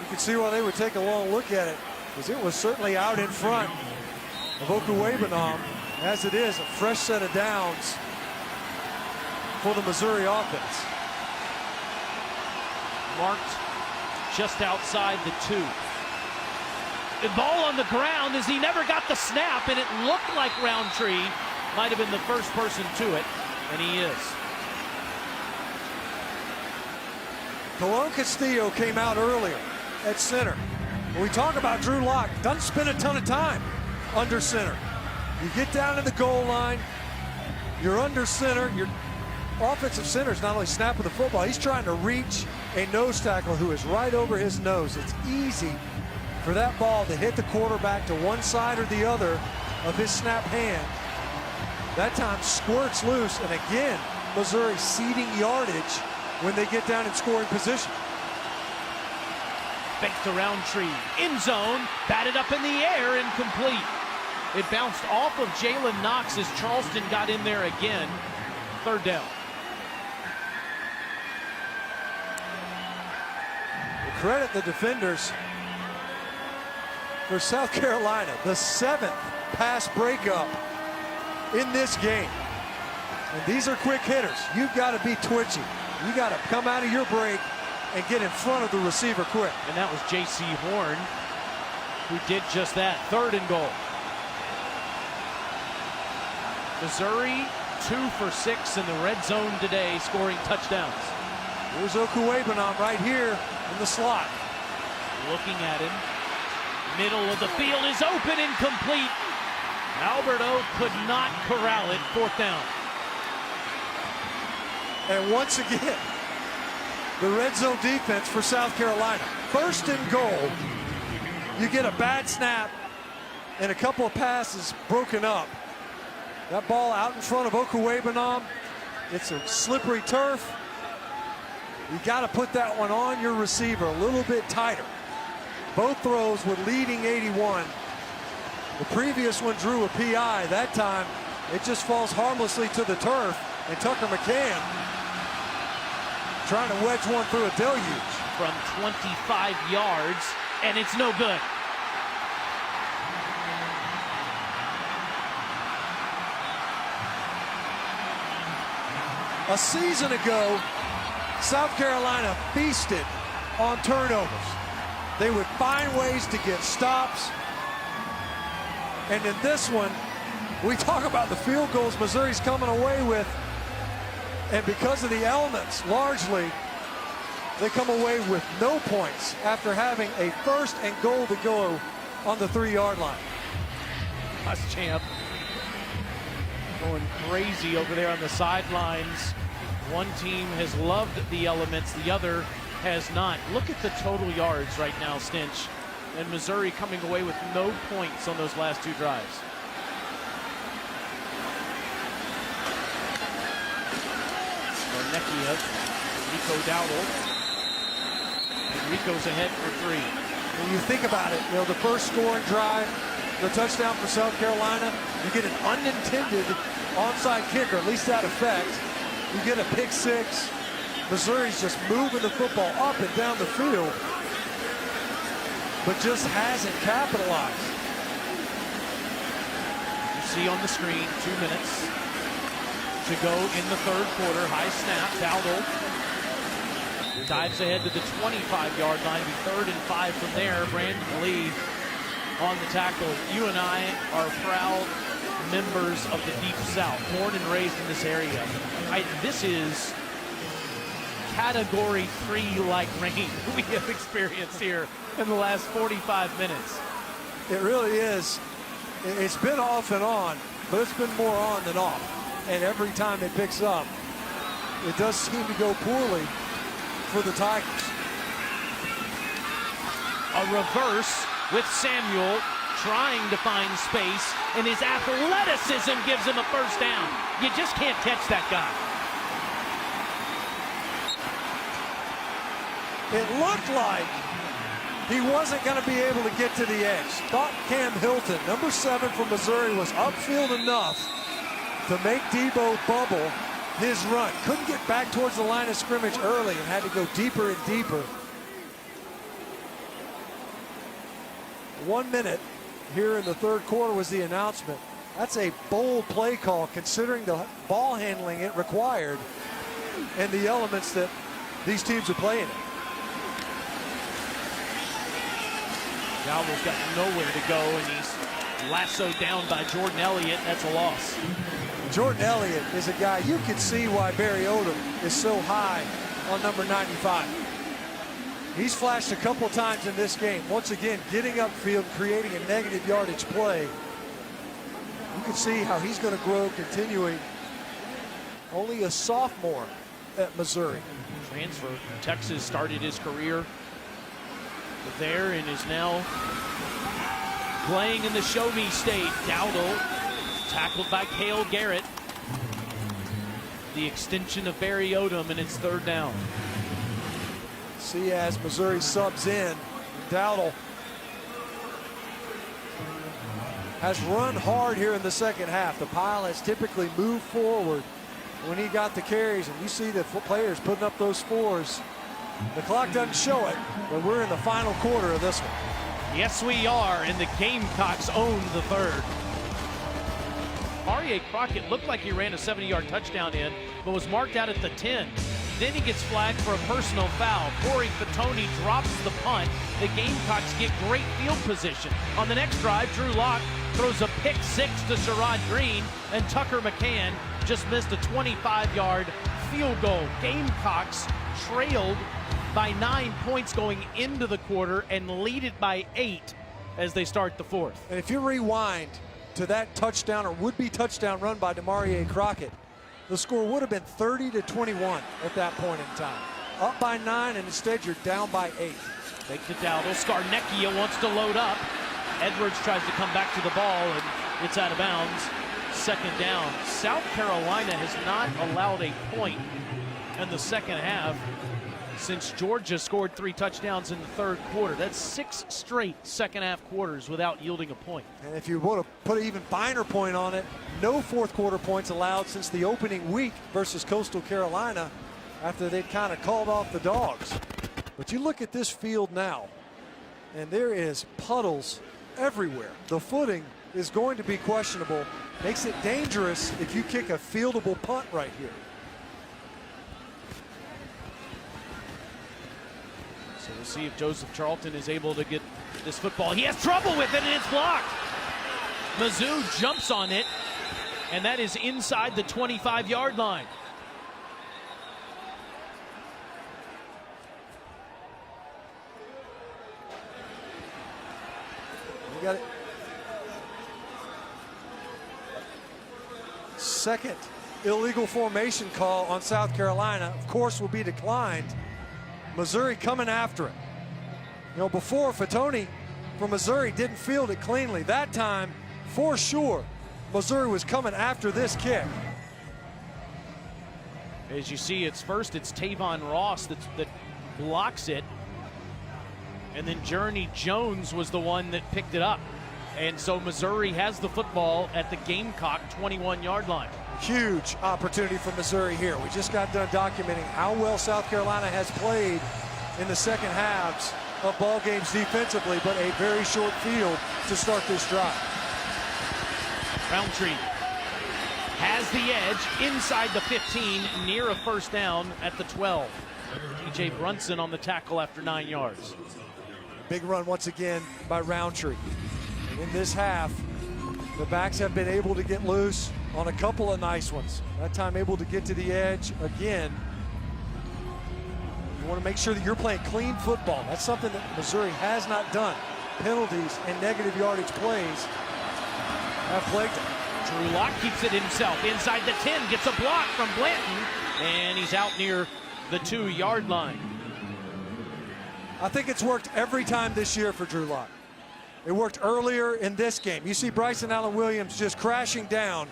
you could see why they would take a long look at it, because it was certainly out in front of Okwuegbunam. As it is, a fresh set of downs for the Missouri offense.
Marked just outside the 2. The ball on the ground as he never got the snap, and it looked like Roundtree might have been the first person to it, and he is.
Colon Castillo came out earlier at center. When we talk about Drew Lock, doesn't spend a ton of time under center. You get down to the goal line, you're under center, your offensive center is not only snapping the football, he's trying to reach a nose tackle who is right over his nose. It's easy for that ball to hit the quarterback to one side or the other of his snap hand. That time squirts loose, and again, Missouri ceding yardage when they get down in scoring position.
Back to Roundtree, end zone, batted up in the air, incomplete. It bounced off of Jalen Knox as Charleston got in there again. Third down.
Credit the defenders for South Carolina, the 7th pass breakup in this game. And these are quick hitters. You've got to be twitchy. You got to come out of your break and get in front of the receiver quick.
And that was J.C. Horn who did just that. Third and goal. Missouri 2 for 6 in the red zone today, scoring touchdowns.
Here's Okwuegbunam right here in the slot.
Looking at him. Middle of the field is open, incomplete. Alberto could not corral it. Fourth down.
And once again, the red zone defense for South Carolina. First and goal. You get a bad snap and a couple of passes broken up. That ball out in front of Okwuegbunam. It's a slippery turf. You got to put that one on your receiver a little bit tighter. Both throws with leading 81. The previous one drew a PI. That time, it just falls harmlessly to the turf. And Tucker McCann trying to wedge one through a deluge.
From 25 yards, and it's no good.
A season ago, South Carolina feasted on turnovers. They would find ways to get stops. And in this one, we talk about the field goals Missouri's coming away with. And because of the elements, largely, they come away with no points after having a first and goal to go on the 3-yard line.
Muschamp going crazy over there on the sidelines. One team has loved the elements, the other has not. Look at the total yards right now, Stinch. and Missouri coming away with no points on those last two drives. Garnecchia, Rico Dowdle. And Rico's ahead for 3.
When you think about it, the first scoring drive, the touchdown for South Carolina, you get an unintended onside kicker, at least that effect. You get a pick 6. Missouri's just moving the football up and down the field, but just hasn't capitalized.
You see on the screen, 2 minutes to go in the third quarter. High snap, Dowdle dives ahead to the 25-yard line. Be 3rd and 5 from there. Brandon Lee on the tackle. You and I are proud members of the Deep South, born and raised in this area. This is Category 3-like rain we have experienced here in the last 45 minutes.
It really is. It's been off and on, but it's been more on than off. And every time it picks up, it does seem to go poorly for the Tigers.
A reverse with Samuel trying to find space, and his athleticism gives him a first down. You just can't catch that guy.
It looked like he wasn't going to be able to get to the edge. Thought Cam Hilton, number 7 from Missouri, was upfield enough to make Debo bubble his run. Couldn't get back towards the line of scrimmage early and had to go deeper and deeper. 1 minute here in the third quarter was the announcement. That's a bold play call considering the ball handling it required and the elements that these teams are playing in.
Dowdle's got nowhere to go, and he's lassoed down by Jordan Elliott. That's a loss.
Jordan Elliott is a guy, you can see why Barry Odom is so high on number 95. He's flashed a couple times in this game. Once again, getting upfield, creating a negative yardage play. You can see how he's going to grow, continuing. Only a sophomore at Missouri.
Transfer from Texas, started his career there and is now playing in the Show Me State. Dowdle tackled by Cale Garrett. The extension of Barry Odom, and it's 3rd down.
See as Missouri subs in, Dowdle has run hard here in the second half. The Pile has typically moved forward when he got the carries, and you see the players putting up those 4s. The clock doesn't show it, but we're in the final quarter of this one.
Yes, we are, and the Gamecocks own the 3rd. Marie Crockett looked like he ran a 70-yard touchdown in, but was marked out at the 10. Then he gets flagged for a personal foul. Corey Fatoni drops the punt. The Gamecocks get great field position. On the next drive, Drew Lock throws a pick 6 to Sherrod Green, and Tucker McCann just missed a 25-yard field goal. Gamecocks trailed by 9 points going into the quarter and lead it by 8 as they start the 4th.
And if you rewind to that touchdown or would-be touchdown run by Demarie Crockett, the score would have been 30-21 at that point in time. Up by 9, and instead you're down by 8.
Fake to Dowdle. Scarnecchia wants to load up. Edwards tries to come back to the ball, and it's out of bounds. 2nd down. South Carolina has not allowed a point in the second half since Georgia scored 3 touchdowns in the 3rd quarter. That's 6 straight second half quarters without yielding a point.
And if you want to put an even finer point on it, no 4th quarter points allowed since the opening week versus Coastal Carolina after they'd kind of called off the Dogs. But you look at this field now, and there is puddles everywhere. The footing is going to be questionable. Makes it dangerous if you kick a fieldable punt right here.
So we'll see if Joseph Charlton is able to get this football. He has trouble with it, and it's blocked. Mizzou jumps on it, and that is inside the 25-yard line.
You got it. Second illegal formation call on South Carolina, of course, will be declined. Missouri coming after it. You know, before Fatoni from Missouri didn't field it cleanly. That time, for sure, Missouri was coming after this kick.
As you see, it's Tavon Ross that blocks it. And then Journey Jones was the one that picked it up. And so Missouri has the football at the Gamecock 21-yard line.
Huge opportunity for Missouri here. We just got done documenting how well South Carolina has played in the second halves of ball games defensively, but a very short field to start this drive.
Roundtree has the edge inside the 15, near a first down at the 12. TJ Brunson on the tackle after 9 yards.
Big run once again by Roundtree. And in this half, the backs have been able to get loose on a couple of nice ones. That time able to get to the edge again. You want to make sure that you're playing clean football. That's something that Missouri has not done. Penalties and negative yardage plays have plagued them.
Drew Lock keeps it himself inside the 10, gets a block from Blanton, and he's out near the 2-yard line.
I think it's worked every time this year for Drew Lock. It worked earlier in this game. You see Bryson Allen Williams just crashing down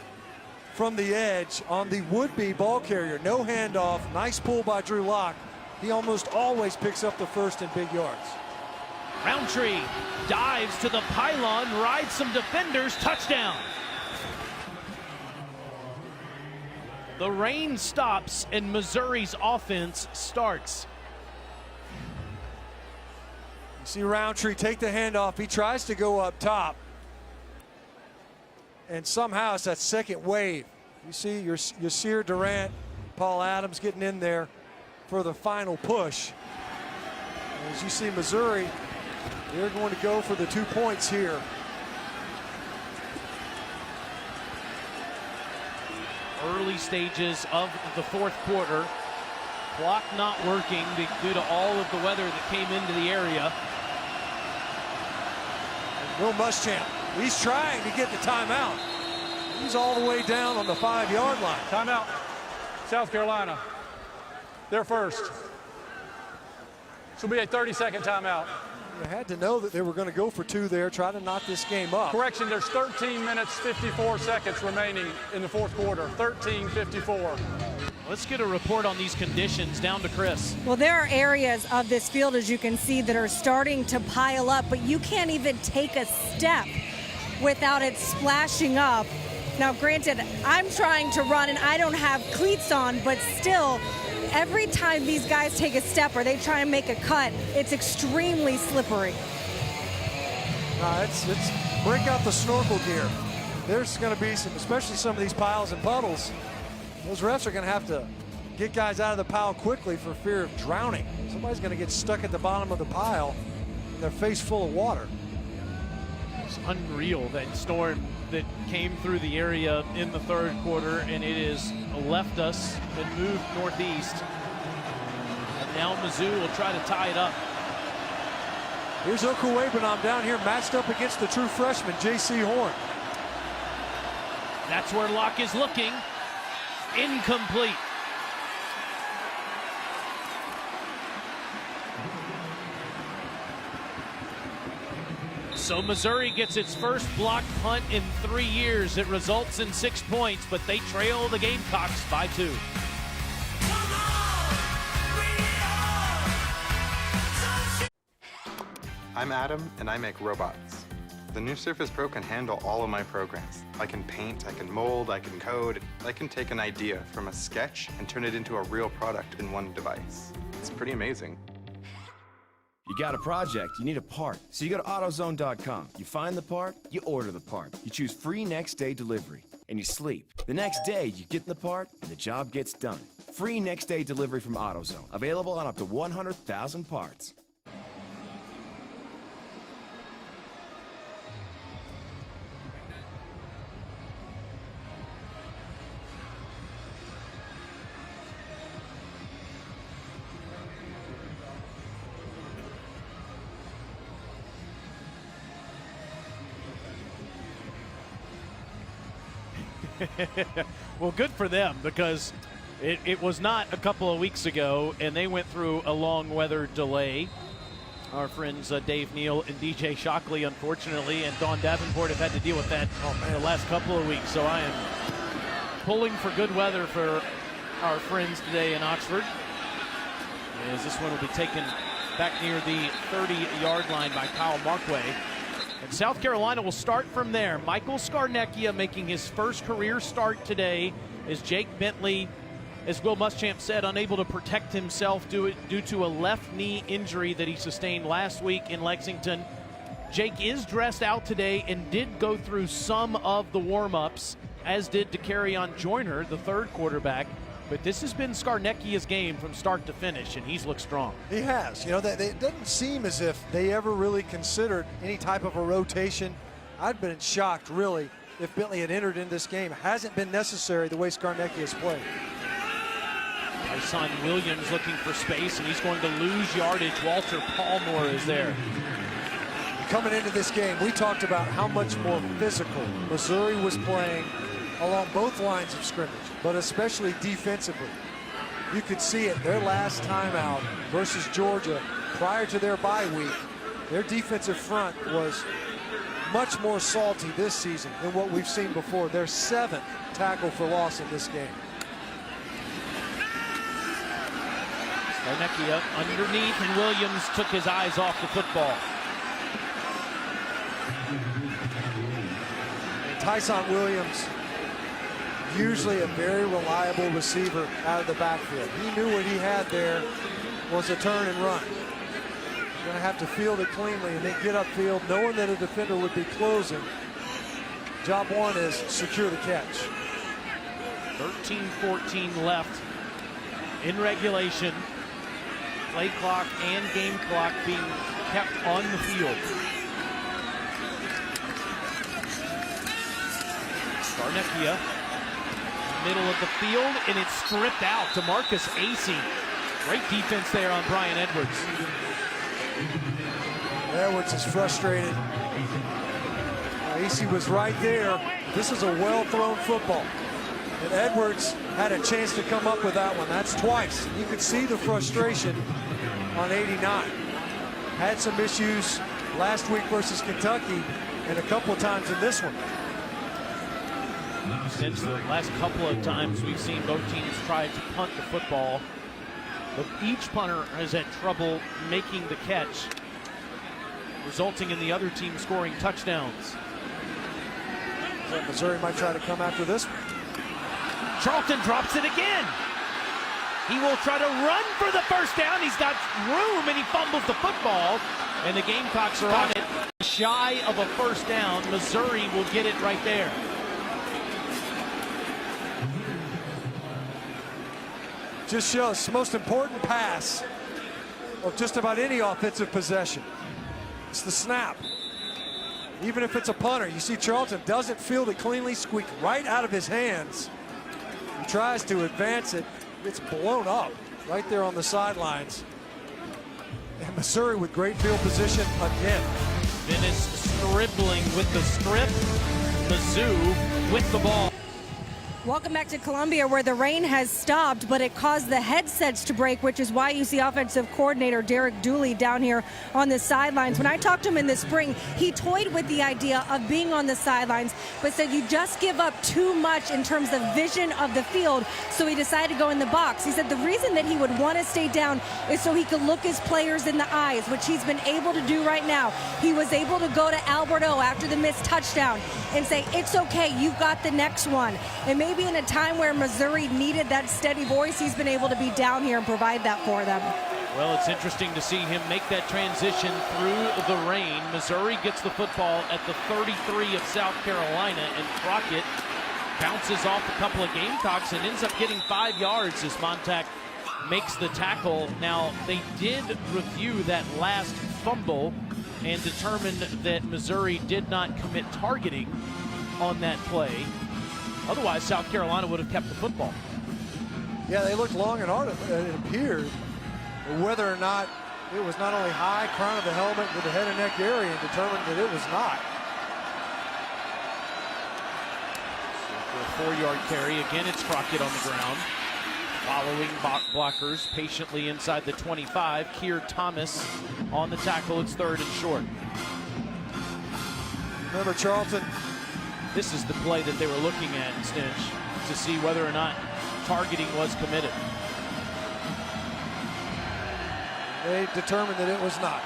from the edge on the would-be ball carrier. No handoff, nice pull by Drew Lock. He almost always picks up the first and big yards.
Roundtree dives to the pylon, rides some defenders, touchdown. The rain stops and Missouri's offense starts.
You see Roundtree take the handoff. He tries to go up top. And somehow it's that second wave. You see Yasir Durant, Paul Adams getting in there for the final push. And as you see Missouri, they're going to go for the 2 points here.
Early stages of the fourth quarter. Clock not working due to all of the weather that came into the area.
And Will Muschamp, he's trying to get the timeout. He's all the way down on the 5-yard line.
Timeout. South Carolina. They're first. This will be a 30-second timeout.
You had to know that they were going to go for 2 there, try to knock this game up.
Correction, there's 13 minutes, 54 seconds remaining in the fourth quarter. 13:54.
Let's get a report on these conditions. Down to Chris.
Well, there are areas of this field, as you can see, that are starting to pile up, but you can't even take a step without it splashing up. Now, granted, I'm trying to run and I don't have cleats on, but still, every time these guys take a step or they try and make a cut, it's extremely slippery.
It's break out the snorkel gear. There's going to be some, especially some of these piles and puddles. Those refs are going to have to get guys out of the pile quickly for fear of drowning. Somebody's going to get stuck at the bottom of the pile and their face full of water.
It's unreal, that storm that came through the area in the third quarter, and it has left us and moved northeast. And now Mizzou will try to tie it up.
Here's Okuwebanam down here matched up against the true freshman, J.C. Horn.
That's where Locke is looking. Incomplete. So Missouri gets its first blocked punt in 3 years. It results in 6 points, but they trail the Gamecocks by 2.
I'm Adam, and I make robots. The new Surface Pro can handle all of my programs. I can paint, I can mold, I can code. I can take an idea from a sketch and turn it into a real product in one device. It's pretty amazing.
You got a project, you need a part. So you go to AutoZone.com. You find the part, you order the part. You choose free next day delivery, and you sleep. The next day, you get the part, and the job gets done. Free next day delivery from AutoZone. Available on up to 100,000 parts.
Well, good for them, because it was not a couple of weeks ago, and they went through a long weather delay. Our friends Dave Neal and DJ Shockley, unfortunately, and Don Davenport have had to deal with that the last couple of weeks. So I am pulling for good weather for our friends today in Oxford, as this one will be taken back near the 30-yard line by Kyle Markway. And South Carolina will start from there. Michael Scarnecchia making his first career start today as Jake Bentley, as Will Muschamp said, unable to protect himself due to a left knee injury that he sustained last week in Lexington. Jake is dressed out today and did go through some of the warm-ups, as did Dakarrion Joyner, the third quarterback. But this has been Scarnecchia's game from start to finish, and he's looked strong.
He has. You know, it doesn't seem as if they ever really considered any type of a rotation. I'd been shocked, really, if Bentley had entered in this game. It hasn't been necessary the way Scarnecchia has played.
Tyson Williams looking for space, and he's going to lose yardage. Walter Palmore is there.
Coming into this game, we talked about how much more physical Missouri was playing along both lines of scrimmage, but especially defensively. You could see it their last time out versus Georgia prior to their bye week. Their defensive front was much more salty this season than what we've seen before. Their 7th tackle for loss in this game.
Scarnecchia underneath, and Williams took his eyes off the football.
And Tyson Williams, usually a very reliable receiver out of the backfield. He knew what he had there was a turn and run. Going to have to field it cleanly and then get upfield, knowing that a defender would be closing. Job one is secure the catch.
13-14 left in regulation. Play clock and game clock being kept on the field. Scarnecchia, middle of the field, and it's stripped out. DeMarcus Acey. Great defense there on Brian Edwards.
Edwards is frustrated. Acey was right there. This is a well-thrown football. And Edwards had a chance to come up with that one. That's twice. You could see the frustration on 89. Had some issues last week versus Kentucky and a couple of times in this one.
Since the last couple of times we've seen both teams try to punt the football, but each punter has had trouble making the catch, resulting in the other team scoring touchdowns.
So Missouri might try to come after this one.
Charlton drops it again. He will try to run for the first down. He's got room, and he fumbles the football, and the Gamecocks are on it. Shy of a first down. Missouri will get it right there.
Just shows the most important pass of just about any offensive possession. It's the snap. Even if it's a punter, you see Charlton doesn't field it cleanly, squeaked right out of his hands. He tries to advance it. It's blown up right there on the sidelines. And Missouri with great field position again.
Venice dribbling with the strip. Mizzou with the ball.
Welcome back to Columbia, where the rain has stopped, but it caused the headsets to break, which is why you see offensive coordinator Derek Dooley down here on the sidelines. When I talked to him in the spring, he toyed with the idea of being on the sidelines, but said you just give up too much in terms of vision of the field, so he decided to go in the box. He said the reason that he would want to stay down is so he could look his players in the eyes, which he's been able to do right now. He was able to go to Albert O after the missed touchdown and say, it's okay, you've got the next one. And maybe in a time where Missouri needed that steady voice, he's been able to be down here and provide that for them.
Well, it's interesting to see him make that transition through the rain. Missouri gets the football at the 33 of South Carolina, and Crockett bounces off a couple of Gamecocks and ends up getting 5 yards as Montag makes the tackle. Now, they did review that last fumble and determined that Missouri did not commit targeting on that play. Otherwise, South Carolina would have kept the football.
Yeah, they looked long and hard, it appeared. Whether or not it was not only high, crown of the helmet with the head and neck area, and determined that it was not.
So for a 4-yard carry, again, it's Crockett on the ground. Following blockers patiently inside the 25. Keir Thomas on the tackle. It's 3rd and short.
Remember, Charlton,
this is the play that they were looking at, Stinch, to see whether or not targeting was committed.
They determined that it was not.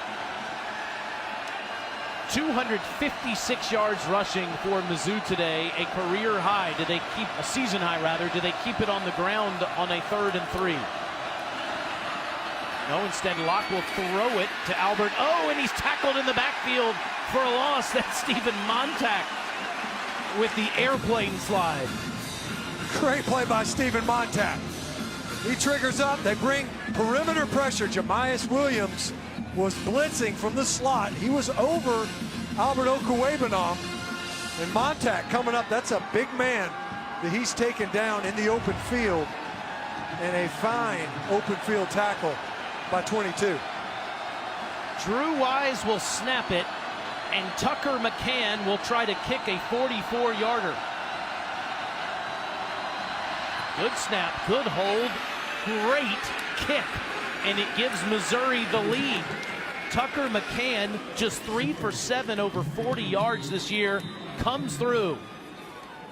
256 yards rushing for Mizzou today, a career high. Did they keep a season high rather? Did they keep it on the ground on a 3rd and 3? No, instead Locke will throw it to Albert. Oh, and he's tackled in the backfield for a loss. That's Stephen Montag with the airplane slide.
Great play by Stephen Montag. He triggers up. They bring perimeter pressure. Jamias Williams was blitzing from the slot. He was over Albert Okwuegbunam. And Montag coming up, that's a big man that he's taken down in the open field. And a fine open field tackle by 22.
Drew Wise will snap it, and Tucker McCann will try to kick a 44-yarder. Good snap, good hold, great kick, and it gives Missouri the lead. Tucker McCann, just 3 for 7 over 40 yards this year, comes through.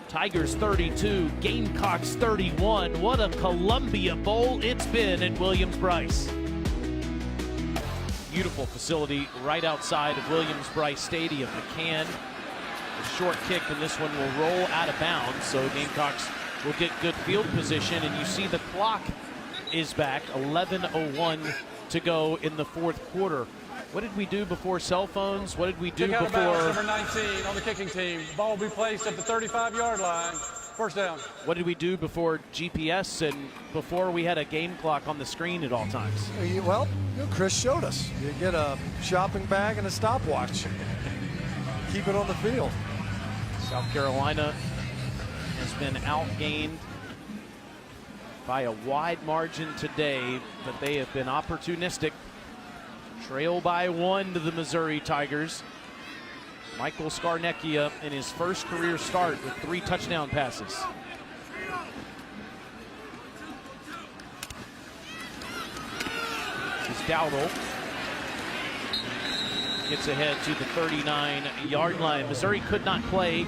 Tigers 32, Gamecocks 31. What a Columbia Bowl it's been at Williams-Brice. Beautiful facility right outside of Williams-Brice Stadium. McCann, a short kick, and this one will roll out of bounds, so Gamecocks will get good field position, and you see the clock is back. 11:01 to go in the 4th quarter. What did we do before cell phones? What did we do
Kick out
before?
of bounds, number 19 on the kicking team. The ball will be placed at the 35-yard line. 1st down.
What did we do before GPS and before we had a game clock on the screen at all times?
Well, Chris showed us. You get a shopping bag and a stopwatch. Keep it on the field.
South Carolina has been outgained by a wide margin today, but they have been opportunistic. Trail by 1 to the Missouri Tigers. Michael Scarnecchia in his first career start with 3 touchdown passes. This is Dowdle. Gets ahead to the 39-yard line. Missouri could not play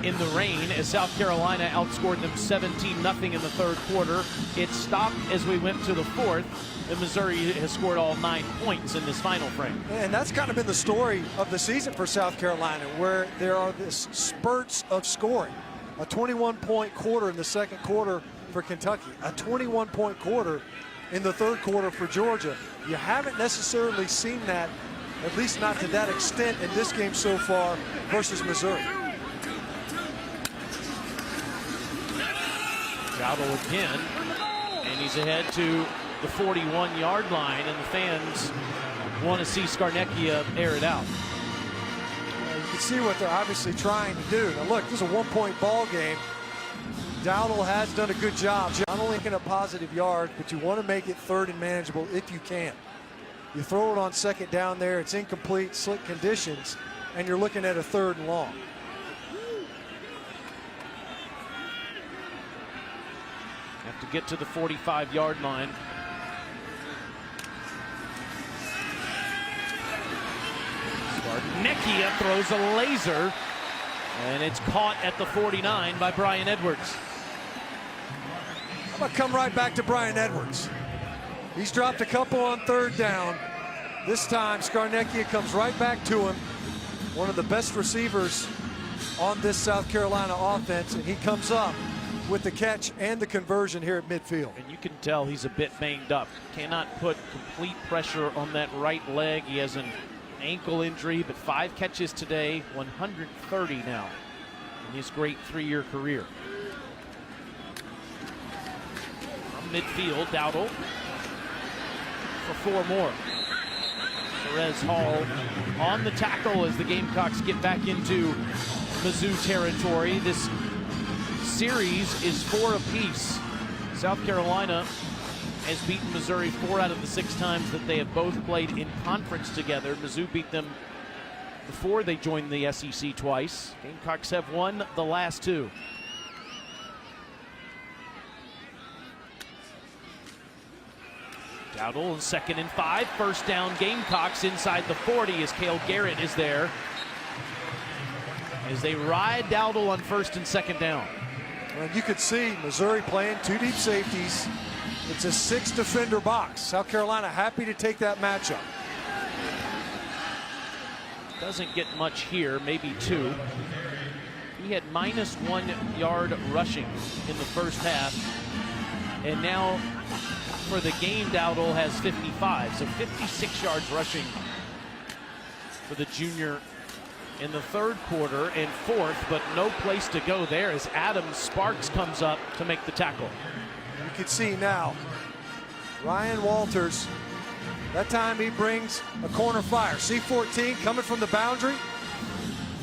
in the rain as South Carolina outscored them 17-0 in the 3rd quarter. It stopped as we went to the 4th. And Missouri has scored all 9 points in this final frame.
And that's kind of been the story of the season for South Carolina, where there are this spurts of scoring. A 21-point quarter in the 2nd quarter for Kentucky, a 21-point quarter in the 3rd quarter for Georgia. You haven't necessarily seen that, at least not to that extent in this game so far versus Missouri.
Dowdle again, and he's ahead to the 41-yard line, and the fans want to see Scarnecchia air it out.
You can see what they're obviously trying to do. Now look, this is a 1-point ball game. Dowdle has done a good job, not only getting a positive yard, but you want to make it 3rd and manageable if you can. You throw it on 2nd down there, it's incomplete, slick conditions, and you're looking at a 3rd and long.
Have to get to the 45-yard line. Scarnecchia throws a laser, and it's caught at the 49 by Brian Edwards.
I'm going to come right back to Brian Edwards. He's dropped a couple on 3rd down. This time, Scarnecchia comes right back to him. One of the best receivers on this South Carolina offense, and he comes up with the catch and the conversion here at midfield.
And you can tell he's a bit banged up. Cannot put complete pressure on that right leg. He has an ankle injury, but 5 catches today, 130 now in his great 3-year career. From midfield, Dowdle for 4 more. Perez Hall on the tackle as the Gamecocks get back into Mizzou territory. This series is 4 apiece. South Carolina has beaten Missouri 4 out of the 6 times that they have both played in conference together. Mizzou beat them before they joined the SEC twice. Gamecocks have won the last 2. Dowdle, 2nd and 5. First down, Gamecocks inside the 40 as Cale Garrett is there. As they ride Dowdle on 1st and 2nd down.
Well, you could see Missouri playing 2 deep safeties. It's a 6-defender box. South Carolina happy to take that matchup.
Doesn't get much here, maybe 2. He had -1 yard rushing in the first half. And now for the game, Dowdle has 55. So 56 yards rushing for the junior in the 3rd quarter and 4th, but no place to go there as Adam Sparks comes up to make the tackle.
You can see now, Ryan Walters, that time he brings a corner fire. C14 coming from the boundary.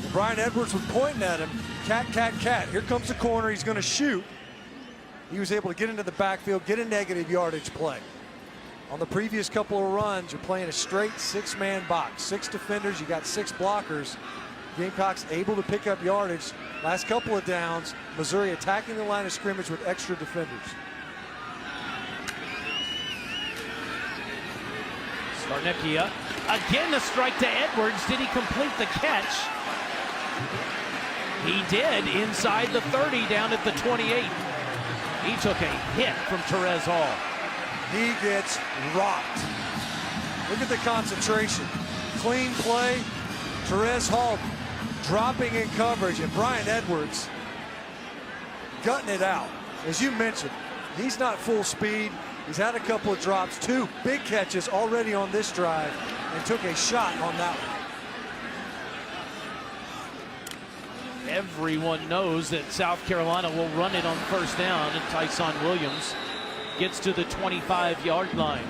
And Brian Edwards was pointing at him. Cat, cat, cat. Here comes the corner. He's going to shoot. He was able to get into the backfield, get a negative yardage play. On the previous couple of runs, you're playing a straight 6-man box. 6 defenders, you got 6 blockers. Gamecocks able to pick up yardage. Last couple of downs, Missouri attacking the line of scrimmage with extra defenders.
Scarnecchia, again a strike to Edwards. Did he complete the catch? He did inside the 30 down at the 28. He took a hit from Terez Hall.
He gets rocked. Look at the concentration. Clean play. Terez Hall dropping in coverage, and Brian Edwards gutting it out. As you mentioned, he's not full speed. He's had a couple of drops, 2 big catches already on this drive, and took a shot on that one.
Everyone knows that South Carolina will run it on 1st down, and Tyson Williams gets to the 25-yard line.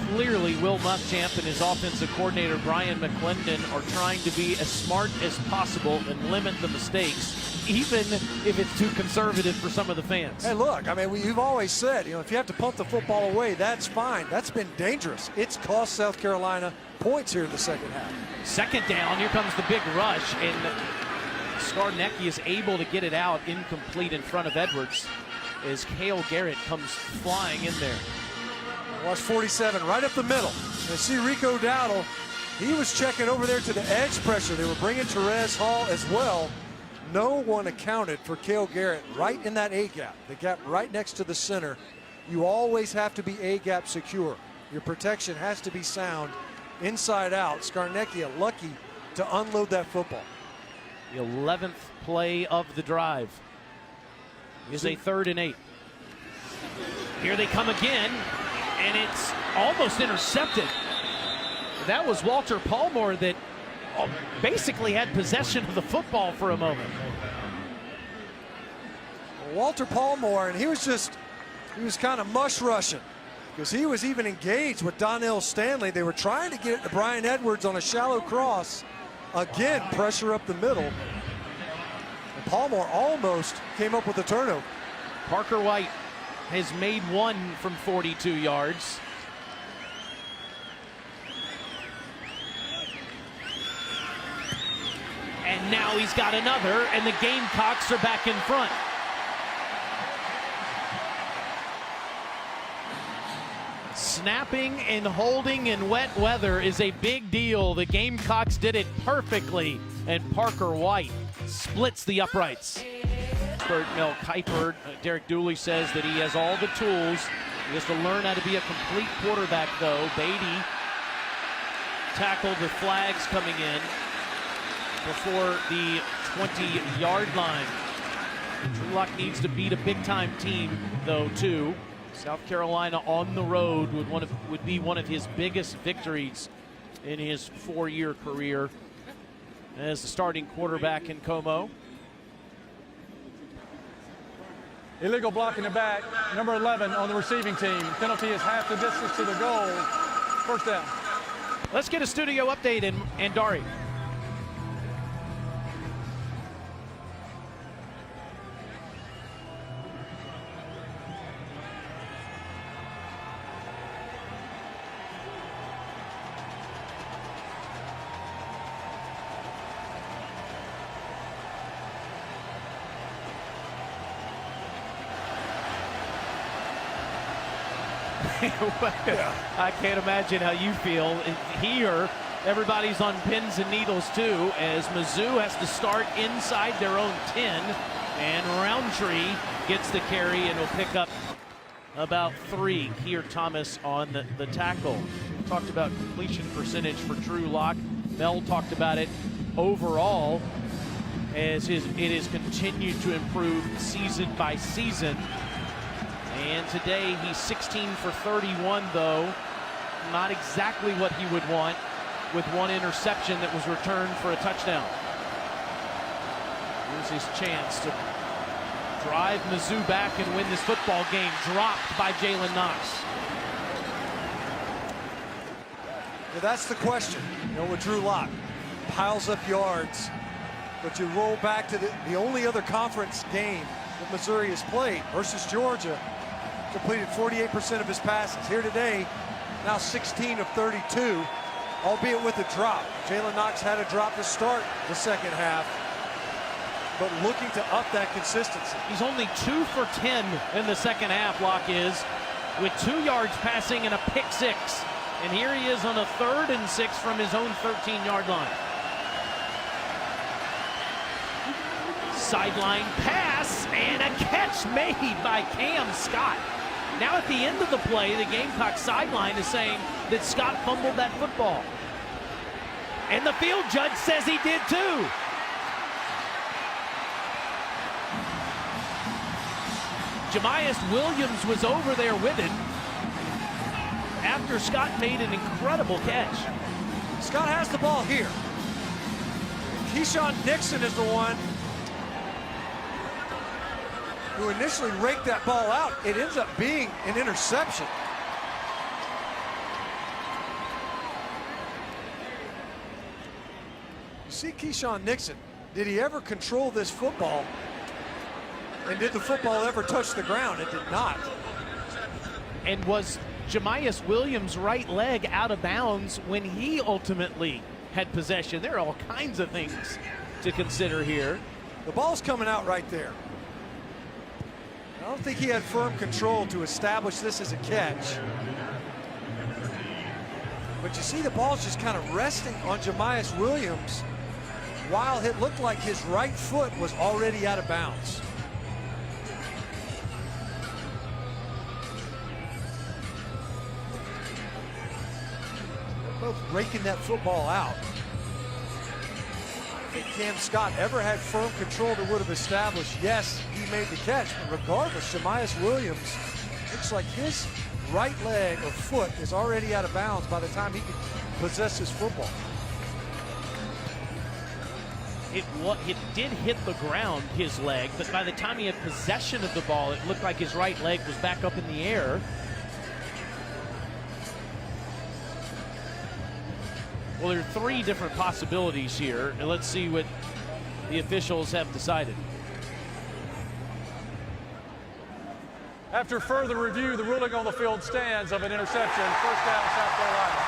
Clearly, Will Muschamp and his offensive coordinator, Brian McClendon, are trying to be as smart as possible and limit the mistakes, even if it's too conservative for some of the fans.
Hey, look, I mean, you've always said, if you have to punt the football away, that's fine. That's been dangerous. It's cost South Carolina points here in the 2nd half.
2nd down, here comes the big rush, and Scarnecchia is able to get it out incomplete in front of Edwards as Cale Garrett comes flying in there.
Watch 47 right up the middle. And see Rico Dowdle, he was checking over there to the edge pressure. They were bringing Terez Hall as well. No one accounted for Cale Garrett right in that A-gap, the gap right next to the center. You always have to be A-gap secure. Your protection has to be sound inside out. Scarnecchia lucky to unload that football.
The 11th play of the drive is a 3rd and 8. Here they come again, and it's almost intercepted. That was Walter Palmore that basically had possession of the football for a moment.
Walter Palmore, and he was kind of mush rushing because he was even engaged with Donnell Stanley. They were trying to get it to Brian Edwards on a shallow cross. Again, pressure up the middle. And Palmore almost came up with a turnover.
Parker White has made 1 from 42 yards. And now he's got another, and the Gamecocks are back in front. Snapping and holding in wet weather is a big deal. The Gamecocks did it perfectly, and Parker White splits the uprights. Mel Kiper, Derek Dooley says that he has all the tools. He has to learn how to be a complete quarterback, though. Beatty tackled with flags coming in before the 20-yard line. Drew Lock needs to beat a big-time team, though, too. South Carolina on the road would be one of his biggest victories in his 4-year career as the starting quarterback in Como.
Illegal block in the back, number 11 on the receiving team. Penalty is half the distance to the goal. 1st down.
Let's get a studio update in Andari. I can't imagine how you feel. Here, everybody's on pins and needles too, as Mizzou has to start inside their own 10, and Roundtree gets the carry and will pick up about 3. Here, Thomas on the tackle. We talked about completion percentage for Drew Lock. Mel talked about it overall, as it has continued to improve season by season. And today he's 16 for 31, though. Not exactly what he would want, with 1 interception that was returned for a touchdown. Here's his chance to drive Mizzou back and win this football game. Dropped by Jalen Knox.
Well, that's the question. With Drew Lock, piles up yards, but you roll back to the only other conference game that Missouri has played versus Georgia. Completed 48% of his passes. Here today, now 16 of 32, albeit with a drop. Jalen Knox had a drop to start the second half, but looking to up that consistency.
He's only 2 for 10 in the second half, Locke is, with 2 yards passing and a pick 6. And here he is on a 3rd and 6 from his own 13-yard line. Sideline pass and a catch made by Cam Scott. Now at the end of the play, the Gamecock sideline is saying that Scott fumbled that football. And the field judge says he did too. Jamias Williams was over there with it after Scott made an incredible catch.
Scott has the ball here. Keyshawn Nixon is the one who initially raked that ball out. It ends up being an interception. You see Keyshawn Nixon, did he ever control this football? And did the football ever touch the ground? It did not.
And was Jamias Williams' right leg out of bounds when he ultimately had possession? There are all kinds of things to consider here.
The ball's coming out right there. I don't think he had firm control to establish this as a catch. But you see the ball's just kind of resting on Jamias Williams while it looked like his right foot was already out of bounds. They're both raking that football out. If Cam Scott ever had firm control that would have established, yes, he made the catch, but regardless, Jamias Williams looks like his right leg or foot is already out of bounds by the time he can possess his football.
It did hit the ground, his leg, but by the time he had possession of the ball, it looked like his right leg was back up in the air. Well, there are 3 different possibilities here, and let's see what the officials have decided.
After further review, the ruling on the field stands of an interception. First down, South Carolina.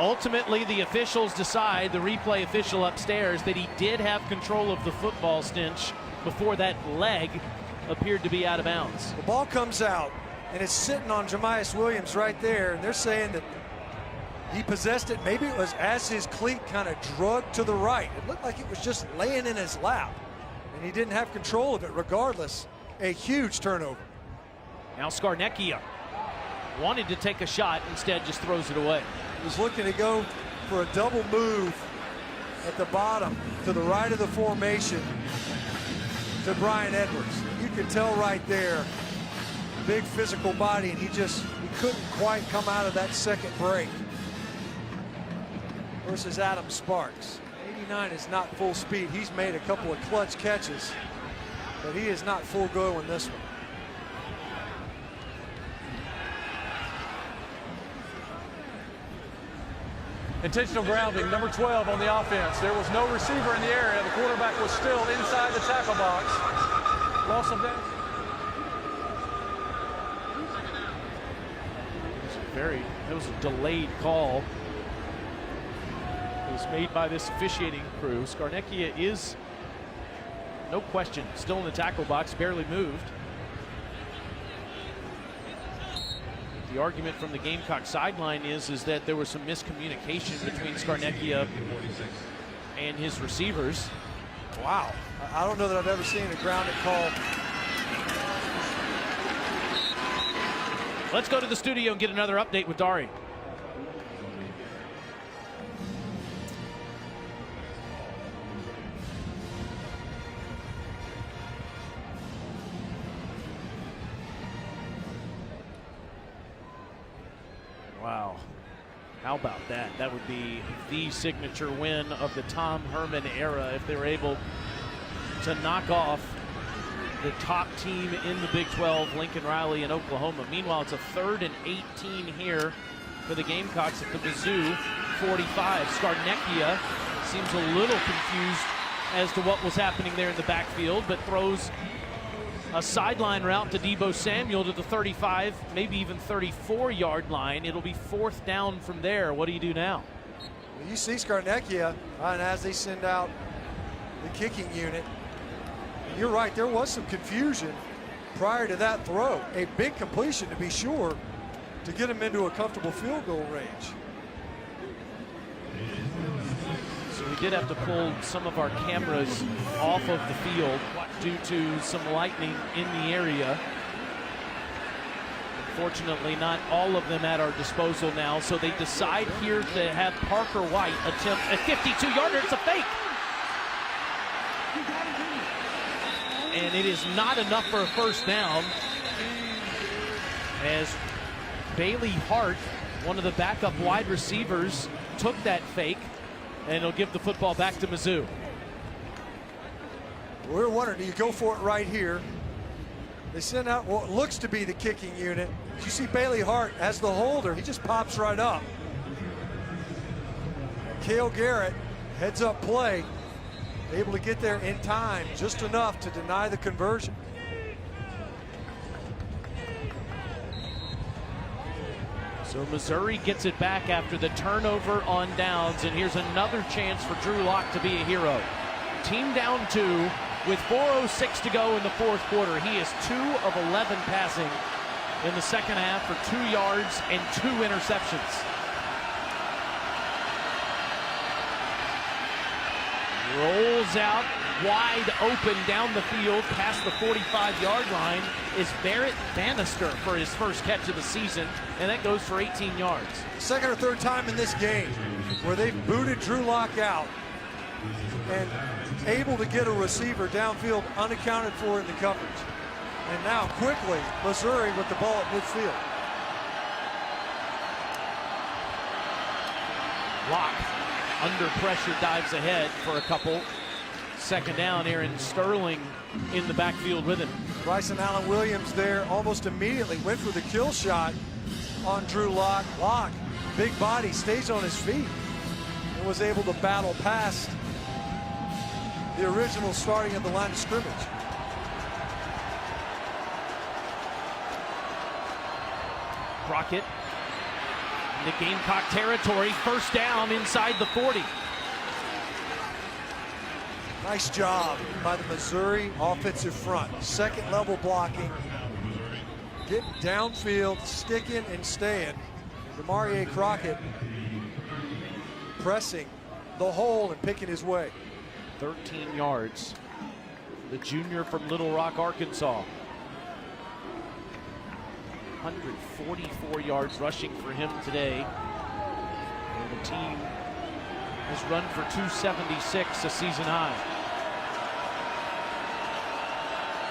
Ultimately, the officials decide, the replay official upstairs, that he did have control of the football, Stinch, before that leg appeared to be out of bounds.
The ball comes out, and it's sitting on Jamias Williams right there, and they're saying that he possessed it. Maybe it was as his cleat kind of drug to the right. It looked like it was just laying in his lap, and he didn't have control of it. Regardless, a huge turnover.
Now Scarnecchia wanted to take a shot, instead just throws it away.
He was looking to go for a double move at the bottom to the right of the formation to Brian Edwards. You could tell right there, big physical body, and he couldn't quite come out of that second break. Versus Adam Sparks. 89 is not full speed. He's made a couple of clutch catches, but he is not full go in this one.
Intentional grounding, number 12 on the offense. There was no receiver in the area. The quarterback was still inside the tackle box. Loss of down.
That was a delayed call. It was made by this officiating crew. Scarnecchia is, no question, still in the tackle box, barely moved. The argument from the Gamecock sideline is that there was some miscommunication between Scarnecchia and his receivers.
Wow. I don't know that I've ever seen a grounded call.
Let's go to the studio and get another update with Dari. Wow. How about that? That would be the signature win of the Tom Herman era if they were able to knock off the top team in the Big 12, Lincoln Riley in Oklahoma. Meanwhile, it's a 3rd and 18 here for the Gamecocks at the Mizzou 45. Scarnecchia seems a little confused as to what was happening there in the backfield, but throws a sideline route to Deebo Samuel to the 35, maybe even 34-yard line. It'll be 4th down from there. What do you do now?
Well, you see Scarnecchia, and as they send out the kicking unit, you're right, there was some confusion prior to that throw. A big completion, to be sure, to get him into a comfortable field goal range.
So we did have to pull some of our cameras off of the field due to some lightning in the area. Unfortunately, not all of them at our disposal now, so they decide here to have Parker White attempt a 52-yarder. It's a fake. And it is not enough for a 1st down, as Bailey Hart, one of the backup wide receivers, took that fake, and he'll give the football back to Mizzou.
We're wondering, do you go for it right here? They send out what looks to be the kicking unit. You see Bailey Hart as the holder. He just pops right up. Cale Garrett, heads up play, able to get there in time, just enough to deny the conversion.
So Missouri gets it back after the turnover on downs, and here's another chance for Drew Lock to be a hero. Team down 2 with 4:06 to go in the 4th quarter. He is 2 of 11 passing in the 2nd half for 2 yards and 2 interceptions. Rolls out wide open down the field past the 45-yard line is Barrett Bannister for his first catch of the season, and that goes for 18 yards.
2nd or 3rd time in this game where they've booted Drew Lock out and able to get a receiver downfield unaccounted for in the coverage. And now quickly, Missouri with the ball at midfield.
Lock under pressure dives ahead for a couple. 2nd down, Aaron Sterling in the backfield with him.
Bryson Allen Williams there almost immediately went for the kill shot on Drew Lock. Lock, big body, stays on his feet and was able to battle past the original starting at the line of scrimmage.
Crockett in the Gamecock territory, 1st down inside the 40.
Nice job by the Missouri offensive front. 2nd level blocking, getting downfield, sticking and staying. Demarie Crockett pressing the hole and picking his way.
13 yards. The junior from Little Rock, Arkansas. 144 yards rushing for him today. And the team has run for 276, a season high.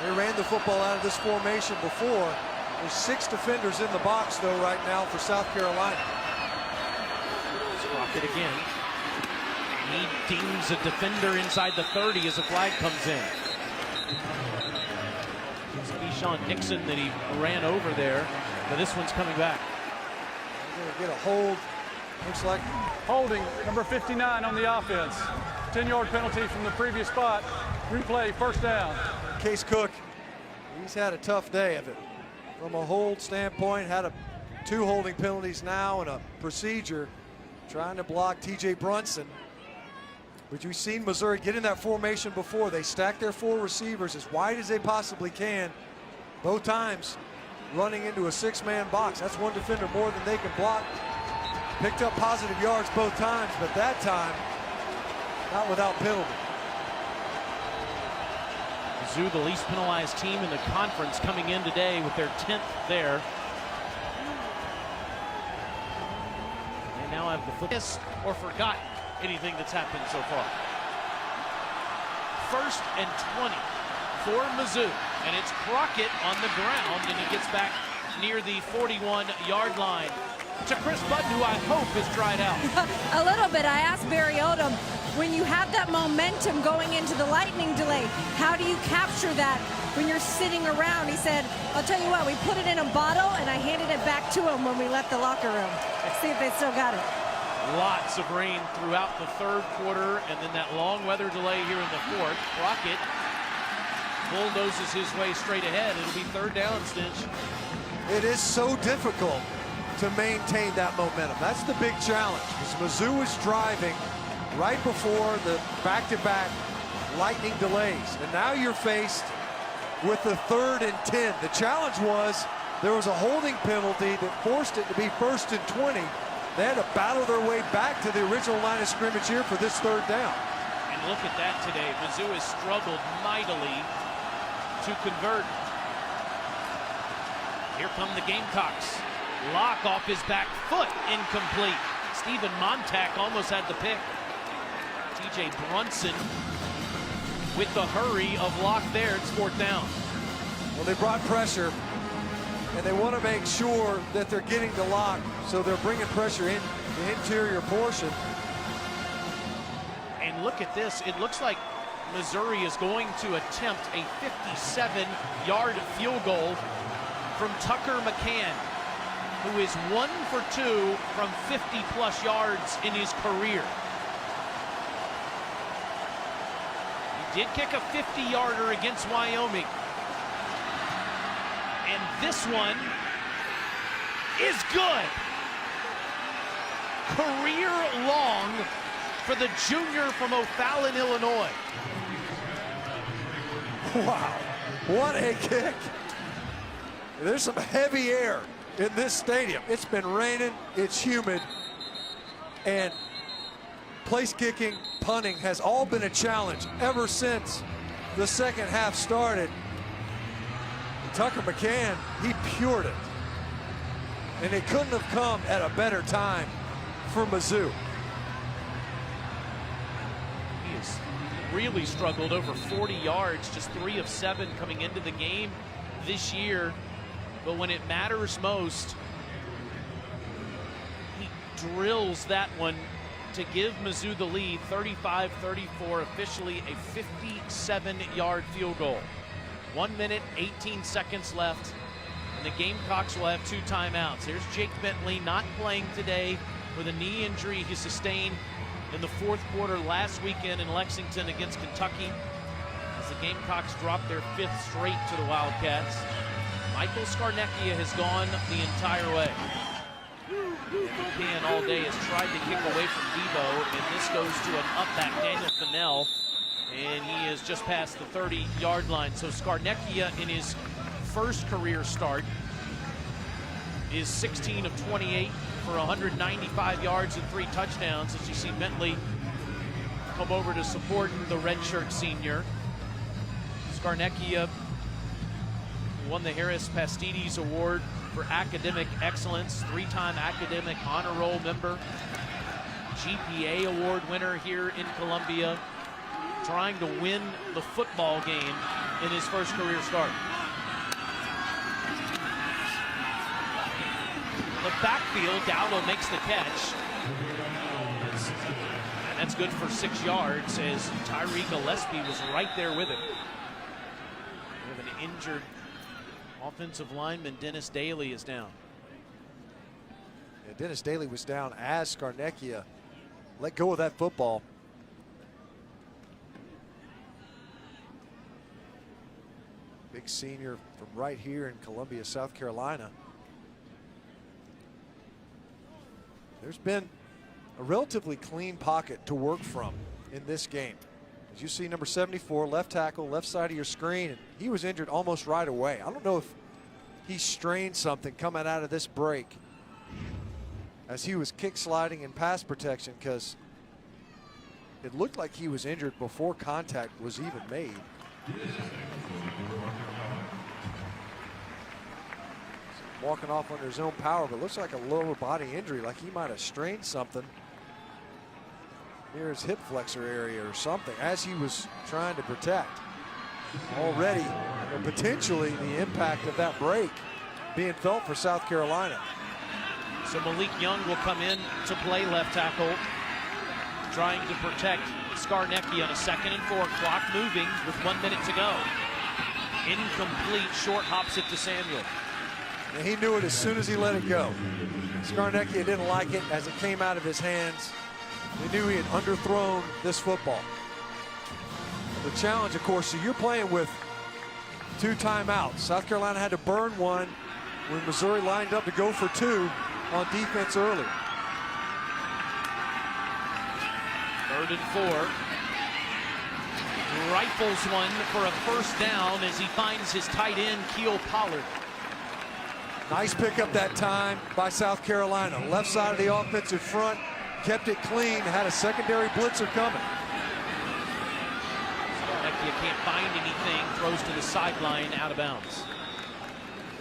They ran the football out of this formation before. There's 6 defenders in the box, though, right now for South Carolina.
Crockett again. He dings a defender inside the 30 as a flag comes in. It's Keyshawn Nixon that he ran over there, but this one's coming back.
They're going to get a hold. Looks like
holding number 59 on the offense. 10-yard penalty from the previous spot. Replay, 1st down.
Case Cook, he's had a tough day of it. From a hold standpoint, had 2 holding penalties now and a procedure trying to block TJ Brunson. But you've seen Missouri get in that formation before. They stack their 4 receivers as wide as they possibly can. Both times, running into a 6-man box. That's one defender more than they can block. Picked up positive yards both times, but that time, not without penalty.
Mizzou, the least penalized team in the conference, coming in today with their 10th there. They now have the focus or forgotten anything that's happened so far. 1st and 20 for Mizzou, and it's Crockett on the ground, and he gets back near the 41-yard line to Chris Button, who I hope has dried out.
A little bit. I asked Barry Odom, when you have that momentum going into the lightning delay, how do you capture that when you're sitting around? He said, I'll tell you what, we put it in a bottle and I handed it back to him when we left the locker room. Let's see if they still got it.
Lots of rain throughout the 3rd quarter, and then that long weather delay here in the 4th. Crockett bulldozes his way straight ahead. It'll be 3rd down, Stitch.
It is so difficult to maintain that momentum. That's the big challenge, because Mizzou is driving right before the back-to-back lightning delays. And now you're faced with the 3rd and 10. The challenge was there was a holding penalty that forced it to be 1st and 20. They had to battle their way back to the original line of scrimmage here for this 3rd down.
And look at that today. Mizzou has struggled mightily to convert. Here come the Gamecocks. Locke off his back foot, incomplete. Stephen Montack almost had the pick. TJ Brunson with the hurry of Locke there. It's 4th down.
Well, they brought pressure, and they want to make sure that they're getting the Locke, so they're bringing pressure in the interior portion.
And look at this. It looks like Missouri is going to attempt a 57-yard field goal from Tucker McCann, who is 1 for 2 from 50-plus yards in his career. He did kick a 50-yarder against Wyoming. And this one is good. Career long for the junior from O'Fallon, Illinois.
Wow, what a kick. There's some heavy air in this stadium. It's been raining, it's humid, and place kicking, punting has all been a challenge ever since the 2nd half started. Tucker McCann, he pured it. And it couldn't have come at a better time for Mizzou.
He has really struggled, over 40 yards, just 3 of 7 coming into the game this year. But when it matters most, he drills that one to give Mizzou the lead, 35-34, officially a 57-yard field goal. 1 minute, 18 seconds left, and the Gamecocks will have 2 timeouts. Here's Jake Bentley, not playing today with a knee injury he sustained in the 4th quarter last weekend in Lexington against Kentucky, as the Gamecocks drop their 5th straight to the Wildcats. Michael Scarnecchia has gone the entire way. McCann all day has tried to kick away from Debo, and this goes to an up-back Daniel Fennell, and he is just past the 30-yard line. So Scarnecchia, in his first career start, is 16 of 28 for 195 yards and 3 touchdowns, as you see Bentley come over to support the redshirt senior. Scarnecchia won the Harris Pastides Award for academic excellence, 3-time academic honor roll member, GPA award winner here in Columbia, trying to win the football game in his first career start. The backfield, Dowdle makes the catch. And that's good for 6 yards, as Tyree Gillespie was right there with him. We have an injured offensive lineman. Dennis Daly is down.
Yeah, Dennis Daly was down as Scarnecchia let go of that football. Big senior from right here in Columbia, South Carolina. There's been a relatively clean pocket to work from in this game. As you see, number 74, left tackle, left side of your screen, and he was injured almost right away. I don't know if he strained something coming out of this break as he was kick sliding in pass protection, because it looked like he was injured before contact was even made. Walking off under his own power, but looks like a lower body injury, like he might have strained something near his hip flexor area or something as he was trying to protect. Already, and potentially the impact of that break being felt for South Carolina.
So Malik Young will come in to play left tackle, trying to protect Scarnecchia on a 2nd and 4, clock moving with 1 minute to go. Incomplete, short hops it to Samuel.
And he knew it as soon as he let it go. Scarnecchia didn't like it as it came out of his hands. He knew he had underthrown this football. The challenge, of course, so you're playing with 2 timeouts. South Carolina had to burn one when Missouri lined up to go for 2 on defense early.
3rd and 4. Rifles one for a 1st down as he finds his tight end, Keel Pollard.
Nice pickup that time by South Carolina. Left side of the offensive front, kept it clean, had a secondary blitzer coming.
Scarnecchia can't find anything, throws to the sideline, out of bounds.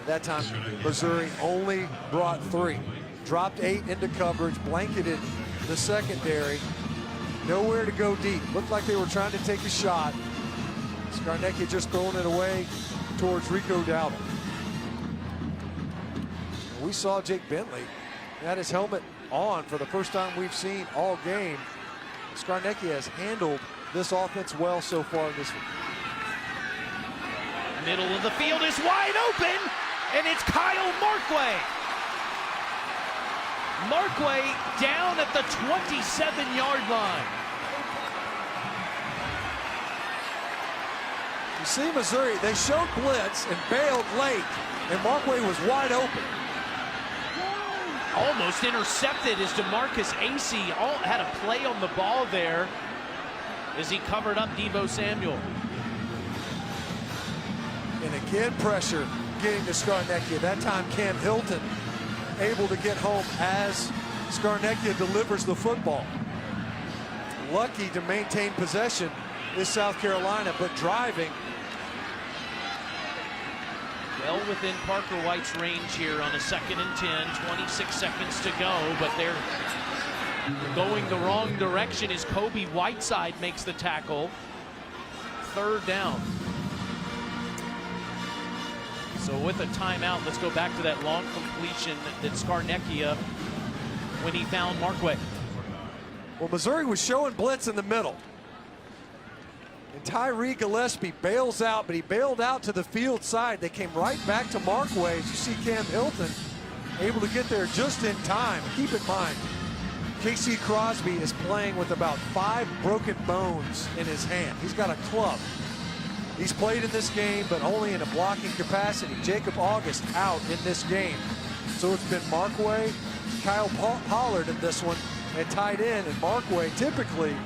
At that time, Missouri only brought 3. Dropped 8 into coverage, blanketed the secondary. Nowhere to go deep. Looked like they were trying to take a shot. Scarnecchia just throwing it away towards Rico Dowdle. We saw Jake Bentley. He had his helmet on for the first time we've seen all game. Scarnecchia has handled this offense well so far in this one.
Middle of the field is wide open, and it's Kyle Markway. Markway down at the 27-yard line.
You see Missouri, they showed blitz and bailed late, and Markway was wide open.
Almost intercepted as DeMarcus Acey had a play on the ball there as he covered up Deebo Samuel.
And again, pressure getting to Scarnecchia. That time Cam Hilton able to get home as Scarnecchia delivers the football. Lucky to maintain possession is South Carolina, but driving.
Well within Parker White's range here on a 2nd and 10, 26 seconds to go, but they're going the wrong direction as Kobe Whiteside makes the tackle. 3rd down. So with a timeout, let's go back to that long completion that Scarnecchia when he found Markway.
Well, Missouri was showing blitz in the middle. And Tyree Gillespie bails out, but he bailed out to the field side. They came right back to Markway. As you see Cam Hilton able to get there just in time. Keep in mind, Casey Crosby is playing with about 5 broken bones in his hand. He's got a club. He's played in this game, but only in a blocking capacity. Jacob August out in this game. So it's been Markway, Kyle Pollard in this one, and tight end. And Markway, typically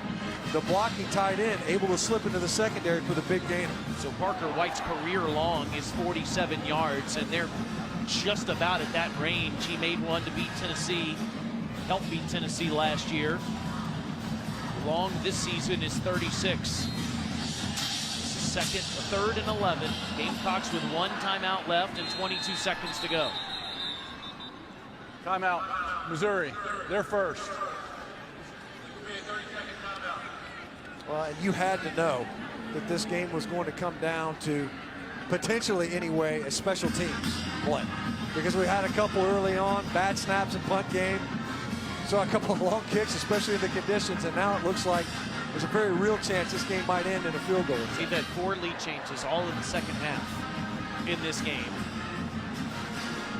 the blocking tight end, able to slip into the secondary for the big gainer.
So Parker White's career long is 47 yards, and they're just about at that range. He made one to beat Tennessee, helped beat Tennessee last year. Long this season is 36. 3rd and 11. Gamecocks with 1 timeout left and 22 seconds to go.
Timeout, Missouri, they're first.
Well, and you had to know that this game was going to come down to potentially anyway a special teams play, because we had a couple early on, bad snaps and punt game. Saw a couple of long kicks, especially in the conditions, and now it looks like there's a very real chance this game might end in a field goal.
We've had 4 lead changes all in the second half in this game.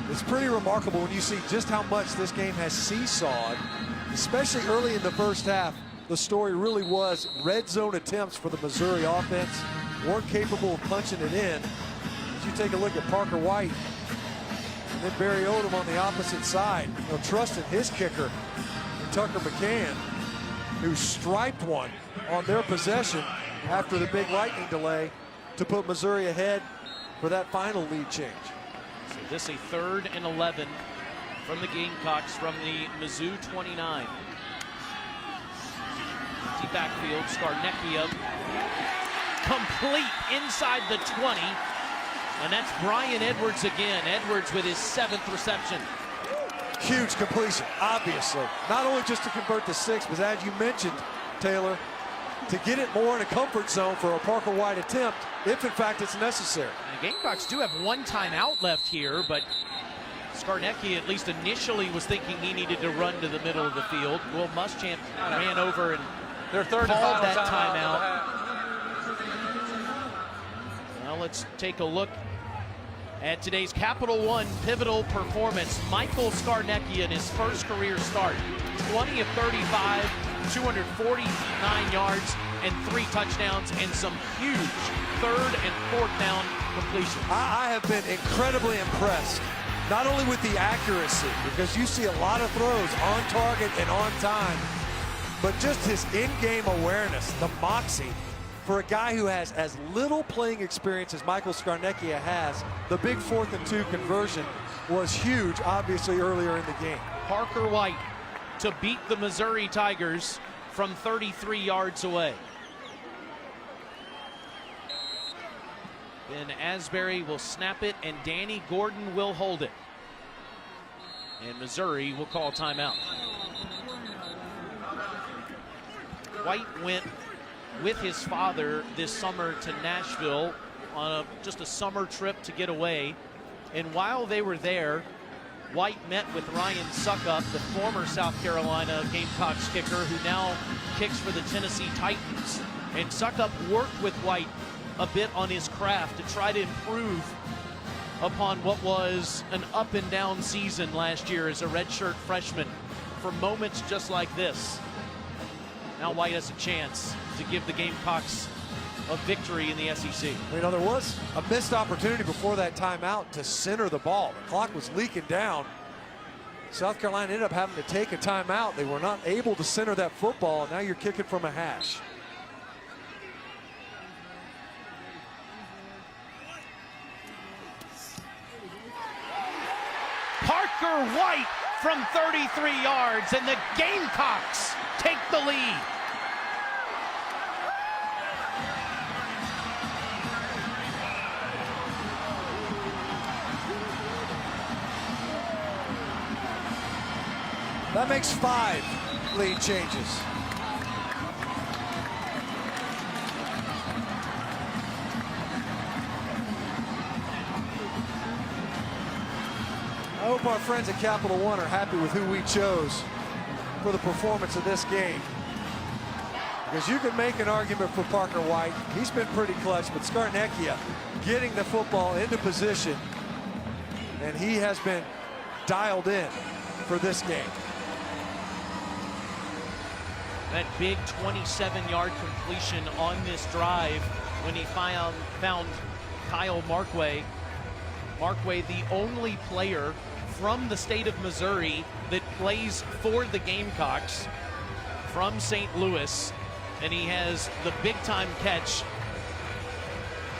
It's pretty remarkable when you see just how much this game has seesawed, especially early in the first half. The story really was red zone attempts for the Missouri offense weren't capable of punching it in. As you take a look at Parker White and then Barry Odom on the opposite side, trusting his kicker, Tucker McCann, who striped one on their possession after the big lightning delay to put Missouri ahead for that final lead change.
So this a 3rd and 11 from the Gamecocks from the Mizzou 29. Empty backfield, Scarnecchia complete inside the 20. And that's Brian Edwards again. Edwards with his 7th reception.
Huge completion, obviously. Not only just to convert the 6, but as you mentioned, Taylor, to get it more in a comfort zone for a Parker White attempt, if in fact it's necessary.
And the Gamecocks do have 1 timeout left here, but Scarnecchia, at least initially, was thinking he needed to run to the middle of the field. Will Muschamp ran over and
Their 3rd and
called
final
that
timeout.
Well, let's take a look at today's Capital One pivotal performance. Michael Scarnecchia in his first career start, 20 of 35, 249 yards and 3 touchdowns and some huge 3rd and 4th down completions.
I have been incredibly impressed, not only with the accuracy, because you see a lot of throws on target and on time, but just his in-game awareness, the moxie. For a guy who has as little playing experience as Michael Scarnecchia has, the big 4th and 2 conversion was huge, obviously, earlier in the game.
Parker White to beat the Missouri Tigers from 33 yards away. Ben Asbury will snap it, and Danny Gordon will hold it. And Missouri will call timeout. White went with his father this summer to Nashville on just a summer trip to get away. And while they were there, White met with Ryan Suckup, the former South Carolina Gamecocks kicker who now kicks for the Tennessee Titans. And Suckup worked with White a bit on his craft to try to improve upon what was an up and down season last year as a redshirt freshman for moments just like this. Now White has a chance to give the Gamecocks a victory in the SEC.
You know, there was a missed opportunity before that timeout to center the ball. The clock was leaking down. South Carolina ended up having to take a timeout. They were not able to center that football, and now you're kicking from a hash.
Parker White from 33 yards, and the Gamecocks take the lead.
That makes 5 lead changes. I hope our friends at Capital One are happy with who we chose for the performance of this game. Because you can make an argument for Parker White. He's been pretty clutch, but Scarnecchia getting the football into position, and he has been dialed in for this game.
That big 27-yard completion on this drive when he found Kyle Markway. Markway, the only player from the state of Missouri that plays for the Gamecocks from St. Louis, and he has the big-time catch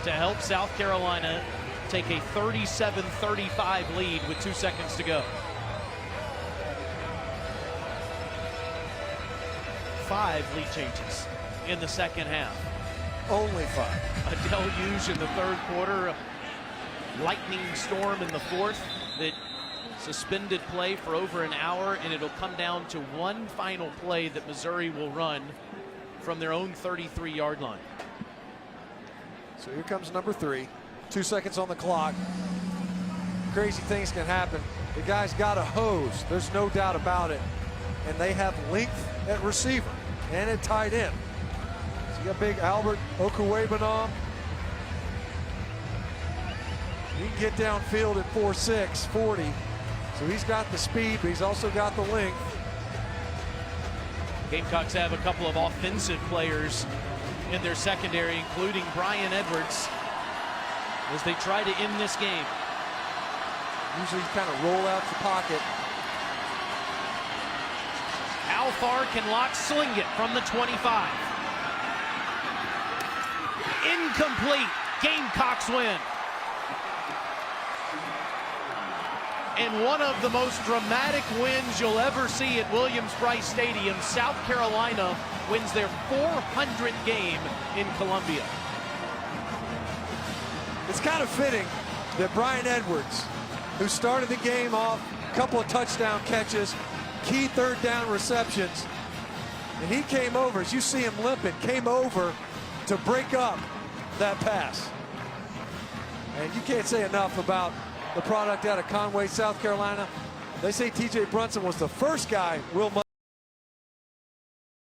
to help South Carolina take a 37-35 lead with 2 seconds to go. 5 lead changes in the second half.
Only 5.
A deluge in the 3rd quarter, a lightning storm in the 4th that suspended play for over an hour, and it'll come down to one final play that Missouri will run from their own 33-yard line.
So here comes number 3. 2 seconds on the clock. Crazy things can happen. The guy's got a hose. There's no doubt about it. And they have length at receiver and at tight end. So you got big Albert Okuwebanam. He can get downfield at 4'6", 40. So he's got the speed, but he's also got the length.
Gamecocks have a couple of offensive players in their secondary, including Brian Edwards, as they try to end this game.
Usually kind of roll out the pocket.
How far can Locke sling it from the 25? Incomplete. Gamecocks win. And one of the most dramatic wins you'll ever see at Williams-Brice Stadium. South Carolina wins their 400th game in Columbia.
It's kind of fitting that Brian Edwards, who started the game off, a couple of touchdown catches, key third down receptions, and he came over, as you see him limping, came over to break up that pass. And you can't say enough about the product out of Conway, South Carolina. They say T.J. Brunson was the first guy Will